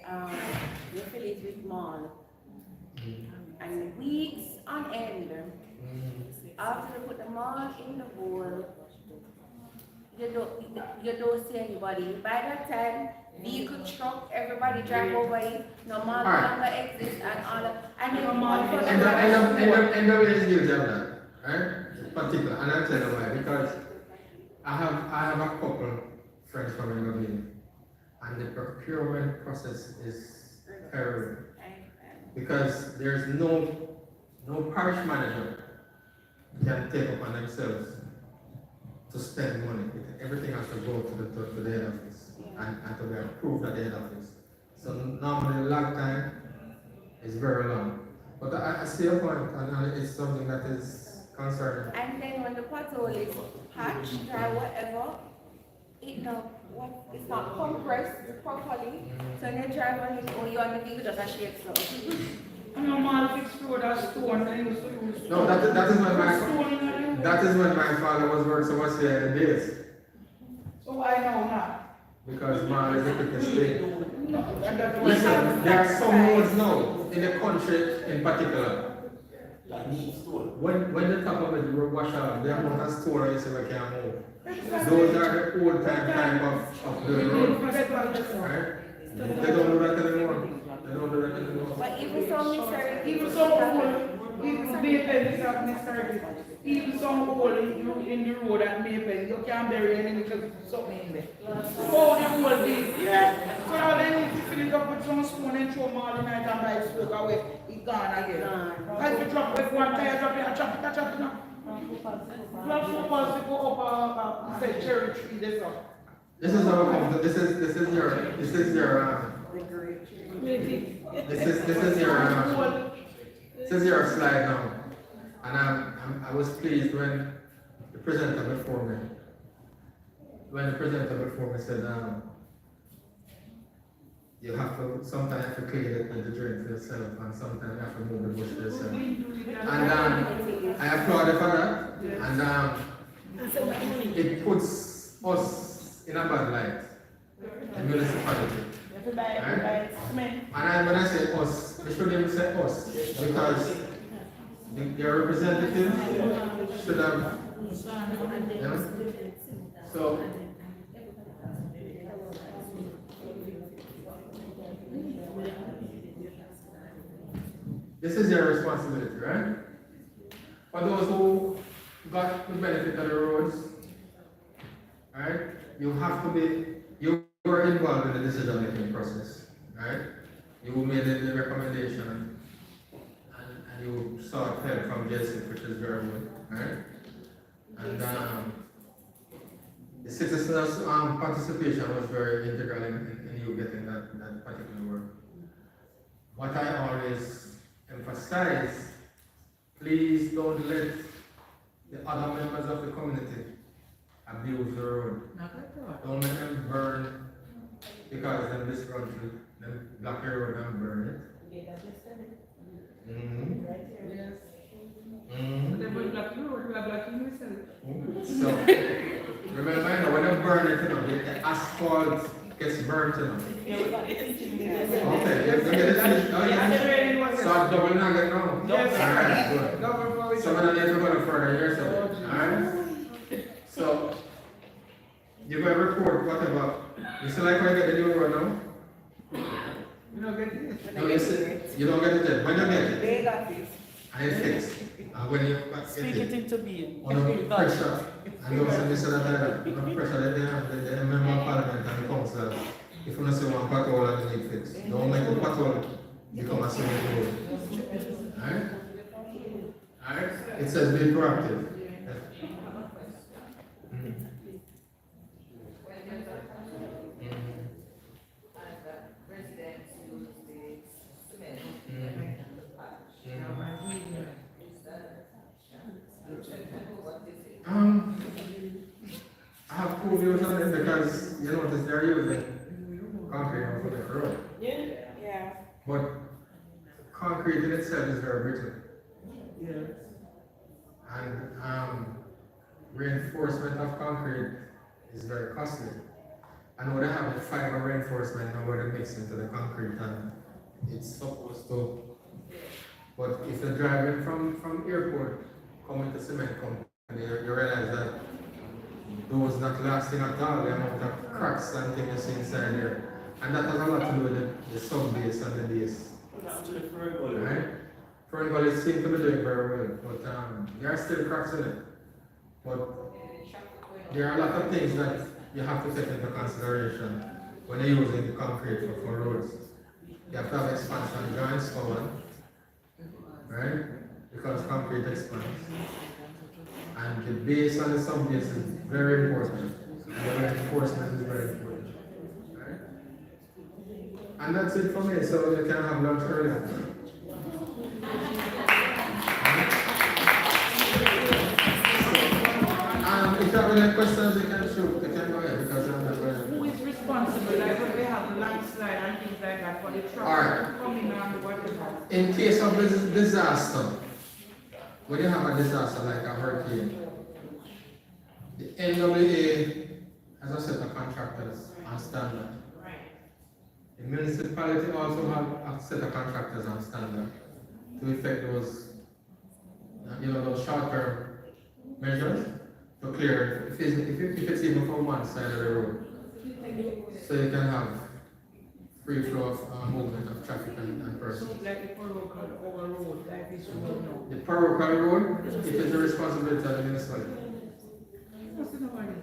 you fill it with mall. And weeks on end, after you put the mall in the bowl, you don't see anybody. By that time, vehicle, truck, everybody drive over it, no mall longer exists and all of, and then NWA is guilty of that, right? Particular, and I'll tell you why. Because I have a couple friends from NWA, and the procurement process is terrible. Because there's no parish manager can take upon themselves to spend money. Everything has to go to the head office and to be approved at the head office. So normally the lag time is very long. But I see your point, and it's something that is concerning. And then when the pothole is patched or whatever, it's not compressed properly. So when you drive on it, or you on the vehicle just a shake so. And a man fixed road as stone, and he used to use No, that is when my father was working so much here in the days. So why now not? Because man is the quickest thing. No, Listen, there are some roads now in the country in particular. When the top of it wash out, the amount of stone you see we can't move. Those are the old time of the road. Right? They don't do that anymore. They don't do that anymore. But even some miscarriage. Even some hole, even Maple is not miscarriage. Even some hole in the road at Maple, you can't bury any because something in there. Oh, the hole is, yeah. So now they need to fill it up with some spoon and throw them all the night and buy smoke away. It's gone again. As we drop, if one tire drop it, chop it now. Plus footballs to go up say cherry tree, this up. This is how it comes. This is your this is your slide now. And I was pleased when the presenter before me said you have to sometimes have to clean the drain for yourself and sometimes you have to move the bush for yourself. And I applaud for that. And it puts us in a bad light, the municipality. Right? And when I say us, I should even say us, because your representatives should have, you know? So, this is your responsibility, right? For those who got the benefit of the roads, right? You have to be, you were involved in the decision-making process, right? You made the recommendation and you sought help from JSIF, which is very good, right? And the citizens' participation was very integral in you getting that particular work. What I always emphasize, please don't let the other members of the community abuse the road. Don't let them burn because them disgruntled, them block the road and burn it. So, remember, when they burn it, the asphalt gets burnt. Okay, you get it finished? So I'm double nugget now? Yes. Alright, good. Some of them need to go further here, so. Alright? So, you go report whatever. You still like when you get the new road now? You don't get it. No, you don't get it yet. When you get it? They got this. And it's fixed. And when you Speak it into being. under pressure, and you also listen to that, under pressure, the member of parliament and the council, if you don't see one pothole and you need fixed, don't make the pothole become a cement road. Alright? Alright? It says be proactive. I have cool views on it because you notice they're using concrete for the road. Yeah. But concrete in itself is very brittle. Yes. And reinforcement of concrete is very costly. I know they have the fiber reinforcement now where they mix into the concrete and it's supposed to. But if you're driving from airport coming to cement company, you realize that those not lasting at all, the amount of cracks and things you see inside there. And that has a lot to do with the sub base and the base. Right? Front gullies seem to be doing very well, but there are still cracks in it. But there are a lot of things that you have to take into consideration when you're using concrete for roads. You have to have expansion joints for one, right? Because concrete expands. And the base and the sub base is very important. And the reinforcement is very important. Right? And that's it for me, so you can have lunch earlier. If you have any questions, you can shoot. You can go ahead because I'm not going to. Who is responsible, like when they have landslide and things like that, for the truck coming on whatever? In case of disaster, when you have a disaster like a hurricane, the NWA has a set of contractors on standard. The municipality also have a set of contractors on standard to effect those, those short-term measures to clear if it's even from one side of the road. So you can have free flow of movement of traffic and persons. Like the parochial overload, like this road now. The parochial road, it is the responsibility of the municipality. What's the nobody?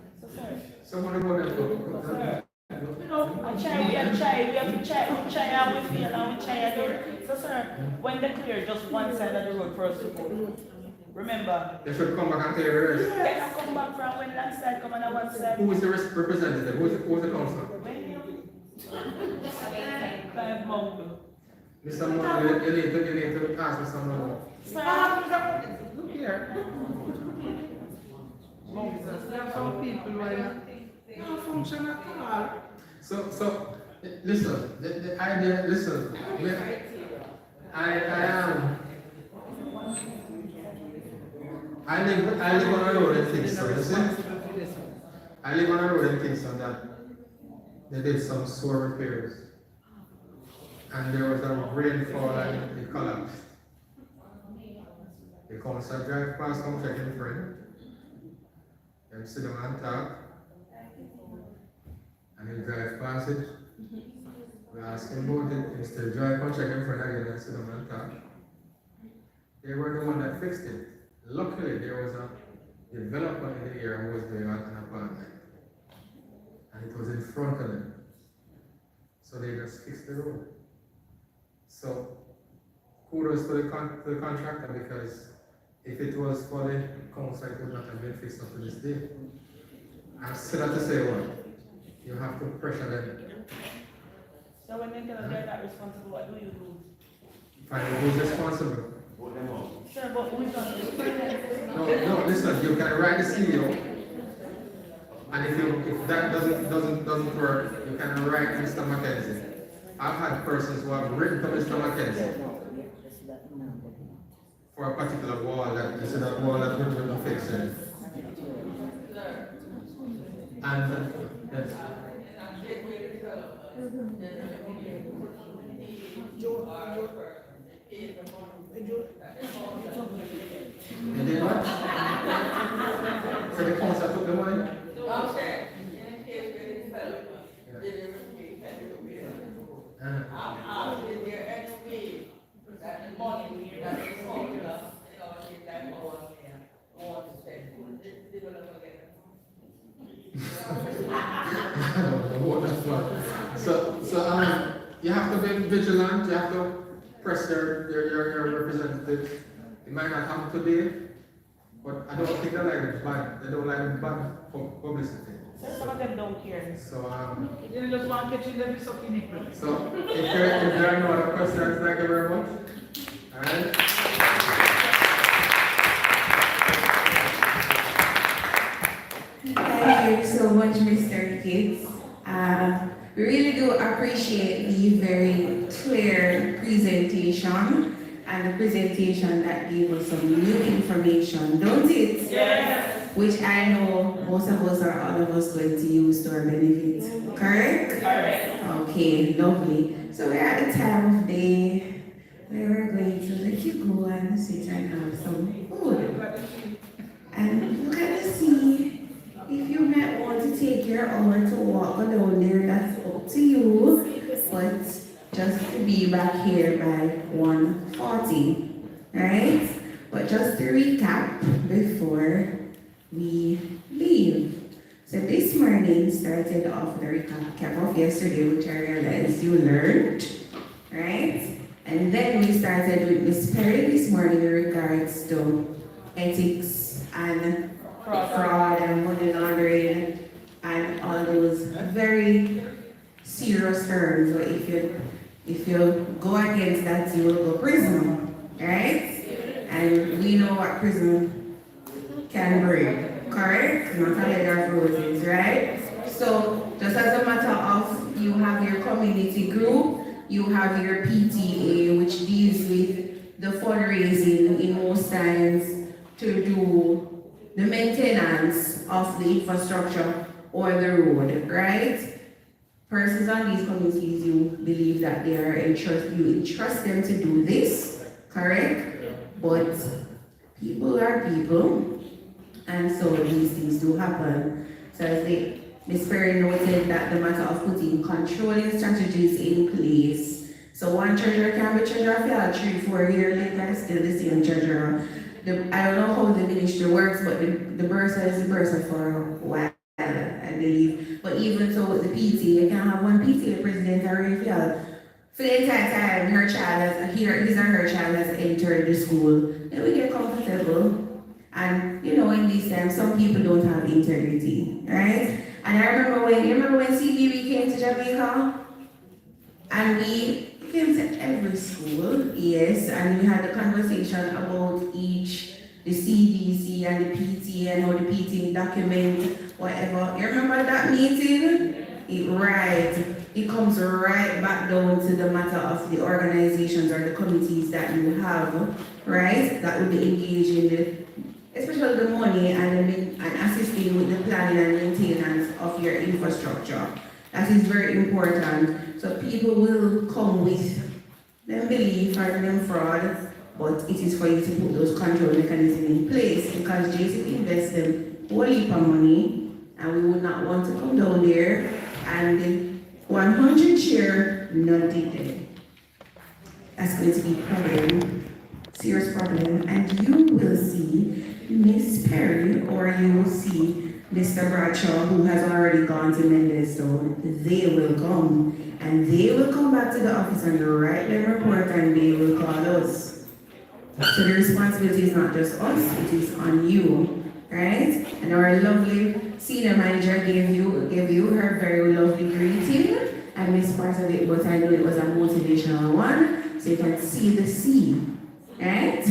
Someone about that. We have to try, and we feel, and we try again. So, sir, when they clear just one side of the road for us to go, remember? They should come back and clear the rest. They can come back from when that side come on one side. Who is the representative? Who is the council? Five months. Mr. Moore, you need to ask for some more. Look here. There are some people who are not function at all. So, listen, the idea, listen, I live on a road in Kingston, you see? I live on a road in Kingston that they did some sewer repairs. And there was a rainfall and it collapsed. The council drive past, come check in front. Them sit down and talk. And he drive past it. We ask him about it, he still drive and check in front again and sit down and talk. They were the one that fixed it. Luckily, there was a developer in the area who was doing an apartment. And it was in front of them. So they just fixed the road. So, kudos to the contractor, because if it was for the council, it would not have been fixed up to this day. I'm still have to say what? You have to pressure them. So when they tell us they're not responsible, what do you do? Find out who's responsible. Sir, but who's not responsible? No, listen, you can write the CEO. And if that doesn't work, you can write Mr. Mackenzie. I've had persons who have written to Mr. Mackenzie for a particular wall that they said that wall that we couldn't fix it. And and then what? So the council took the money? Okay. Is there any way that the money that is formula, that want to spend, they will never get So you have to be vigilant, you have to press your representatives. It might not happen today, but I don't think they like bad, they don't like bad publicity. Some of them don't care. So You just want to catch you them sucking it. So if there are no other questions, thank you very much. Alright. Thank you so much, Mr. Gates. We really do appreciate the very clear presentation and the presentation that gave us some new information, don't it? Yes. Which I know most of us or all of us going to use to our benefit. Correct? Correct. Okay, lovely. So we're at the time of day where we're going to let you go and sit and have some food. And look at the sea. If you might want to take your hour to walk down there, that's up to you. But just to be back here by 1:40, right? But just to recap before we leave. So this morning started off the recap of yesterday, which I realized you learned, right? And then we started with Miss Perry this morning in regards to ethics and fraud and money laundering and all those very serious terms. So if you go against that, you will go prison, right? And we know what prison can bring, correct? Not a bed of roses, right? So just as a matter of, you have your community group, you have your PTA, which deals with the fundraising in most times to do the maintenance of the infrastructure or the road, right? Persons on these committees, you believe that they are you entrust them to do this, correct? But people are people, and so these things do happen. So as the Ms. Perry noted that the matter of putting controlling strategies in place. So one treasurer can be treasurer for 3-4 years later, still the same treasurer. I don't know how the ministry works, but the bursar is the bursar for a while, I believe. But even so with the PT, you can have one PTA president or refill. For the entire time, his or her child has entered the school, then we get comfortable. And you know, in these times, some people don't have integrity, right? And I remember when CBB came to Jamaica, and we came to every school, yes, and we had a conversation about the CDC and the PT and how the PT document whatever. You remember that meeting? It comes right back down to the matter of the organizations or the committees that you have, right? That would be engaged in especially the money and assisting with the planning and maintenance of your infrastructure. That is very important. So people will come with them belief or them fraud, but it is for you to put those control mechanisms in place because JSIF invests them whole heap of money and we would not want to come down there and the 100 share not did them. That's going to be a problem, serious problem, and you will see Miss Perry or you will see Mr. Bradshaw, who has already gone to Mendelssohn. They will come and they will come back to the office and write their report and they will call us. So the responsibility is not just us, it is on you, right? And our lovely senior manager gave you her very lovely greeting. I missed part of it, but I know it was a motivational one, so you can see the seed, right?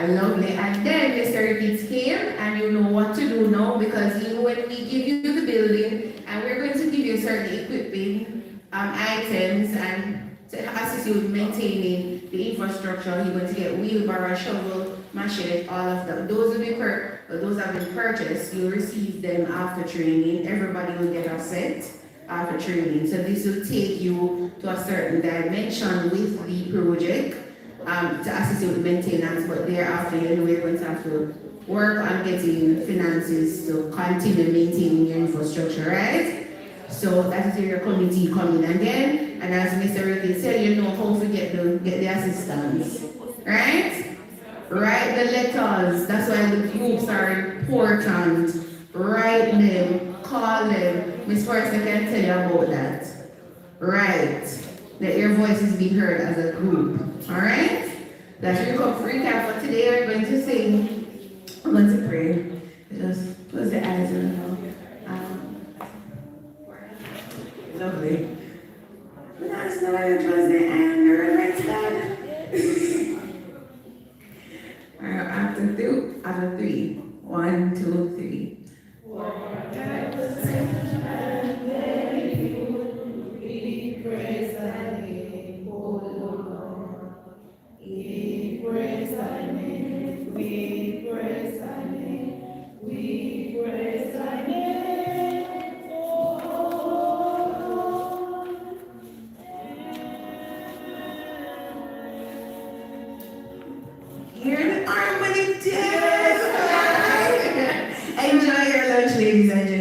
Lovely. And then Mr. Ricketts came, and you know what to do now, because when we give you the building, and we're going to give you certain equipping items and to assist you with maintaining the infrastructure, you're going to get wheelbarrow, shovel, machete, all of them. Those have been purchased. You'll receive them after training. Everybody will get a set after training. So this will take you to a certain dimension with the project. To assist you with maintenance, but thereafter we're going to have to work on getting finances to continue maintaining your infrastructure, right? So that is where your committee coming again, and as Mr. Ricky said, you know how to get the assistance, right? Write the letters, that's why the groups are important. Write them, call them. Ms. Forrester can tell you about that. Right. That your voice is being heard as a group. Alright? That's your recap for today. We're going to sing. I'm going to pray. Just close the eyes and lovely. That's not how you close the eye on the right side. Alright, after three. 1, 2, 3. Praise thy name, we praise thy name, we praise thy name, oh Lord. Hear the harmony, enjoy your lunch, ladies and gentlemen.